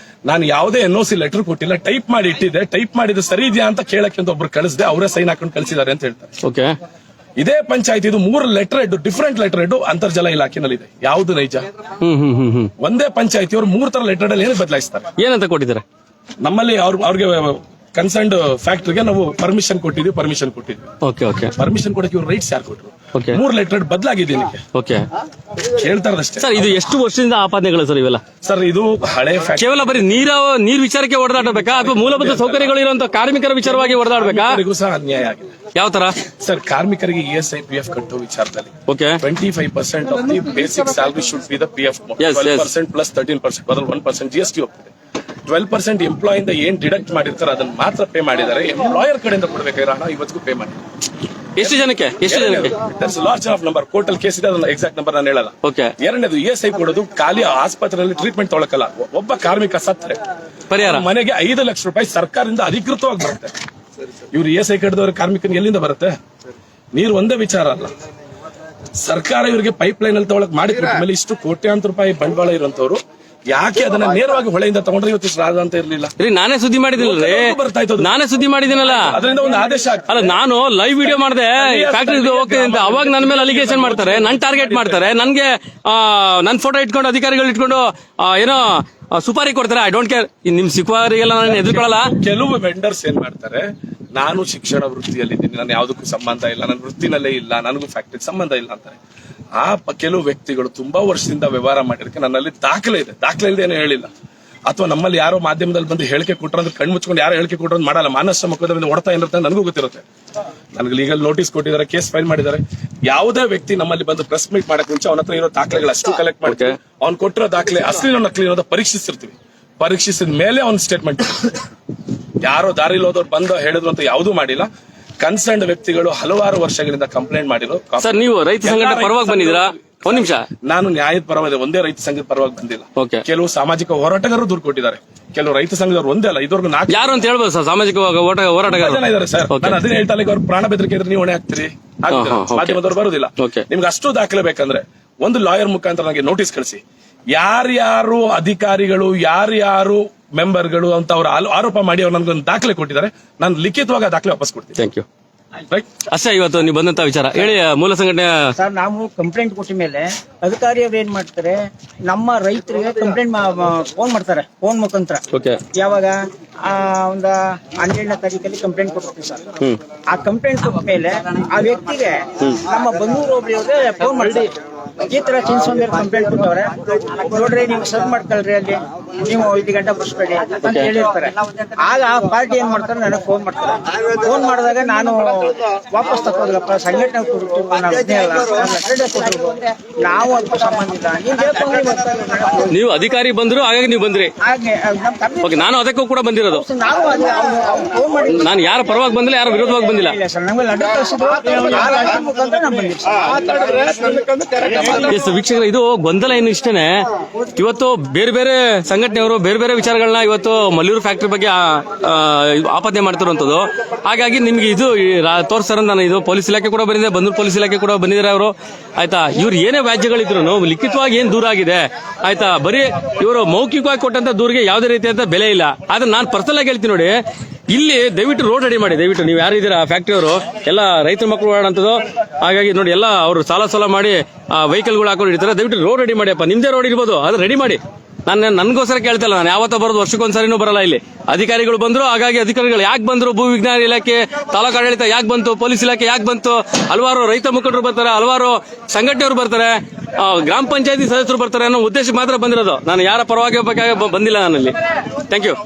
ನಾನು ಯಾವುದೇ NOC ಲೆಟರ್ ಕೊಟ್ಟಿಲ್ಲ, ಟೈಪ್ ಮಾಡಿ ಇಟ್ಟಿದ್ದೆ, ಟೈಪ್ ಮಾಡಿದ್ದು ಸರಿ ಇದೆಯಾ ಅಂತ ಕೇಳಕ್ಕೆ ಅಂತ ಒಬ್ರು ಕಳಿಸಿದೆ, ಅವರೇ ಸೈನ್ ಹಾಕೊಂಡು ಕಳಿಸಿದ್ದಾರೆ ಅಂತ ಹೇಳ್ತಾರೆ. ಓಕೆ. ಇದೇ ಪಂಚಾಯತ್ ಇದು 3 letter head, different letter head ಅಂತರ್ಜಲ ಇಲಾಖೆನಲ್ಲಿ ಇದೆ. ಯಾವ್ದು ನೈಜ? ಒಂದೇ ಪಂಚಾಯತಿಯವರು 3 ತರ ಲೆಟರ್ ಹೆಡ್ ಏನು ಬದಲಾಯಿಸ್ತಾರೆ? ಏನಂತ ಕೊಟ್ಟಿದ್ದಾರೆ? ನಮ್ಮಲ್ಲಿ ಅವ್ರಿಗೆ ಕನ್ಸರ್ನ್ಡ್ ಫ್ಯಾಕ್ಟರಿಗೆ ನಾವು ಪರ್ಮಿಷನ್ ಕೊಟ್ಟಿದ್ವಿ. ಓಕೆ. ಪರ್ಮಿಷನ್ ಕೊಡಕ್ಕೆ ಇವ್ರು ರೈಟ್ಸ್ ಯಾರು ಕೊಟ್ಟರು? ಓಕೆ. 3 ಲೆಟರ್ ಬದಲಾಗಿದ್ದೀನಿ. ಓಕೆ. ಕೇಳ್ತಾರದಷ್ಟೇ ಸರ್. ಇದು ಎಷ್ಟು ವರ್ಷದಿಂದ ಆಪಾದನೆಗಳು ಸರ್ ಇವೆಲ್ಲ? ಸರ್ ಇದು ಹಳೆ ಕೇವಲ ಬರೀ ನೀರ್ ವಿಚಾರಕ್ಕೆ ಹೊಡೆದಾಡಬೇಕಾ ಅಥವಾ ಮೂಲಭೂತ ಸೌಕರ್ಯಗಳು ಇರುವಂತಹ ಕಾರ್ಮಿಕರ ವಿಚಾರವಾಗಿ ಹೊಡೆದಾಡಬೇಕಾ? ಸಹ ಅನ್ಯಾಯ ಆಗಿದೆ. ಯಾವ ತರ ಸರ್? ಕಾರ್ಮಿಕರಿಗೆ ESI PF ಕಟ್ಟೋ ವಿಚಾರದಲ್ಲಿ 25% of the basic salary should be the PF, 12% plus 13%, ಬದಲು 1% GST ಹೋಗ್ತದೆ. 12% ಎಂಪ್ಲಾಯ್ ಇಂದ ಏನ್ ಡಿಡಕ್ಟ್ ಮಾಡಿರ್ತಾರೆ ಅದನ್ನ ಮಾತ್ರ ಪೇ ಮಾಡಿದ್ದಾರೆ. ಎಂಪ್ಲಾಯರ್ ಕಡೆಯಿಂದ ಕೊಡಬೇಕಾಗಿರೋ ಹಣ ಇವತ್ತಿಗೂ ಪೇ ಮಾಡಿ. ಎಷ್ಟು ಜನಕ್ಕೆ? ಲಾರ್ಜ್ ಆಫ್ ನಂಬರ್ ಕೋರ್ಟಲ್ ಕೇಸ್ ಇದೆ, ಅದನ್ನ ಎಕ್ಸಾಕ್ಟ್ ನಂಬರ್ ನಾನು ಹೇಳಲ್ಲ. ಎರಡನೇದು ESI ಕೊಡೋದು ಖಾಲಿ ಆಸ್ಪತ್ರೆಯಲ್ಲಿ ಟ್ರೀಟ್ಮೆಂಟ್ ತೊಳಕಲ್ಲ. ಒಬ್ಬ ಕಾರ್ಮಿಕ ಸತ್ತರೆ ಪರಿಹಾರ ಮನೆಗೆ 5 ಲಕ್ಷ ರೂಪಾಯಿ ಸರ್ಕಾರದಿಂದ ಅಧಿಕೃತವಾಗಿ ಬರುತ್ತೆ. ಇವ್ರು ESI ಕಟ್ಟಿದವ್ರ ಕಾರ್ಮಿಕನಿಗೆ ಎಲ್ಲಿಂದ ಬರುತ್ತೆ? ನೀರು ಒಂದೇ ವಿಚಾರ ಅಲ್ಲ, ಸರ್ಕಾರ ಇವರಿಗೆ ಪೈಪ್ ಲೈನ್ ಅಲ್ಲಿ ತಗೊಳಕ್ ಮಾಡಿ ಮೇಲೆ ಇಷ್ಟು ಕೋಟ್ಯಾಂತರ ರೂಪಾಯಿ ಬಂಡವಾಳ ಇರುವಂತವ್ರು ಯಾಕೆ ಅದನ್ನ ನೇರವಾಗಿ ಹೊಳೆಯಿಂದ ತಗೊಂಡ್ರೆ ಇವತ್ತು ಇಷ್ಟು ರಾಗ ಅಂತ ಇರ್ಲಿಲ್ಲ. ನಾನೇ ಸುದ್ದಿ ಮಾಡಿದಿಲ್ಲರಿ, ಬರ್ತಾ ಇತ್ತು ನಾನೇ ಸುದ್ದಿ ಮಾಡಿದ್ದೀನಲ್ಲ. ಅದರಿಂದ ಒಂದು ಆದೇಶ ಅಲ್ಲ, ನಾನು ಲೈವ್ ವಿಡಿಯೋ ಮಾಡಿದೆ ಫ್ಯಾಕ್ಟ್ರಿ ಹೋಗ್ತದೆ ಅಂತ. ಅವಾಗ ನನ್ನ ಮೇಲೆ ಅಲಿಗೇಷನ್ ಮಾಡ್ತಾರೆ, ನನ್ ಟಾರ್ಗೆಟ್ ಮಾಡ್ತಾರೆ, ನನ್ಗೆ ನನ್ ಫೋಟೋ ಇಟ್ಕೊಂಡು ಅಧಿಕಾರಿಗಳು ಇಟ್ಕೊಂಡು ಏನೋ ಸುಪಾರಿ ಕೊಡ್ತಾರೆ. I don't care. ನಿಮ್ ಸುಪಾರಿಗೆಲ್ಲ ನಾನು ಎದುರ್ಕೊಳ್ಳಲ್ಲ. ಕೆಲವು ವೆಂಡರ್ಸ್ ಏನ್ ಮಾಡ್ತಾರೆ, ನಾನು ಶಿಕ್ಷಣ ವೃತ್ತಿಯಲ್ಲಿದ್ದೀನಿ, ನಾನು ಯಾವುದಕ್ಕೂ ಸಂಬಂಧ ಇಲ್ಲ, ನನ್ನ ವೃತ್ತಿನಲ್ಲೇ ಇಲ್ಲ, ನನಗೂ ಫ್ಯಾಕ್ಟ್ರಿ ಸಂಬಂಧ ಇಲ್ಲ ಅಂತಾರೆ. ಆ ಕೆಲವು ವ್ಯಕ್ತಿಗಳು ತುಂಬಾ ವರ್ಷದಿಂದ ವ್ಯವಹಾರ ಮಾಡಿರಕ್ಕೆ ನನ್ನಲ್ಲಿ ದಾಖಲೆ ಇದೆ, ದಾಖಲೆ ಇಲ್ಲದೆ ಏನೋ ಹೇಳಿಲ್ಲ. ಅಥವಾ ನಮ್ಮಲ್ಲಿ ಯಾರೋ ಮಾಧ್ಯಮದಲ್ಲಿ ಬಂದು ಹೇಳಿಕೆ ಕೊಟ್ಟರು ಅಂದ್ರೆ ಕಣ್ಣು ಮುಚ್ಕೊಂಡು ಯಾರು ಹೇಳಿಕೆ ಕೊಟ್ಟರು ಮಾಡಲ್ಲ. ಮಾನಸ ಮುಖದಿಂದ ಹೊಡ್ತಾ ಏನಿರುತ್ತೆ ನನಗೂ ಗೊತ್ತಿರುತ್ತೆ. ನನಗೆ ಲೀಗಲ್ ನೋಟಿಸ್ ಕೊಟ್ಟಿದ್ದಾರೆ, ಕೇಸ್ ಫೈಲ್ ಮಾಡಿದ್ದಾರೆ. ಯಾವುದೇ ವ್ಯಕ್ತಿ ನಮ್ಮಲ್ಲಿ ಬಂದು ಪ್ರೆಸ್ ಮೀಟ್ ಮಾಡಕ್ ಮುಂಚೆ ಅವನ ಹತ್ರ ಇರೋ ದಾಖಲೆಗಳು ಅಷ್ಟು ಕಲೆಕ್ಟ್ ಮಾಡ್ತೀವಿ. ಅವ್ನು ಕೊಟ್ಟಿರೋ ದಾಖಲೆ ಅಸಲಿ ನಕಲಿ ಅನ್ನೋದು ಪರೀಕ್ಷಿಸಿರ್ತೀವಿ. ಪರೀಕ್ಷಿಸಿದ ಮೇಲೆ ಅವ್ನ ಸ್ಟೇಟ್ಮೆಂಟ್. ಯಾರೋ ದಾರಿಲಿ ಹೋದವ್ರು ಬಂದು ಹೇಳಿದ್ರು ಅಂತ ಯಾವುದೂ ಮಾಡಿಲ್ಲ. ಕನ್ಸರ್ನ್ಡ್ ವ್ಯಕ್ತಿಗಳು ಹಲವಾರು ವರ್ಷಗಳಿಂದ ಕಂಪ್ಲೇಂಟ್ ಮಾಡಿರೋ. ಸರ್, ನೀವು ರೈತ ಸಂಘಟನೆ ಪರವಾಗಿ ಬಂದಿದ್ದೀರಾ? ಒಂದ್ ನಿಮಿಷ. ನಾನು ನ್ಯಾಯದ ಪರವಾದ ಒಂದೇ ರೈತ ಸಂಘದ ಪರವಾಗಿ ಬಂದಿಲ್ಲ. ಕೆಲವು ಸಾಮಾಜಿಕ ಹೋರಾಟಗಾರರು ದೂರು ಕೊಟ್ಟಿದ್ದಾರೆ, ಕೆಲವು ರೈತ ಸಂಘದವರು ಒಂದೇ ಅಲ್ಲ, ಇದುವರೆಗೂ 4 ಯಾರು ಅಂತ ಹೇಳ್ಬೋದು ಸರ್? ಸಾಮಾಜಿಕ ಹೋರಾಟಗಾರರು ಜನ ಇದ್ದಾರೆ ಸರ್. ನಾನು ಅದನ್ನ ಹೇಳ್ತಾ ಇಲ್ಲ. ಅವ್ರು ಪ್ರಾಣ ಬೆದರಿಕೆ ಇದ್ರೆ ನೀವು ಹೊಣೆ ಹಾಕ್ತೀರಿ, ಮಾಧ್ಯಮದವ್ರು ಬರುದಿಲ್ಲ. ನಿಮ್ಗೆ ಅಷ್ಟು ದಾಖಲೆ ಬೇಕಂದ್ರೆ ಒಂದು ಲಾಯರ್ ಮುಖಾಂತರ ನನಗೆ ನೋಟಿಸ್ ಕಳಿಸಿ. ಯಾರ್ಯಾರು ಅಧಿಕಾರಿಗಳು, ಯಾರ್ಯಾರು ಮೆಂಬರ್ಗಳು ಅಂತ ಅವ್ರ ಆರೋಪ ಮಾಡಿ ಅವ್ರು ನನ್ಗೊಂದು ದಾಖಲೆ ಕೊಟ್ಟಿದ್ದಾರೆ. ನಾನು ಲಿಖಿತವಾಗಿ ಆ ದಾಖಲೆ ವಾಪಸ್ ಕೊಡ್ತೀನಿ. Thank you. ಅಷ್ಟೇ ಇವತ್ತು ನೀವು ಬಂದಂತ ವಿಚಾರ ಹೇಳಿ. ಮೂಲ ಸಂಘಟನೆ ಸರ್, ನಾವು ಕಂಪ್ಲೇಂಟ್ ಕೊಟ್ಟ ಮೇಲೆ ಅಧಿಕಾರಿ ಅವ್ರು ಏನ್ ಮಾಡ್ತಾರೆ, ನಮ್ಮ ರೈತರಿಗೆ ಕಂಪ್ಲೇಂಟ್ ಫೋನ್ ಮಾಡ್ತಾರೆ, ಫೋನ್ ಮುಖಾಂತರ. ಯಾವಾಗ ಒಂದು 12ನೇ ತಾರೀಕಲ್ಲಿ ಕಂಪ್ಲೇಂಟ್ ಕೊಟ್ಟಿರ್ತೀವಿ ಸರ್. ಆ ಕಂಪ್ಲೇಂಟ್ ಕೊಟ್ಟ ಮೇಲೆ ಆ ವ್ಯಕ್ತಿಗೆ ನಮ್ಮ ಬಂದೂರು ಒಬ್ಬರಿಗೆ ಫೋನ್ ಮಾಡಿ, ಈ ತರ ಚಿನ್ಸ್ವಾಮಿ ಕಂಪ್ಲೇಂಟ್ ಕೊಟ್ಟವ್ರೆ, ನೋಡ್ರಿ ನೀವು ಸರ್ವ್ ಮಾಡ್ಕೊಳ್ರಿ, ಅಲ್ಲಿ ನೀವು 5 ಗಂಟೆ ಬರ್ಸ್ಬೇಡಿ ಅಂತ ಹೇಳಿರ್ತಾರೆ. ಆಗ ಆ ಪಾರ್ಟಿ ಏನ್ ಮಾಡ್ತಾರೆ, ನನಗೆ ಫೋನ್ ಮಾಡ್ತಾರೆ. ಫೋನ್ ಮಾಡಿದಾಗ ನಾನು ವಾಪಸ್ ತಕೋದಿಲ್ಲಪ್ಪ, ಸಂಘಟನೆ ನಾವು ಅದಕ್ಕೂ ಸಂಬಂಧ ಇಲ್ಲ, ನೀವು ಬೇಕು ಅಂದ್ರೆ ನೀವು ಅಧಿಕಾರಿ ಬಂದ್ರು, ಹಾಗಾಗಿ ನೀವು ಬಂದ್ರಿ. ನಾನು ಅದಕ್ಕೂ ಕೂಡ ಬಂದಿರೋದು. ನಾವು ಫೋನ್ ಮಾಡಿ, ನಾನು ಯಾರ ಪರವಾಗಿ ಬಂದಿಲ್ಲ, ಯಾರ ವಿರೋಧವಾಗಿ ಬಂದಿಲ್ಲ ಸರ್. ನಮ್ಗೆ ಲಡ್ಡು ಕಳಿಸಿದ್ರು ಮುಖಾಂತರ ನಾವು ಬಂದಿದ್ದೀವಿ. ವೀಕ್ಷಕರು, ಇದು ಗೊಂದಲ ಏನು ಇಷ್ಟೇನೆ. ಇವತ್ತು ಬೇರೆ ಬೇರೆ ಸಂಘಟನೆಯವರು ಬೇರೆ ಬೇರೆ ವಿಚಾರಗಳನ್ನ ಇವತ್ತು ಮಲ್ಲೂರು ಫ್ಯಾಕ್ಟರಿ ಬಗ್ಗೆ ಆಪಾದನೆ ಮಾಡ್ತಿರುವಂತದ್ದು. ಹಾಗಾಗಿ ನಿಮ್ಗೆ ಇದು ತೋರಿಸ್ತಾರ. ನಾನು ಇದು ಪೊಲೀಸ್ ಇಲಾಖೆ ಕೂಡ ಬಂದಿದೆ, ಬಂದೂರು ಪೊಲೀಸ್ ಇಲಾಖೆ ಕೂಡ ಬಂದಿದ್ದಾರೆ ಅವರು. ಆಯ್ತಾ, ಇವ್ರು ಏನೇ ವ್ಯಾಜ್ಯಗಳಿದ್ರು ಲಿಖಿತವಾಗಿ ಏನ್ ದೂರ ಆಗಿದೆ, ಆಯ್ತಾ. ಬರೀ ಇವರು ಮೌಖಿಕವಾಗಿ ಕೊಟ್ಟಂತ ದೂರಿಗೆ ಯಾವುದೇ ರೀತಿಯಾದ ಬೆಲೆ ಇಲ್ಲ. ಆದ್ರೆ ನಾನು ಪರ್ಸನಲ್ ಆಗಿ ಹೇಳ್ತೀನಿ ನೋಡಿ, ಇಲ್ಲಿ ದಯವಿಟ್ಟು ರೋಡ್ ರೆಡಿ ಮಾಡಿ. ದಯವಿಟ್ಟು ನೀವು ಯಾರಿದ್ದೀರಾ ಫ್ಯಾಕ್ಟ್ರಿ ಅವರು ಎಲ್ಲ ರೈತರ ಮಕ್ಕಳು ಓಡಾಡಂತದ್ದು. ಹಾಗಾಗಿ ನೋಡಿ, ಎಲ್ಲ ಅವರು ಸಾಲ ಮಾಡಿ ವೆಹಿಕಲ್ಗಳು ಹಾಕೊಂಡು ಇರ್ತಾರೆ. ದಯವಿಟ್ಟು ರೋಡ್ ರೆಡಿ ಮಾಡಿ. ನಿಮ್ದೇ ರೋಡ್ ಇರ್ಬೋದು, ಅದು ರೆಡಿ ಮಾಡಿ. ನಾನು ನನ್ಗೋಸ್ಕರ ಕೇಳ್ತಲ್ಲ, ನಾನು ಯಾವತ್ತೋ ಬರೋದು, ವರ್ಷಕ್ಕೊಂದ್ಸರಿನೂ ಬರಲ್ಲ. ಇಲ್ಲಿ ಅಧಿಕಾರಿಗಳು ಬಂದ್ರು, ಹಾಗಾಗಿ ಅಧಿಕಾರಿಗಳು ಯಾಕೆ ಬಂದ್ರು, ಭೂ ವಿಜ್ಞಾನ ಇಲಾಖೆ, ತಾಲೂಕು ಆಡಳಿತ ಯಾಕೆ ಬಂತು, ಪೊಲೀಸ್ ಇಲಾಖೆ ಯಾಕೆ ಬಂತು, ಹಲವಾರು ರೈತ ಮುಖಂಡರು ಬರ್ತಾರೆ, ಹಲವಾರು ಸಂಘಟನೆಯವರು ಬರ್ತಾರೆ, ಗ್ರಾಮ ಪಂಚಾಯತಿ ಸದಸ್ಯರು ಬರ್ತಾರೆ ಅನ್ನೋ ಉದ್ದೇಶ ಮಾತ್ರ ಬಂದಿರೋದು. ನಾನು ಯಾರ ಪರವಾಗಿ ಬಂದಿಲ್ಲ ನಾನಲ್ಲಿ. Thank you.